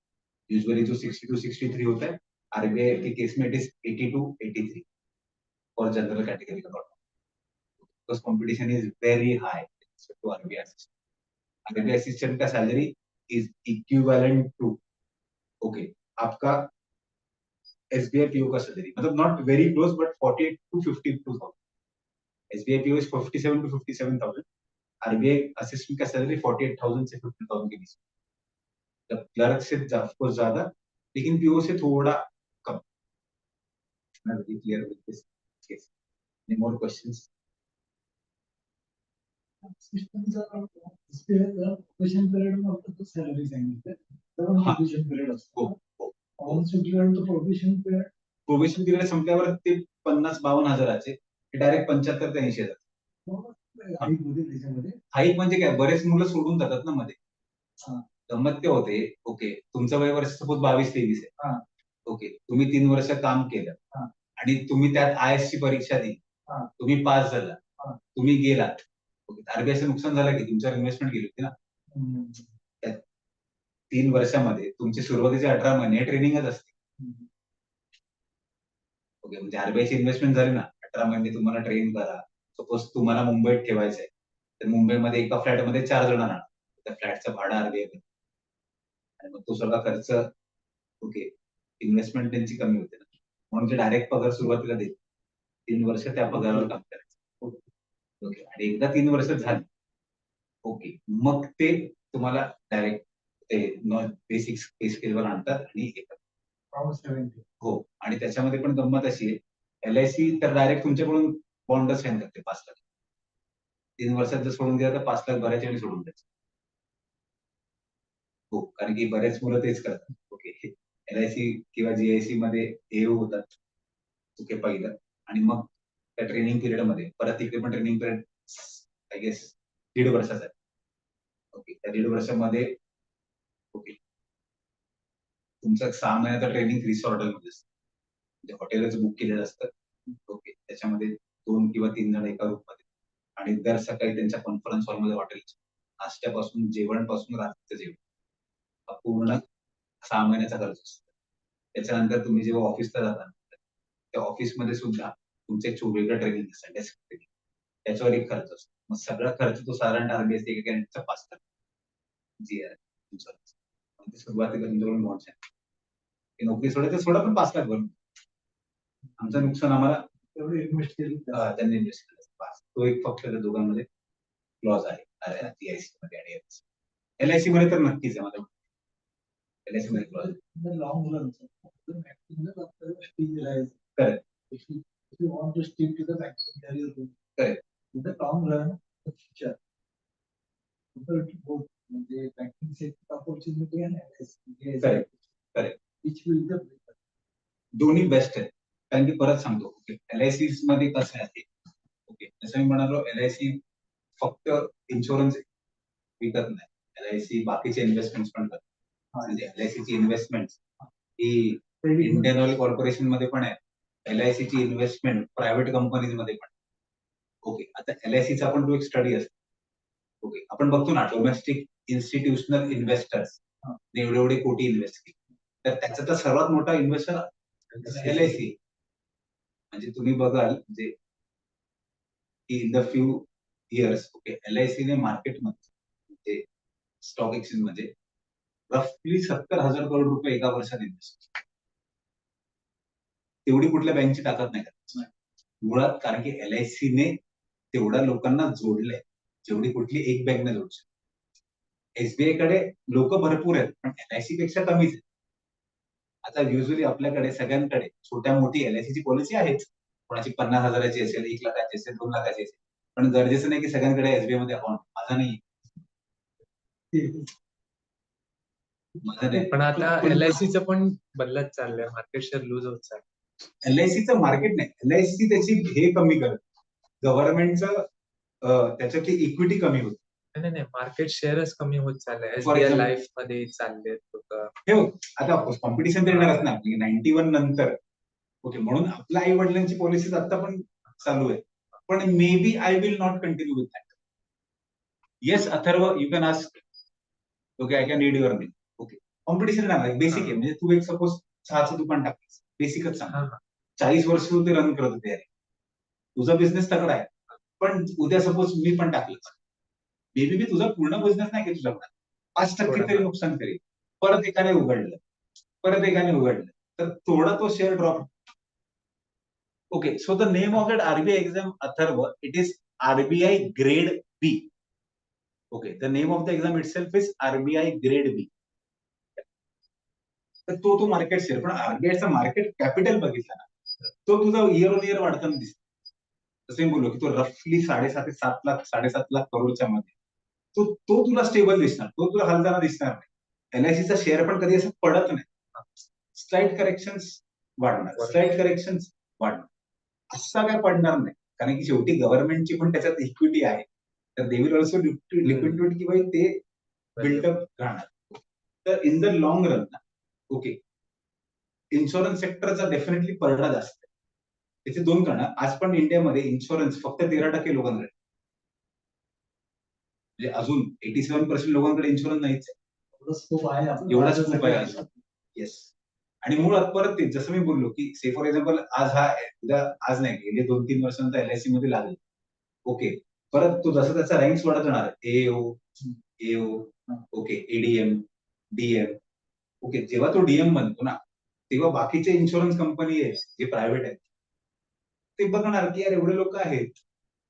यूजुअली जो 60 टू 63 होता है, आरबीआई के केस में it is 80 to 83 for general category का cut off. Because competition is very high to RBI assistant. RBI assistant का salary is equivalent to, okay, आपका एसबीआई पीओ का सैलरी, मतलब not very close but 48 to 52,000. SBI PO is 57 to 57,000. RBI assistant का salary 48,000 से 50,000 के बीच. जब clerk से कुछ ज्यादा, लेकिन पीओ से थोड़ा कम. मैं very clear with this case. Any more questions? Probation period में आपको तो सैलरी सांगितलं तर हाँ. प्रोबेशन पिरियड हो, असतो. हो. ऑन सुटल्यावर तो प्रोबेशन पिरियड प्रोबेशन पिरियड संपल्यावर ते 50-52 हजाराचे डायरेक्ट 75 ते 80 हजार. हाईक मध्ये त्याच्यामध्ये हाईक म्हणजे काय, बरेच मुलं सोडून जातात ना मध्ये. हा. गंमत ते होते, ओके, तुमचं वय वर्ष सपोज 22-23 आहे. हा. ओके, तुम्ही 3 वर्ष काम केलं हा. आणि तुम्ही त्यात आयएस ची परीक्षा दिली, हा. तुम्ही पास झाला, हा. तुम्ही गेलात, ओके, आरबीआयचं नुकसान झालं की तुमच्यावर इन्व्हेस्टमेंट गेली होती ना. त्या 3 वर्षामध्ये तुमची सुरुवातीचे 18 महिने ट्रेनिंगच असते. ओके, म्हणजे आरबीआयची इन्व्हेस्टमेंट झाली ना, 18 महिने तुम्हाला ट्रेन करा. सपोज तुम्हाला मुंबईत ठेवायचंय, तर मुंबईमध्ये एका फ्लॅटमध्ये 4 जण राहणार, त्या फ्लॅटचं भाडं आरबीआय, आणि मग तो सगळा खर्च, ओके, इन्व्हेस्टमेंट त्यांची कमी होते ना, म्हणून ते डायरेक्ट पगार सुरुवातीला देते. 3 वर्ष त्या पगारावर काम करायचं. ओके, आणि एकदा 3 वर्ष झाली, ओके, मग ते तुम्हाला डायरेक्ट ते बेसिक पे स्केलवर आणतात आणि येतात. हो, आणि त्याच्यामध्ये पण गंमत अशी आहे, एलआयसी तर डायरेक्ट तुमच्याकडून बॉन्डच साईन करते 5 लाख. 3 वर्षात जर सोडून दिला तर 5 लाख भरायचे आणि सोडून द्यायचे. हो, कारण की बरेच मुलं तेच करतात. ओके, एलआयसी किंवा जीआयसी मध्ये एओ होतात, ओके, पहिलं, आणि मग त्या ट्रेनिंग पिरियड मध्ये परत तिकडे पण ट्रेनिंग पिरियड आय गेस 1.5 वर्षाचा आहे. ओके, त्या 1.5 वर्षामध्ये, ओके, तुमचं 6 महिन्याचं ट्रेनिंग रिसॉर्ट मध्ये असतं, म्हणजे हॉटेलच बुक केलेलं असतं. ओके, त्याच्यामध्ये 2 किंवा 3 जण एका रूम मध्ये, आणि दर सकाळी त्यांच्या कॉन्फरन्स हॉलमध्ये हॉटेलच्या नाश्त्यापासून जेवणपासून रात्रीचं जेवण हा पूर्ण 6 महिन्याचा खर्च असतो. त्याच्यानंतर तुम्ही जेव्हा ऑफिसला जाता त्या ऑफिसमध्ये सुद्धा तुमचं एक वेगळं ट्रेनिंग असतं डेस्क ट्रेनिंग, त्याच्यावर एक खर्च असतो. मग सगळा खर्च तो साधारण आरबीआय एका कॅन्डिडेटचा 5% जी आहे इन्शुरन्स. सुरुवातीला तुमच्याकडून लॉन्च आहे की नोकरी सोडायचं सोडा, पण 5 लाख भरून आमचं नुकसान आम्हाला तेवढे इन्व्हेस्ट केली त्यांनी इन्व्हेस्ट केलं. तो एक फक्त त्या दोघांमध्ये क्लॉज आहे TIC मध्ये आणि LIC मध्ये तर नक्कीच आहे. मला LIC मध्ये clause long run Correct. if you want to stick to the banking career route, Correct. in the long run, the future, compared to both the banking sector opportunity and LIC, Correct. Correct. which will be the better? दोन्ही best आहे. कारण की परत सांगतो LIC मध्ये कसं आहे okay, जसं मी म्हणालो LIC फक्त इन्शुरन्स विकत नाही, LIC बाकीचे इन्व्हेस्टमेंट पण करतात. म्हणजे LIC ची इन्व्हेस्टमेंट ही इंडियन ऑइल कॉर्पोरेशन मध्ये पण आहे, LIC ची इन्व्हेस्टमेंट प्रायव्हेट कंपनीज मध्ये पण. ओके, आता LIC चा पण तो एक स्टडी असतो. ओके, आपण बघतो ना डोमेस्टिक इन्स्टिट्यूशनल इन्व्हेस्टर्स एवढे एवढे कोटी इन्व्हेस्ट केले, तर त्याचा तर सर्वात मोठा इन्व्हेस्टर LIC. म्हणजे तुम्ही बघाल म्हणजे in the few years okay LIC ने मार्केटमध्ये म्हणजे स्टॉक एक्सचेंज मध्ये रफली 70,000 करोड रुपये एका वर्षात इन्व्हेस्ट. तेवढी कुठल्या बँकची ताकद नाही करत मुळात, कारण की LIC ने तेवढ्या लोकांना जोडलंय जेवढी कुठली एक बँक नाही जोडू शकत. SBI कडे लोक भरपूर आहेत पण LIC पेक्षा कमीच आहे. आता युजली आपल्याकडे सगळ्यांकडे छोट्या मोठी LIC ची पॉलिसी आहेच, कोणाची 50,000ची असेल, 1 लाखाची असेल, 2 लाखाची असेल, पण गरजेचं नाही की सगळ्यांकडे SBI मध्ये अकाउंट. माझा नाही. पण आता LIC पण बदलत चाललंय, मार्केट शेअर लूज होत चाललंय. LICचं मार्केट नाही, LIC त्याची हे कमी करत, गव्हर्नमेंटचं त्याच्यातली इक्विटी कमी होत. नाही मार्केट शेअरच कमी होत चाललंय. For SBI example- लाईफ मध्ये चालले लोक. हे बघ, आता कॉम्पिटिशन तर येणारच ना 91 नंतर. ओके, म्हणून आपल्या आई वडिलांची पॉलिसीज आता पण चालू आहे, पण maybe I will not continue with that. Yes Atharva, you can ask. Okay, I can read your name. Okay, competition नाही, बेसिक आहे. म्हणजे तू एक सपोज चहाचं दुकान टाकलीस, बेसिकच सांग. 40 वर्ष तू ते रन करत होते, अरे तुझा बिझनेस तगडा आहे, पण उद्या सपोज मी पण टाकलं, मे बी मी तुझा पूर्ण बिझनेस नाही की तुझ्याकडे 5% तरी नुकसान करेल. परत एकाने उघडलं, तर थोडा तो share drop. Okay, so the name of that RBI exam Atharva, it is RBI grade B. Okay, the name of the exam itself is RBI grade B. तर तो मार्केट शेअर, पण RBIचा मार्केट कॅपिटल बघितला ना, तो तुझा इयर ऑन इयर वाढताना दिसतो. जसं मी बोललो की तो रफली 7.5 लाख करोडच्या मध्ये तो तुला स्टेबल दिसणार, तो तुला हलताना दिसणार नाही. LICचा शेअर पण कधी असं पडत नाही. स्लाइट करेक्शन्स वाढणार, असा काय पडणार नाही, कारण की शेवटी गव्हर्नमेंटची पण त्याच्यात इक्विटी आहे, तर दे विल ऑल्सो लिक्विडिटी की बाई ते बिल्डअप राहणार. तर इन द लॉंग रन ना ओके इन्शुरन्स सेक्टरचा डेफिनेटली पडला जास्त. त्याचे 2 कारण. आज पण इंडियामध्ये इन्शुरन्स फक्त 13% लोकांकडे, म्हणजे अजून 87% लोकांकडे इन्शुरन्स नाहीच आहे. एवढा स्कोप आहे अजून. येस, आणि मुळात परत ते जसं मी बोललो की से फॉर एक्झाम्पल आज नाही गेले 2-3 वर्षांचा LIC मध्ये लागेल. ओके, परत तो जसं त्याचा रँक्स वाढत जाणार, AO okay, ADM, DM. Okay, जेव्हा तो DM बनतो ना, तेव्हा बाकीचे इन्शुरन्स कंपनी आहेत जे प्रायव्हेट आहेत ते बघणार की यार एवढे लोक आहेत,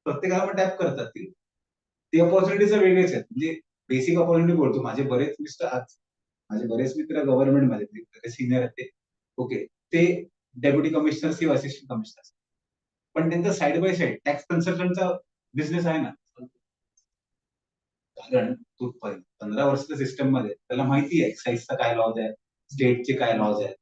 प्रत्येकाला पण टॅप करतात. ते अपॉर्च्युनिटीज वेगळेच आहेत. म्हणजे बेसिक अपॉर्च्युनिटी बोलतो, माझे बरेच मित्र गव्हर्नमेंट मध्ये सिनियर आहेत ते. ओके, ते डेप्युटी कमिशनर किंवा असिस्टंट कमिशनर, पण त्यांचा साइड बाय साइड टॅक्स कन्सल्टंटचा बिझनेस आहे ना. कारण तो 15 वर्षाच्या सिस्टम मध्ये त्याला माहिती आहे एक्साईजचा काय लॉज आहे, स्टेटचे काय लॉज आहेत.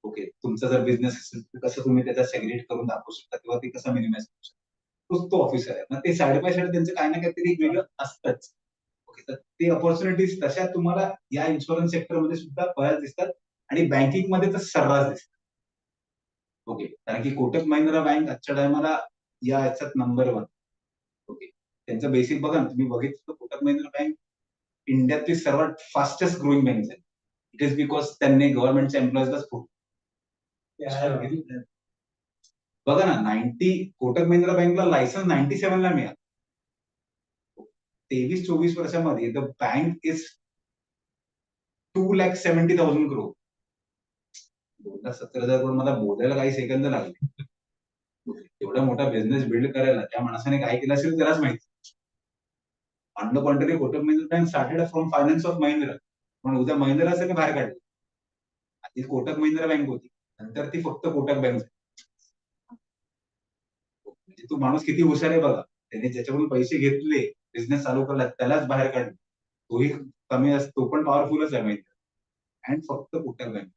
ओके, तुमचा जर बिझनेस असेल तर कसं तुम्ही त्याचा सेग्रेट करून दाखवू शकता किंवा ते कसं मिनिमाइज करू शकता, तो ऑफिसर आहे. मग ते साइड बाय साइड त्यांचं काय ना काहीतरी वेगळं असतंच. ओके, तर ते अपॉर्च्युनिटीज तशा तुम्हाला या इन्शुरन्स सेक्टरमध्ये सुद्धा बऱ्याच दिसतात आणि बँकिंग मध्ये तर सर्रास दिसतात. ओके, कारण की कोटक महिंद्रा बँक आजच्या टायमाला या याच्यात नंबर 1. ओके, त्यांचं बेसिक बघा ना, तुम्ही बघितलं तर कोटक महिंद्रा बँक इंडियातली सर्वात फास्टेस्ट ग्रोईंग बँक आहे. इट इज बिकॉज त्यांनी गव्हर्नमेंटच्या एम्प्लॉईजलाच खूप ते आहे घेतलं. बघा ना, कोटक महिंद्रा बँकला लायसन्स 97 ला मिळालं. 23-24 वर्षामध्ये the bank is 2,70,000 crore. 2,70,000 crore मला बोलायला काही सेकंद लागले. एवढा मोठा बिझनेस बिल्ड करायला त्या माणसाने काय केलं असेल त्यालाच माहिती. On the contrary Kotak Mahindra bank started from finance of Mahindra, पण उद्या महिंद्रा सगळं बाहेर काढलं. आधी कोटक महिंद्रा बँक होती, नंतर ती फक्त कोटक बँक झाली. म्हणजे तो माणूस किती हुशार आहे बघा. त्याने ज्याच्याकडून पैसे घेतले बिझनेस चालू करला त्यालाच बाहेर काढलं. तोही कमी असतो, तो पण पॉवरफुलच आहे माहिती. अँड फक्त Kotak bank.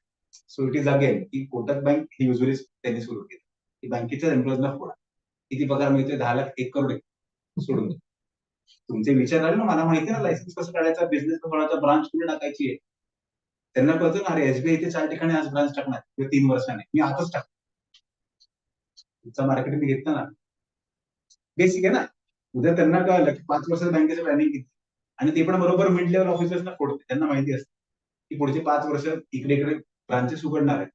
So it is again की कोटक बँक ही युजली त्यांनी सुरू केली की बँकेच्या एम्प्लॉईजना फोडा. किती पगार मिळतोय? 10 लाख 1 करोड सोडून द्या. तुमचे विचार आले ना, मला माहिती ना लायसन्स कसं काढायचा, बिझनेस कोणाचा ब्रांच कुठे टाकायची आहे. त्यांना कळतं ना, अरे एसबीआय इथे 4 ठिकाणी आज ब्रांच टाकणार किंवा 3 वर्षाने, मी आताच टाक. तुमचा मार्केटिंग घेतलं ना, बेसिक आहे ना. उद्या त्यांना कळलं की 5 वर्षात बँकेचं प्लॅनिंग किती, आणि ते पण बरोबर मिड लेवल ऑफिसर्सना फोडते. त्यांना माहिती असतं की पुढचे 5 वर्ष इकडे इकडे ब्रांचेस उघडणार आहेत.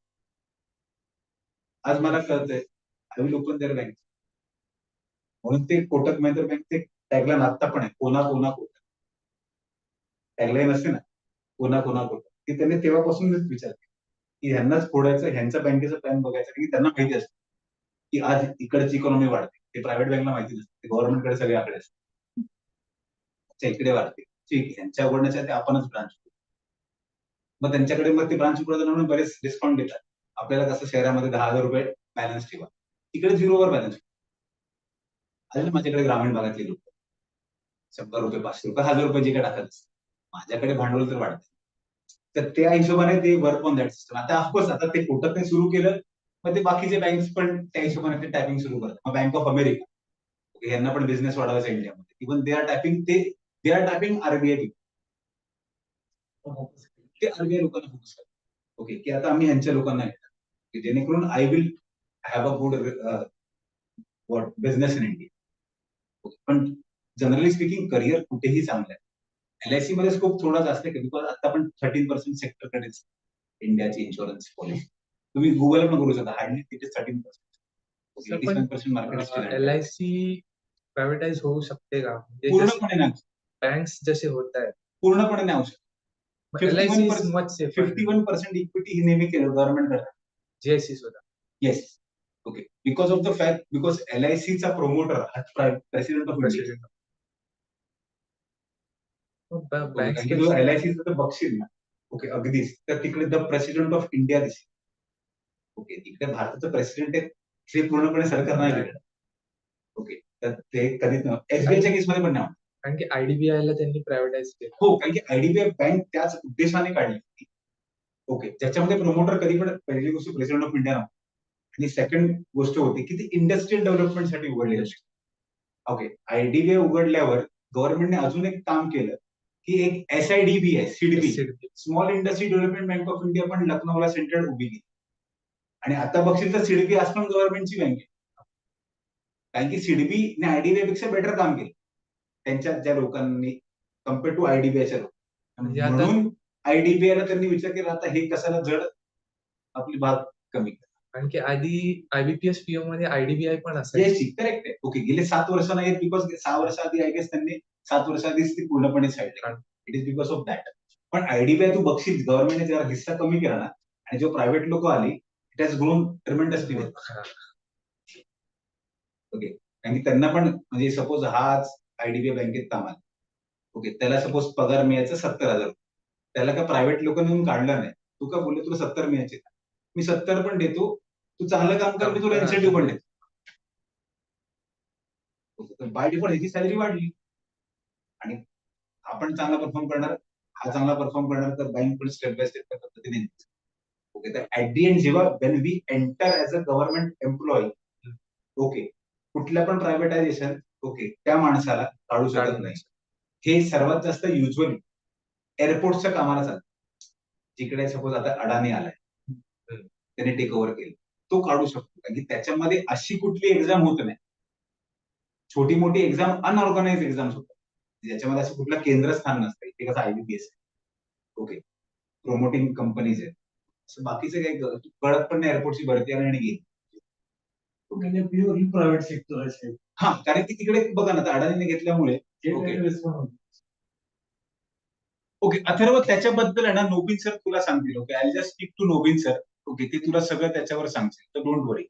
आज मला कळतंय I will open there bank. म्हणून ते कोटक महिंद्रा बँकचे टॅगलाईन आता पण आहे, कोना कोना कोटक. टॅगलाईन असते ना, कोना कोना कोटक, ती त्यांनी तेव्हापासूनच विचार केला की ह्यांनाच फोडायचं, ह्यांचा बँकेचा प्लॅन बघायचा. की त्यांना माहिती असतं की आज इकडची इकॉनॉमी वाढते, ते प्रायव्हेट बँकला माहिती नसते, गव्हर्नमेंटकडे सगळे आकडे असतात. अच्छा, इकडे वाढते, ठीक आहे, ह्यांच्या उघडण्याच्या ते आपणच ब्रांच. मग त्यांच्याकडे मग ते ब्रांच उघडताना म्हणून बरेच डिस्काउंट देतात. आपल्याला कसं शहरामध्ये 10,000 रुपये बॅलन्स ठेवा, तिकडे 0वर बॅलन्स. आले ना माझ्याकडे ग्रामीण भागातले लोक 100 रुपये, 500 रुपये, 1,000 रुपये जे काय टाकत असतात. माझ्याकडे भांडवल तर वाढतं. तर त्या हिशोबाने ते वर्क ऑन दॅट सिस्टम. आता ऑफकोर्स आता ते कोटकने सुरू केलं, मग ते बाकीचे बँक्स पण त्या हिशोबाने ते टॅपिंग सुरू करतात. मग बँक ऑफ अमेरिका, यांना पण बिझनेस वाढवायचा इंडियामध्ये. Even they are tapping RBI. ते आरबीआय लोकांना फोकस करतात. ओके, की आता आम्ही ह्यांच्या लोकांना येतात की जेणेकरून I will have a good what business in India. पण जनरली स्पीकिंग करिअर कुठेही चांगलं आहे. एलआयसी मध्ये स्कोप थोडा जास्त आहे, बिकॉज आता पण 13% सेक्टरकडे इंडियाची इन्शुरन्स पॉलिसी. तुम्ही गुगल पण करू शकता, हार्डली तिथे 13%. 87% मार्केट LIC प्रायव्हेटाईज होऊ शकते का? म्हणजे पूर्णपणे नाही, बँक्स जसे होत आहेत, पूर्णपणे नाही होऊ शकत. LIC is much safer. 51% equity ही नेहमी केलं गव्हर्नमेंट करतात. GIC सुद्धा. Yes, okay, because of the fact, because एलआयसीचा प्रोमोटर हा प्रेसिडेंट ऑफ इंडिया. बँक्स एलआयसीचं तर बघशील ना, ओके, अगदीच, तर तिकडे द प्रेसिडेंट ऑफ इंडिया दिसेल. ओके, तिकडे भारताचं प्रेसिडेंट आहे, हे पूर्णपणे सरकार नाही केलं. ओके, तर ते कधीच एसबीआयच्या केसमध्ये पण नाही होत. कारण की IDBI ला त्यांनी प्रायव्हेटाईज केलं. हो, कारण की आयडीबीआय बँक त्याच उद्देशाने काढली होती. ओके, ज्याच्यामध्ये प्रमोटर कधी पण पहिली गोष्ट प्रेसिडेंट ऑफ इंडिया नव्हता, आणि सेकंड गोष्ट होती की ती इंडस्ट्रियल डेव्हलपमेंटसाठी उघडलेली असते. ओके, आयडीबीआय उघडल्यावर गव्हर्नमेंटने अजून एक काम केलं की एक SIDB आहे, SIDBI, small industry development bank of India, पण लखनौला सेंट्रल उभी केली. आणि आता बघशील तर सीडबी आज पण गव्हर्नमेंटची बँक आहे. कारण की सीडबी ने आयडीबीआय पेक्षा बेटर काम केलं त्यांच्या ज्या लोकांनी, कम्पेअर टू आयडीबीआयच्या लोकांनी. म्हणजे आता म्हणून आयडीबीआयला त्यांनी विचार केला, आता हे कशाला जड आपली भाग कमी करा. कारण की आधी IBPS PO मध्ये IDBI पण असायची. करेक्ट आहे. ओके, गेले 7 वर्ष नाही, बिकॉज 6 वर्ष आधी आय गेस त्यांनी 7 वर्ष आधीच ती पूर्णपणे side. It is because of that. पण आयडीबीआय तू बघशील गव्हर्नमेंटने जरा हिस्सा कमी केला ना, आणि जो प्रायव्हेट लोक आली, it has grown tremendously well. Okay, कारण की त्यांना पण, म्हणजे सपोज हाच आयडीबीआय बँकेत कामाला, ओके, त्याला सपोज पगार मिळायचा 70,000, त्याला का प्रायव्हेट लोकांनी येऊन काढलं नाही. तू का बोलले तुला 70 मिळायचे, मी 70 पण देतो, तू चांगलं काम कर, मी तुला इन्सेंटिव्ह पण देतो. बाय डिफॉल्ट ह्याची सॅलरी वाढली, आणि आपण चांगला परफॉर्म करणार, हा चांगला परफॉर्म करणार, तर बँक पण स्टेप बाय स्टेप त्या पद्धतीने. ओके, तर ऍट दी एंड जेव्हा when we enter as a government employee, okay, कुठल्या पण प्रायव्हेटायझेशन, ओके, त्या माणसाला काढू शकत नाही. हे सर्वात जास्त युजली एअरपोर्टच्या कामाला चालतं. जिकडे सपोज आता अडाणी आलाय, त्याने टेक ओव्हर केलं, तो काढू शकतो, कारण की त्याच्यामध्ये अशी कुठली एक्झाम होत नाही. छोटी मोठी एक्झाम, अनऑर्गनाइज एक्झाम्स होतात, ज्याच्यामध्ये असं कुठलं केंद्रस्थान नसतं. ते कसं IBPS आहे. ओके, प्रोमोटिंग कंपनीज आहेत. असं बाकीचं काही कळत पण नाही एअरपोर्टची भरती आणि गेली. म्हणजे प्युअरली प्रायव्हेट सेक्टर असेल. हा, कारण की तिकडे बघा ना, आता अडाणीने घेतल्यामुळे ओके ओके अथर्व, त्याच्याबद्दल आहे ना नोबिन सर तुला सांगतील. Okay, I just speak to Nobin sir. Okay, ते तुला सगळं त्याच्यावर सांगतील, तर डोंट वरी.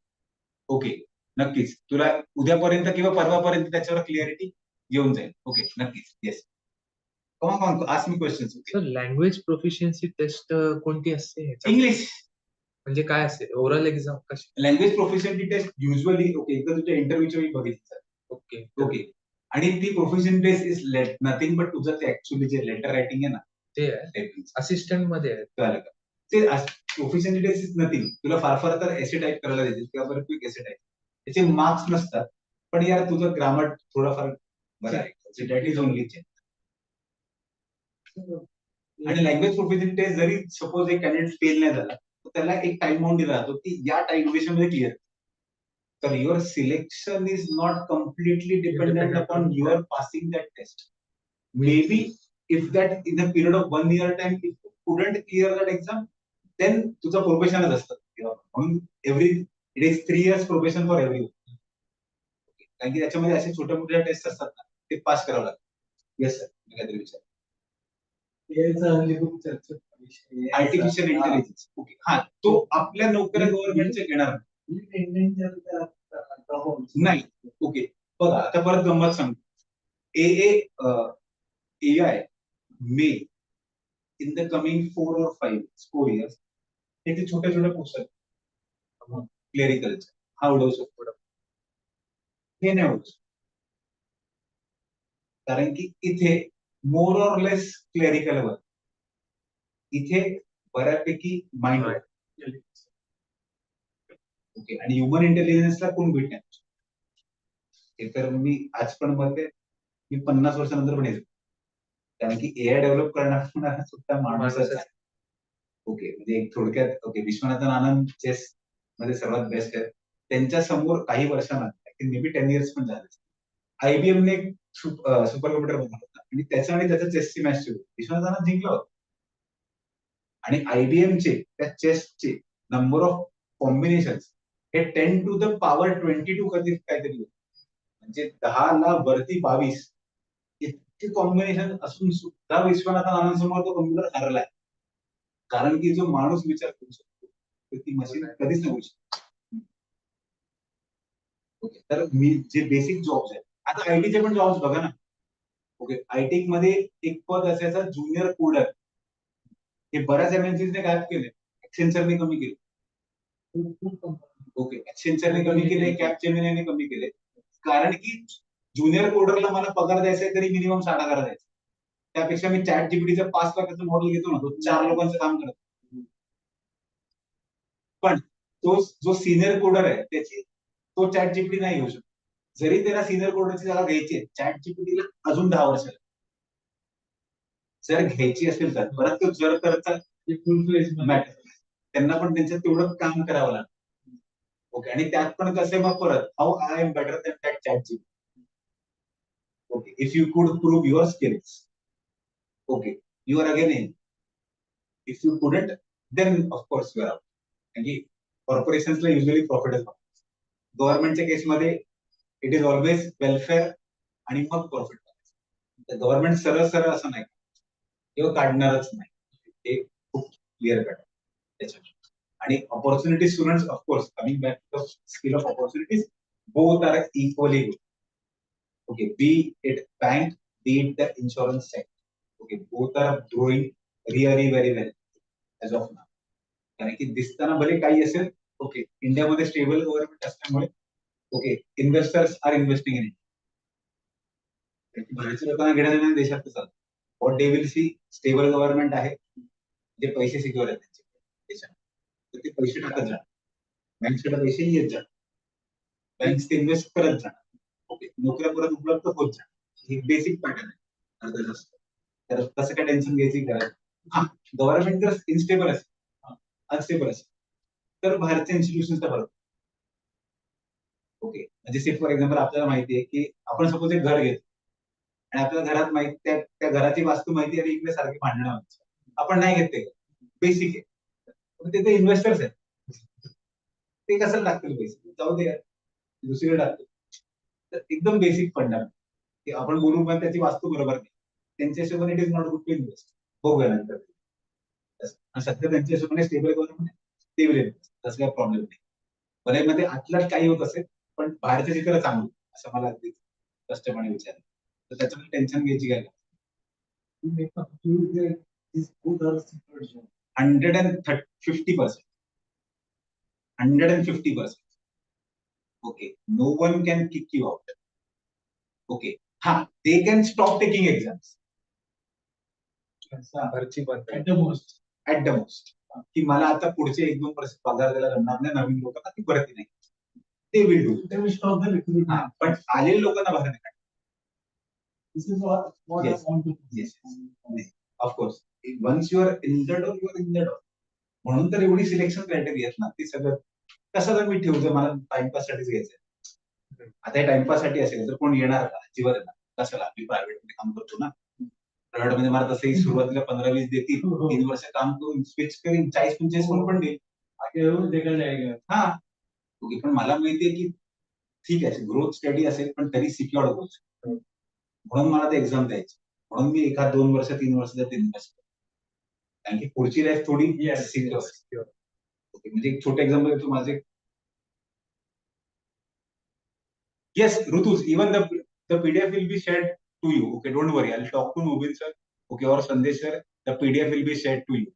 ओके, नक्कीच तुला उद्यापर्यंत किंवा परवापर्यंत त्याच्यावर क्लिअरिटी येऊन जाईल. ओके, नक्कीच. Yes, can ask me questions. Okay, sir language proficiency test कोणती असते ह्याच्यात? इंग्लिश म्हणजे काय असते? ओरल एक्झाम कशी? Language proficiency test usually okay एकदा तुझ्या इंटरव्ह्यूच्या वेळी बघितलं. ओके ओके, आणि ती proficiency test is nothing but तुझं ते ऍक्च्युअली जे लेटर रायटिंग आहे ना, ते आहे असिस्टंट मध्ये आहे. कळलं का? ते प्रोफिशियन्सी टेस्ट इज नथिंग. तुला फार तर एसे टाईप करायला देतील किंवा बरं क्विक एसे टाईप, त्याचे मार्क्स नसतात. पण यार तुझं ग्रामर थोडंफार बरं आहे, दॅट इज ओनली चेंज. आणि लँग्वेज प्रोफिशियन्सी टेस्ट जरी सपोज एक कॅन्डिडेट फेल नाही झाला, तर त्याला एक टाइम बाउंड दिला जातो की या टाइम ड्युरेशन मध्ये क्लिअर. तर your selection is not completely dependent upon your passing that test. Maybe if that in a period of 1 year time if you couldn't clear that exam, then तुझं प्रोबेशनच असतं. म्हणून it is 3 years probation for every. कारण की त्याच्यामध्ये असे छोट्या मोठ्या test असतात ना, ते पास करावं लागतं. येस सर, मी काहीतरी विचार. Artificial intelligence. ओके, हा, तो आपल्या नोकऱ्या गव्हर्नमेंटचे घेणार नाही. ओके, बघा आता परत गंमत सांगतो. AI may in the coming 4 years हे छोट्या छोट्या पोस्ट आहेत क्लेरिकलच्या, हा उडवू शकतो. हे नाही उडवू शकतो, कारण की इथे मोर ऑर लेस क्लेरिकल वर इथे बऱ्यापैकी माइंड. ओके, आणि ह्युमन इंटेलिजन्सला कोण बीट नाही. हे तर मी आज पण म्हणते, मी 50 वर्षानंतर पण येतो, कारण की एआय डेव्हलप करणारा सुद्धा माणूसच आहे. ओके, म्हणजे एक थोडक्यात ओके, विश्वनाथन आनंद चेस मध्ये सर्वात बेस्ट आहे. त्यांच्या समोर काही वर्षानंतर मे बी 10 years पण झाले, IBM ने सुपर कम्प्युटर बनवला होता आणि त्याच्या चेसची मॅच सुरू, विश्वनाथन आनंद जिंकला होता. आणि IBM चे त्या चेसचे नंबर ऑफ कॉम्बिनेशन हे 10 to the power 22 कधी काहीतरी होते. म्हणजे 10 ला वरती 22 इतके कॉम्बिनेशन असून सुद्धा विश्वनाथन आनंद समोर तो कम्प्युटर हरलाय. कारण की जो माणूस विचार करू शकतो तर ती मशीन कधीच नाही करू शकत. ओके, तर मी जे बेसिक जॉब्स आहेत, आता आयटीचे पण जॉब्स बघा ना. ओके, आयटी मध्ये एक पद असायचं ज्युनियर कोडर. हे बऱ्याच एमएनसीने गायब केले, एक्सेंचरने कमी केले. ओके, एक्सेंचरने कमी केले, कॅपजेमिनीने कमी केले. कारण की ज्युनियर कोडरला मला पगार द्यायचा आहे तरी मिनिमम 60,000 द्यायचा. त्यापेक्षा मी चॅट जीपीटीचं 5 लाखाचं मॉडेल घेतो ना, तो 4 लोकांचं काम करतो. पण तो जो सिनियर कोडर आहे त्याची तो चॅट जीपीटी नाही घेऊ शकत. जरी त्याला सिनियर कोडरची जागा घ्यायची आहे, चॅट जीपीटीला अजून 10 वर्ष जर घ्यायची असेल तर. परत तो जर तरचा फुल फ्लेज मॅटर, त्यांना पण त्यांचं तेवढं काम करावं लागतं. ओके, आणि त्यात पण कसं मग परत how I am better than that ChatGPT. Okay, if you could prove your skills, okay, you are again in. If you couldn't, then of course you are out. कारण की कॉर्पोरेशन्सला युजली प्रॉफिट असतो. गव्हर्नमेंटच्या केसमध्ये इट इज ऑलवेज वेलफेअर आणि मग profit. Government सरळ सरळ असं नाही किंवा काढणारच नाही, हे खूप क्लिअर कट त्याच्यावर. आणि opportunity students of course coming back to the skill of opportunities, both are equally good. Okay, be it bank, be it the insurance sector. Okay, both are growing really very well as of now. कारण की दिसताना भले काही असेल, okay, इंडियामध्ये stable government असल्यामुळे okay, investors are investing in it. बाहेरच्या लोकांना घेण्या देण्या देशात चालतं. What they will see, stable government आहे, जे पैसे सिक्युअर आहेत त्यांचे देशात, तर ते पैसे टाकत जाणार, बँक्सकडे पैसे येत जाणार, बँक्स ते इन्व्हेस्ट करत जाणार. ओके, नोकऱ्या परत उपलब्ध होत जाणार. ही बेसिक पॅटर्न आहे अर्ध जास्त. तर तसं काय टेन्शन घ्यायची गरज. हा, गव्हर्नमेंट जर इनस्टेबल असेल, अनस्टेबल असेल, तर बाहेरच्या इन्स्टिट्यूशनचा फरक. ओके, म्हणजे से फॉर एक्झाम्पल आपल्याला माहिती आहे की आपण सपोज एक घर घेतो आणि आपल्या घरात माहिती त्या घराची वास्तू माहिती आहे, इकडे सारखी भांडणं आपण नाही घेत ते. बेसिक आहे. पण ते इन्व्हेस्टर्स आहेत, ते कसं टाकतील पैसे, जाऊ दे यार, दुसरीकडे टाकतील. तर एकदम बेसिक फंडा की आपण बोलू पण त्याची वास्तू बरोबर नाही, त्यांच्या हिशोबाने it is not good to invest. बघूया नंतर. आणि सध्या त्यांच्या हिशोबाने स्टेबल गव्हर्नमेंट स्टेबल इन्व्हेस्ट, तसं काही प्रॉब्लेम नाही. भले मध्ये आतल्यात काही होत असेल, पण बाहेरचं चित्र चांगलं असं मला अगदी स्पष्टपणे विचारलं. तर त्याच्यामध्ये टेन्शन घ्यायची काय नाही. You may conclude that these both are separate zones. 150%. 150%. Okay. No one can kick you out. Okay. They can stop taking exams. भरची बंद At the most. At the most. की मला आता पुढचे 1-2 वर्ष पगार द्यायला जमणार नाही, नवीन लोकांना ती भरती नाही. ते will do. They will stop the recruitment. पण आलेल्या लोकांना बाहेर नाही. This is what Yes. I want to. Yes. Of course once you are in the door, you are in the door. म्हणून तर एवढी सिलेक्शन क्रायटेरिया आहेत ना, ती सगळं कसं जर मी ठेवतो, मला टाइमपास साठीच घ्यायचंय. आता हे टाइमपास साठी असेल तर कोण येणार का जीवर येणार कशाला, मी प्रायव्हेट मध्ये काम करतो ना. प्रायव्हेट मध्ये मला तसंही सुरुवातीला 15-20 देतील, 3 वर्ष काम करून स्विच करीन, 40-45 पण देईल. आगे जरूर देखा जाएगा. हा ओके, पण मला माहितीये की ठीक आहे ग्रोथ स्टडी असेल पण तरी सिक्युअर्ड ग्रोथ, म्हणून मला ते एक्झाम द्यायची. म्हणून मी 1-2 वर्ष 3 वर्ष जर इन्व्हेस्ट करतो, कारण की पुढची लाईफ थोडी सिक्युअर. ओके, म्हणजे एक छोटं एक्झाम्पल देतो माझे. Yes Rutuj, even the PDF will be shared to you. Okay, don't worry, I will talk to mobile sir. Okay, और Sandesh sir, the PDF will be shared to you.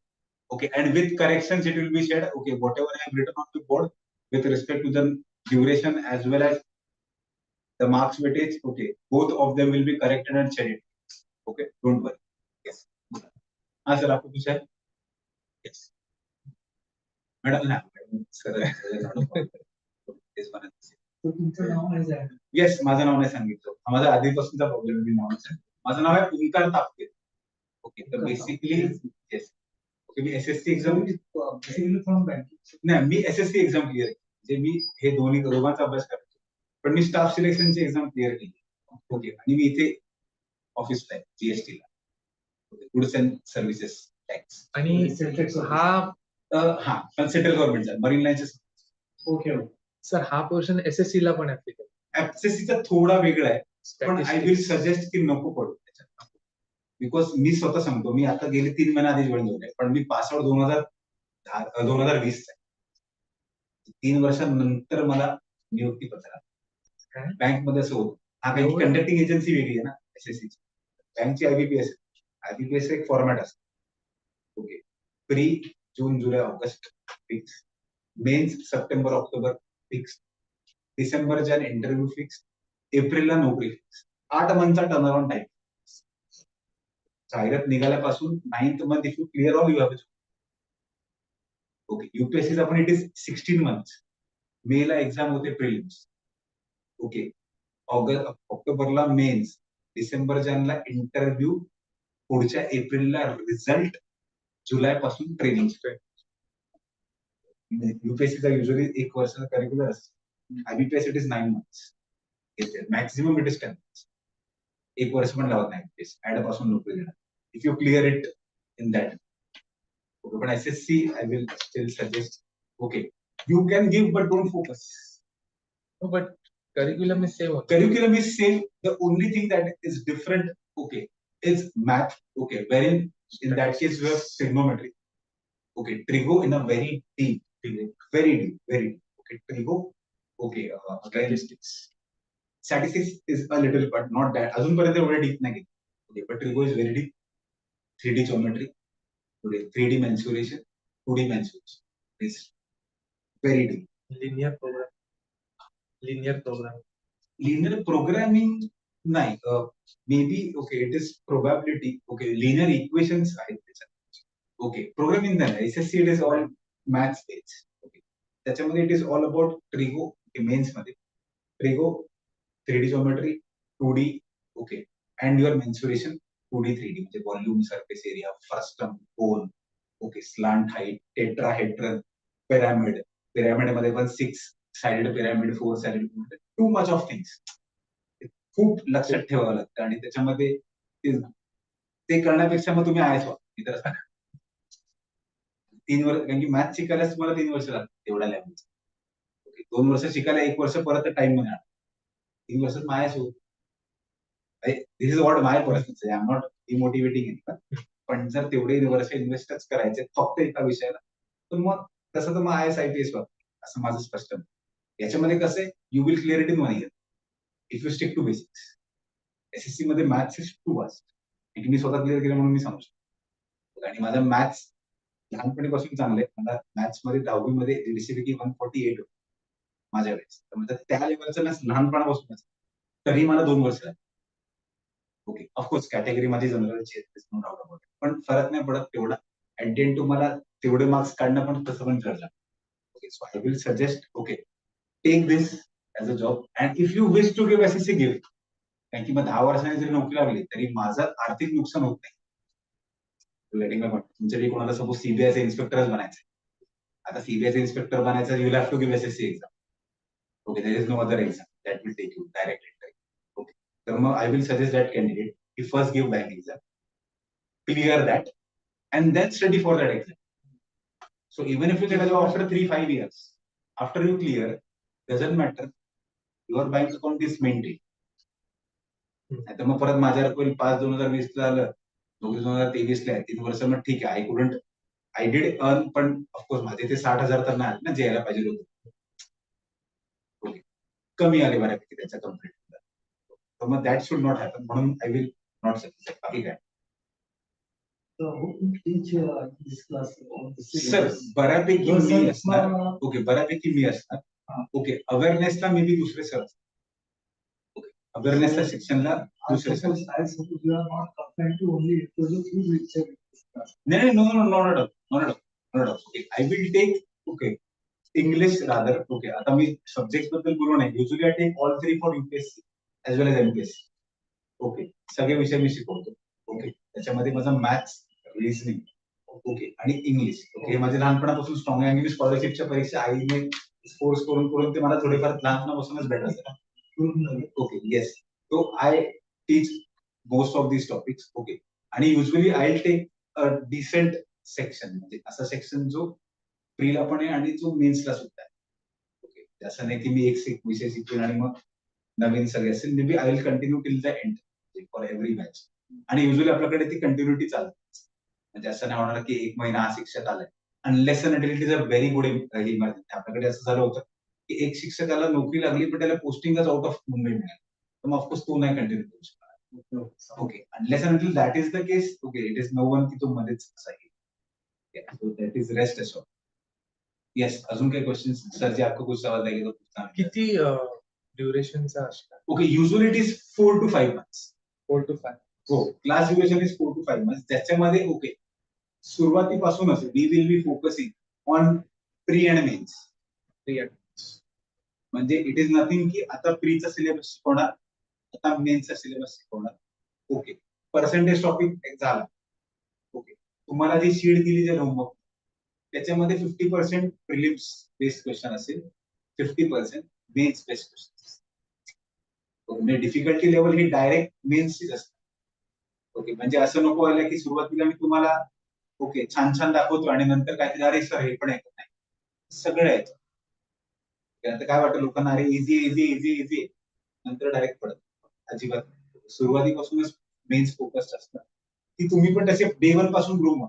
Okay, and with corrections it will be shared. Okay, whatever I have written on the board with respect to the duration as well as the marks weightage, okay, both of them will be corrected and shared. Okay, don't worry. Yes. हाँ sir, आपको कुछ है? Yes. Madam ना, sir तर तुमचं नाव नाही जायचं. Yes, माझं नाव नाही सांगितलं. माझा आधीपासूनचा प्रॉब्लेम मी नाव नाही. माझं नाव आहे ओंकार तापके. ओके, तर basically yes. Me SSC exam from banking. नाही, मी एसएससी एक्झाम क्लिअर केली. मी हे दोघांचा अभ्यास करायचो, पण मी स्टाफ सिलेक्शनची एक्झाम क्लिअर केली. ओके, आणि मी इथे ऑफिसला आहे जीएसटी ला. Goods and services tax. आणि पण सेंट्रल गव्हर्नमेंटचा मरीन लाईनचे. ओके. सर हा पोर्शन एसएससी ला पण ऍप्लिकेबल. एफसीसीचा थोडा वेगळा आहे, पण आय विल सजेस्ट की नको पडू त्याच्यात. बिकॉज मी स्वतः सांगतो, मी आता गेले 3 महिने आधी जॉईन झाले, पण मी पासआउट 2020 आहे. 3 वर्षांनंतर मला नियुक्ती पत्र बँक मध्ये असं होतं. कारण की कंडक्टिंग एजन्सी वेगळी आहे ना एसएससी. बँकची आयबीपीएस एक फॉर्मॅट असतो. Okay, pre June July August fix, mains September October fix, December Jan interview fix, एप्रिलला नोकरी फिक्स. 8 मंथचा टर्नअराउंड टाइम. जाहिरात निघाल्यापासून 9th month if you clear all you have. Okay, यूपीएससीचा पण इट इज 16 मंथ्स. मे ला exam होते prelims. Okay, ऑक्टोबरला मेन्स, डिसेंबर जानेला इंटरव्ह्यू, पुढच्या एप्रिलला रिझल्ट, जुलैपासून ट्रेनिंग. यूपीएससीचा युजली 1 वर्षाचा करिक्युलर असतो. IBPS it is 9 months. Maximum it is 10 months. 1 वर्ष पण लावत नाही ऍड पासून नोकरी देणार if you clear it in that. Okay, पण SSC I will still suggest. Okay, you can give but don't focus. But curriculum is same. Curriculum is same. The only thing that is different, okay, is math. Okay, wherein in that case you have trigonometry. Okay, trigo in a very deep. Okay, trigo. Okay, statistics is a little, but not that. अजूनपर्यंत एवढे deep नाही गेले. Okay, but trigo is very deep. 3D geometry. Okay, 3D mensuration, 2D mensuration is very deep. Linear program. Linear programming नाही, may be. Okay, it is probability. Okay, linear equations आहेत त्याच्यात. Okay, programming नाही, SSC it is all maths base. Okay, त्याच्यामध्ये it is all about trigo. Mains मध्ये trigo, 3D geometry, 2D. Okay, and your mensuration 2D 3D म्हणजे volume, surface area, frustum, cone. Okay, slant height, tetrahedron, pyramid. Pyramid मध्ये पण 6 sided pyramid, 4 sided pyramid, too much of things. खूप लक्षात ठेवावं लागतं आणि त्याच्यामध्ये ते करण्यापेक्षा मग तुम्ही आहेच व्हा. 3 वर्ष, कारण की मॅथ शिकायला तुम्हाला 3 वर्ष लागतात तेवढ्या लेवलचं. ओके, 2 वर्ष शिकायला 1 वर्ष परत टाइम मिळणार. 3 वर्षात मायच होत. This is what my personal, I am not demotivating it. पण जर तेवढे वर्ष इन्व्हेस्टच करायचे फक्त एका विषयाला, तर मग तसं तर मग IAS-IPS असं माझं स्पष्ट मत. याच्यामध्ये कसं आहे, you will clear it in 1 year if you stick to basics. SSC मध्ये मॅथ्स इज टू वास्ट. मी स्वतः क्लिअर केलं म्हणून मी सांगू शकतो. आणि माझं मॅथ्स लहानपणीपासून चांगलं आहे. मला मॅथ्स मध्ये 10वी मध्ये DCPT 148 होतं माझ्या वेळेस. तर म्हणजे त्या लेवलचं मॅथ्स लहानपणापासूनच, तरी मला 2 वर्ष लागली. ओके, ऑफकोर्स कॅटेगरी माझी जनरलची नो डाऊट अबाउट इट, पण फरक नाही पडत तेवढा. ऍट द एंड तुम्हाला तेवढे मार्क्स काढणं पण तसं पण ठरलं. Okay, so I will suggest, okay, take this as a job and if you wish to give SSC give. कारण की मग 10 वर्षांनी जरी नोकरी लागली तरी माझं आर्थिक नुकसान होत नाही. तुमच्याकडे कोणाला सपोज CBIचे इन्स्पेक्टरच बनायचं, आता CBIचे इन्स्पेक्टर बनायचं, you have to give SSC exam. Okay, there is no other exam that will take you direct entry. Okay, तर मग I will suggest that candidate की first give bank exam, clear that, and then study for that exam. So even if you get a job after 3-5 years, after you clear, doesn't matter, your bank account is maintained. आता मग परत माझ्यावर कोणी 5-2020 ला आलं, 2023 ला 3 वर्ष, मग ठीक आहे, I did earn, पण of course माझे ते 60,000 तर नाही ना जे यायला पाहिजे होतं. ओके, कमी आले बऱ्यापैकी त्याच्या कम्प्लीट. तर मग दॅट शुड नॉट हॅपन, म्हणून आय विल नॉट सजेस्ट. बाकी काय So who will teach this class? Sir, बऱ्यापैकी मी असणार. ओके, बऱ्यापैकी मी असणार. ओके, अवेअरनेसला मे बी दुसरे सर. ओके, अवेअरनेसला शिक्षणला दुसरे sir. I suppose you are not confined to only introduce you will say this class. नाही, not at all. Okay, I will take, okay, English rather. Okay, आता मी subject बद्दल बोलू नाही. Usually I take all 3 for UPSC as well as MPSC. Okay, सगळे विषय मी शिकवतो. ओके, त्याच्यामध्ये माझा मॅथ्स, रिझनिंग, ओके, आणि इंग्लिश. ओके, हे माझे लहानपणापासून स्ट्रॉंग आहे. आणि मी स्कॉलरशिपच्या परीक्षा आईने फोर्स करून ते मला थोडेफार लहानपणापासूनच भेटायचं. Okay, yes. So I teach most of these topics. Okay, आणि usually I take a decent section, म्हणजे असा सेक्शन जो प्रीला पण आहे आणि जो मेन्सला सुद्धा आहे. ओके, असं नाही की मी एक विषय शिकवेन आणि मग नवीन सगळे असेल. Maybe I will continue till the end for every batch. आणि युजली आपल्याकडे ती कंटिन्युटी चालते. म्हणजे असं नाही होणार की 1 महिना हा शिक्षक आलाय, unless and until it is a very good emergency. आपल्याकडे असं झालं होतं की एक शिक्षकाला नोकरी लागली पण त्याला पोस्टिंगच आउट ऑफ मुंबई मिळाली, तर मग ऑफकोर्स तो नाही कंटिन्यू करू शकणार. Okay, unless and until that is the case, okay, it is no one की तो मध्येच असा आहे. So that is rest assure. Yes, अजून काही क्वेश्चन सर, जे आपको कुछ सवाल रहेगा तो पूछना. किती ड्युरेशनचा असणार? Okay, usually it is 4 to 5 months. 4 to 5. हो, class duration is 4 to 5 months. त्याच्यामध्ये ओके, सुरुवातीपासूनच we will be focusing on pre and mains. 3 years. म्हणजे इट इज नथिंग की आता प्रीचा सिलेबस शिकवणार, आता मेन्सचा सिलेबस शिकवणार. ओके, पर्सेंटेज टॉपिक झाला. ओके, तुम्हाला जी शीट दिली जे होमवर्क, त्याच्यामध्ये 50% प्रिलिम्स बेस्ड क्वेश्चन असेल, 50% मेन्स बेस्ड क्वेश्चन. म्हणजे डिफिकल्टी लेवल ही डायरेक्ट मेन्सचीच असते. ओके, म्हणजे असं नको व्हायला की सुरुवातीला मी तुम्हाला ओके छान छान दाखवतो आणि नंतर काहीतरी अरे सर हे पण ऐकत नाही, सगळं आहे. आता काय वाटतं लोकांना, अरे इझी इझी इझी इझी, नंतर डायरेक्ट पडत. अजिबात, सुरुवातीपासूनच मेन्स फोकस्ड असतात की तुम्ही पण तसे डे 1 पासून ग्रो व्हा.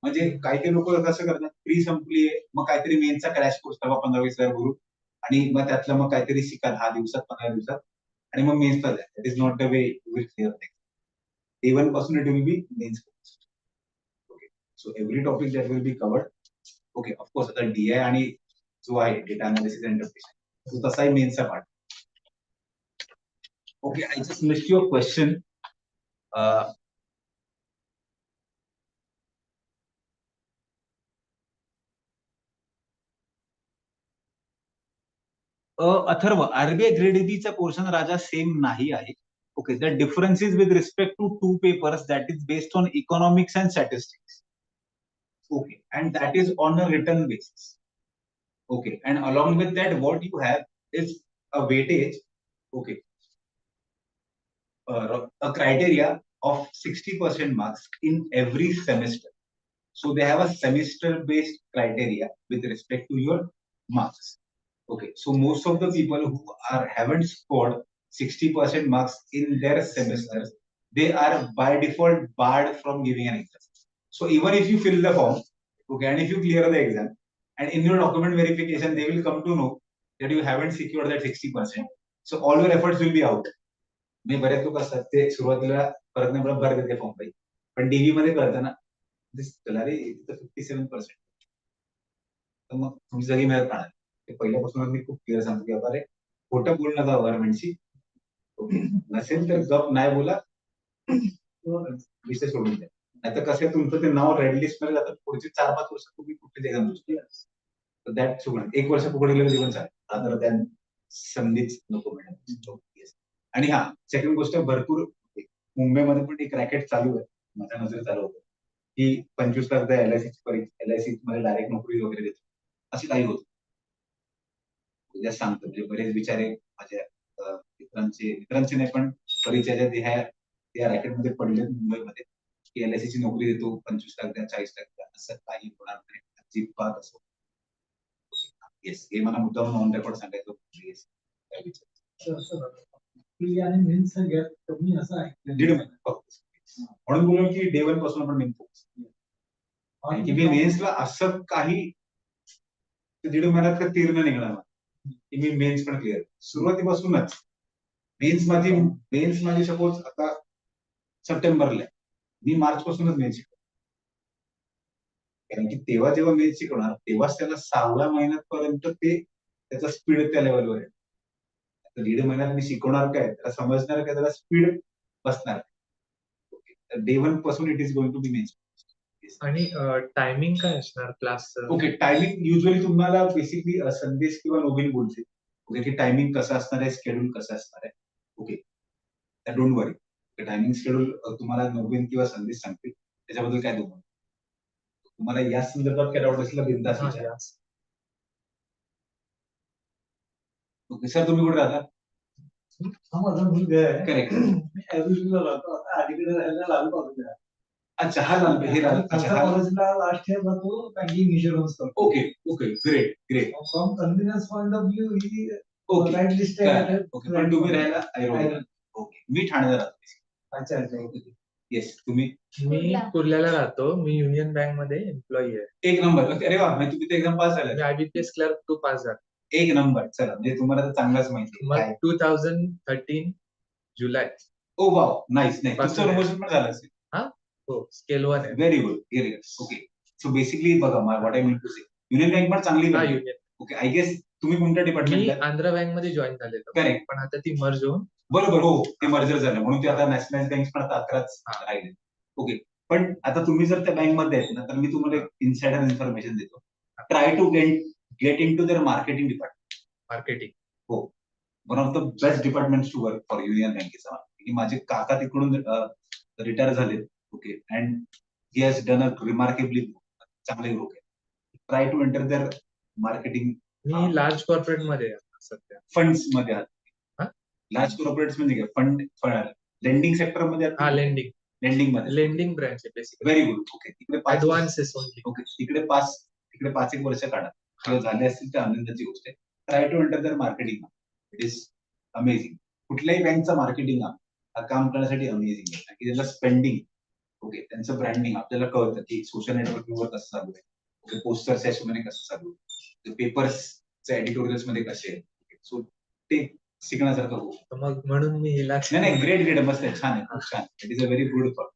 म्हणजे काही काही लोक कसं करतात, प्री संपली मग काहीतरी मेन्सचा क्रॅश कोर्स तेव्हा 15-20 हजार भरू आणि मग त्यातलं मग काहीतरी शिका 10 दिवसात 15 दिवसात आणि मग मेन्सला द्या. That is not the way you will clear next. Day 1 पासून it will be mains focused. Okay, so every topic that will be covered. Okay, of course आता DI आणि जो आहे डेटा अनालिसिस अँड इंटरप्रिटेशन, तो तसाही मेन्सचा part. Okay, I just missed your question. Atharva, RBI grade बीचा portion राजा सेम नाही आहे. Okay, the difference is with respect to 2 papers that is based on economics and statistics. Okay, and that is on a written basis. Okay, and along with that, what you have is a weightage. Okay, a criteria of 60% marks in every semester. So they have a semester-based criteria with respect to your marks. Okay, so most of the people who haven't scored 60% marks in their semesters, they are by default barred from giving an exam. So even if you fill the form, okay, and if you clear the exam, and in your document verification, they will come to know that you haven't secured that 60%. So all your efforts will be out. मी बरेच लोक असतात ते सुरुवातीला परत नाही भर देते form काही पण डीव्ही मध्ये कळतं ना अरे 57%. तर मग तुमची जागी मिळत राहणार ते पहिल्यापासूनच मी खूप क्लिअर सांगतो की अरे खोटं बोलू नका गव्हर्नमेंटशी ओके नसेल तर गप नाही बोला विषय सोडून द्या नाहीतर कसं आहे तुमचं ते नाव रेड लिस्ट मध्ये जातं पुढचे 4-5 वर्ष तुम्ही कुठलीच एक्झाम देऊ शकता दॅट सोडून 1 वर्ष फुकट गेलं जीवन चालेल आता त्या संधीच नको मॅडम. आणि हा सेकंड गोष्ट भरपूर मुंबईमध्ये पण एक रॅकेट चालू आहे माझ्या नजरेत चालू होतं की 25 लाख एलआयसी मध्ये डायरेक्ट नोकरी वगैरे देतो असे काही होत उद्या सांगतो म्हणजे बरेच विचारे माझ्या मित्रांचे नाही पण परिचयाच्या त्या रॅकेटमध्ये पडले मुंबईमध्ये की एलआयसी ची नोकरी देतो 25 लाख द्या 40 लाख द्या असं काही होणार नाही अजिबात असं येस हे मला मुद्दाम ऑन रेकॉर्ड सांगायचं येस काय विचार आणि मेन्स गॅप कमी असं आहे 1.5 महिना फक्त म्हणून बोललो की डे 1 पासून आपण मेन फोकस की मी मेन्सला असं काही 1.5 महिन्यात का तीर्ण निघणार की मी मेन्स पण क्लिअर सुरुवातीपासूनच मेन्स माझी सपोज आता सप्टेंबरला मी मार्च पासूनच मेन्स शिकतो कारण की तेव्हा जेव्हा मेन्स शिकवणार तेव्हाच त्याला 6व्या महिन्यापर्यंत ते त्याचा स्पीड त्या लेवलवर आहे 1.5 महिन्यात मी शिकवणार काय त्याला समजणार काय त्याला स्पीड बसणार डे 1 पासून it is going to be mains. आणि टायमिंग काय असणार क्लासचं? ओके टायमिंग युजली तुम्हाला बेसिकली संदेश किंवा नोबिन बोलते ओके की टायमिंग कसं असणार आहे स्केड्यूल कसं असणार आहे okay don't worry timing schedule तुम्हाला नोबिन किंवा संदेश सांगतील त्याच्याबद्दल काय तुम्हाला या संदर्भात काय डाऊट असेल बिंदास विचारा. ओके सर तुम्ही कुठे राहता? हा माझा मुलगा आहे करेक्ट मी ऍव्हरेजला राहतो आता अलीकडे राहायला लागलो होतो अच्छा हा लाल हे कॉलेजला लास्ट इयर जातो बँकिंग इन्शुरन्स करतो. Okay okay great great from convenience point of view ही ओके राईट लिस्ट आहे. ओके पण तुम्ही राहायला ऐरोलीला ओके मी ठाण्याला राहतो. अच्छा अच्छा येस तुम्ही मी कुर्ल्याला राहतो. मी युनियन बँक मध्ये एम्प्लॉई आहे. 1 नंबर अरे वा म्हणजे तुम्ही ते एक्झाम पास झाले मी आयबीपीएस क्लर्क 2 पास झालो. 1 नंबर चला म्हणजे तुम्हाला तर चांगलाच माहिती मग आहे 2013 जुलै ओ वाव नाईस नाही तुमचं पासून आहे. प्रमोशन पण झालं असेल हो स्केल 1 आहे. Very good okay so basically बघा what I mean to say union bank पण चांगली हा bank. Union. Okay I guess तुम्ही कोणत्या मी डिपार्टमेंटला आंध्रा बँक मध्ये जॉईन झालेलो. करेक्ट पण आता ती मर्ज होऊन बरोबर हो ते मर्जर झालं म्हणून ते आता नॅशनलाइज बँक पण आता 11च हा. राहिले ओके पण आता तुम्ही जर त्या बँक मध्ये आहेत ना तर मी तुम्हाला एक इन्साइडर इन्फॉर्मेशन देतो try to get in to there marketing department marketing. One of the best department to work for union बँकेचा माझे काका तिकडून रिटायर झाले okay and he has done a remarkably चांगले ग्रुप आहे try to enter there marketing मी large corporate मध्ये आहे सध्या. फंड्स मध्ये हा? आहात लार्ज कॉर्पोरेट्स म्हणजे फंड लेंडिंग सेक्टर मध्ये हा लेंडिंग लेंडिंग मध्ये लेंडिंग ब्रँच आहे बेसिकली. व्हेरी गुड ओके तिकडे 5 ऍडव्हान्सेस ओनली. ओके तिकडे 5-1 वर्ष काढा किंवा झाले असतील तर आनंदाची गोष्ट आहे try to enter there marketing it is amazing कुठल्याही बँकचा मार्केटिंग हा काम करण्यासाठी अमेझिंग आहे की त्यांचं स्पेंडिंग ओके त्यांचं ब्रँडिंग आपल्याला कळतं की सोशल नेटवर्किंगवर कसं चालू आहे ओके पोस्टर्सच्या हिशोबाने कसं चालू आहे पेपर्सच्या एडिटोरियल्स मध्ये कसे आहे सो ते शिकण्यासारखं हो मग म्हणून मी हिला नाही ग्रेट मस्त आहे छान आहे खूप छान it is a very good thought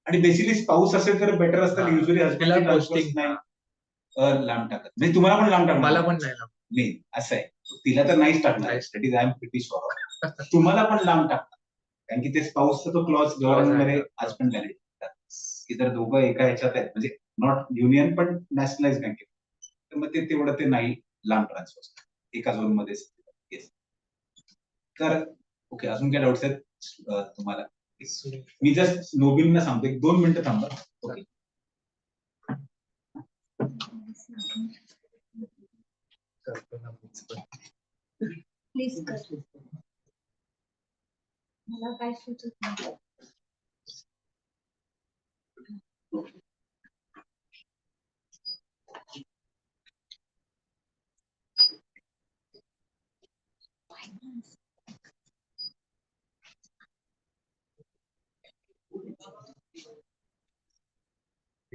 आणि बेसिकली स्पाऊस असेल तर बेटर असतं युजली तिला हजबंड posting. नाही लांब टाकत म्हणजे तुम्हाला पण लांब टाकणार मला पण नाही ना. नाही असं आहे तिला तर नाहीच टाकणार नाहीच. That is I am pretty sure तुम्हाला पण लांब टाकणार कारण की ते स्पाऊसचा तो क्लॉज गव्हर्नमेंट मध्ये आज पण व्हॅलिड की जर दोघं एका ह्याच्यात आहेत म्हणजे नॉट युनियन पण नॅशनलाइज बँकेत तर मग ते तेवढं ते नाही लांब ट्रान्सफर एका झोन मध्ये येस तर ओके अजून काय डाऊट्स आहेत तुम्हाला मी जस्ट नोबिलना सांगतो 1-2 मिनिटं थांबा ओके करतो ना मीच पण. प्लीज कर मला काय सुचत नाही.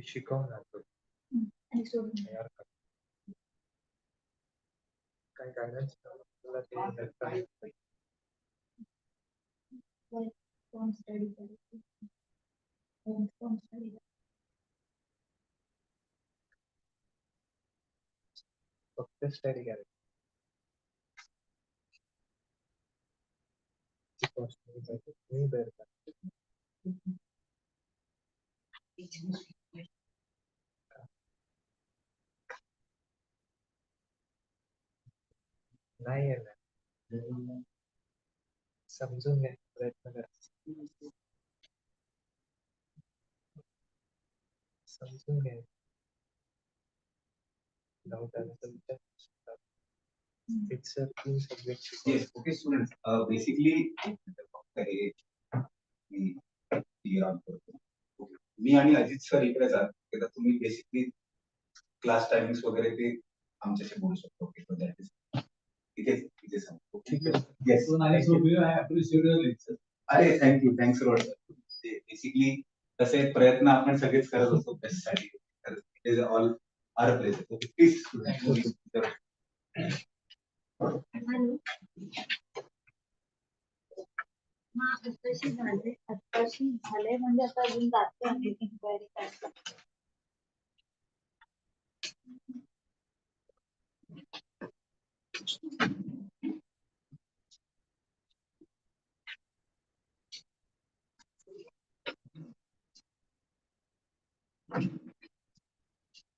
शिकवणार तो आणि सोडून द्या. तयार कर काय गायडन्स तुला ते नंतर कोण स्टडी करायचं कोण स्टडी फक्त स्टडी करायचं मी बेर नाही येणार समजून घ्या प्रयत्न करा समजून घ्या डाऊट आला तर विचार इट्स अ तीन subject yes okay student basically फक्त हे मी clear out करतो. Okay. मी आणि अजित सर इकडेच आहात तर तुम्ही बेसिकली क्लास टायमिंग वगैरे ते आमच्याशी बोलू शकतो ओके सो दॅट इज इथे सांगतो ठीक आहे yes So nice of you. I appreciate your lecture. अरे thank you thanks lot sir basically तसे प्रयत्न आपण सगळेच करत असतो बेस्टसाठी तर it is all our pleasure okay please hello हा आत्ताशी झाले म्हणजे आता अजून जाते आम्ही इन्क्वायरी करायला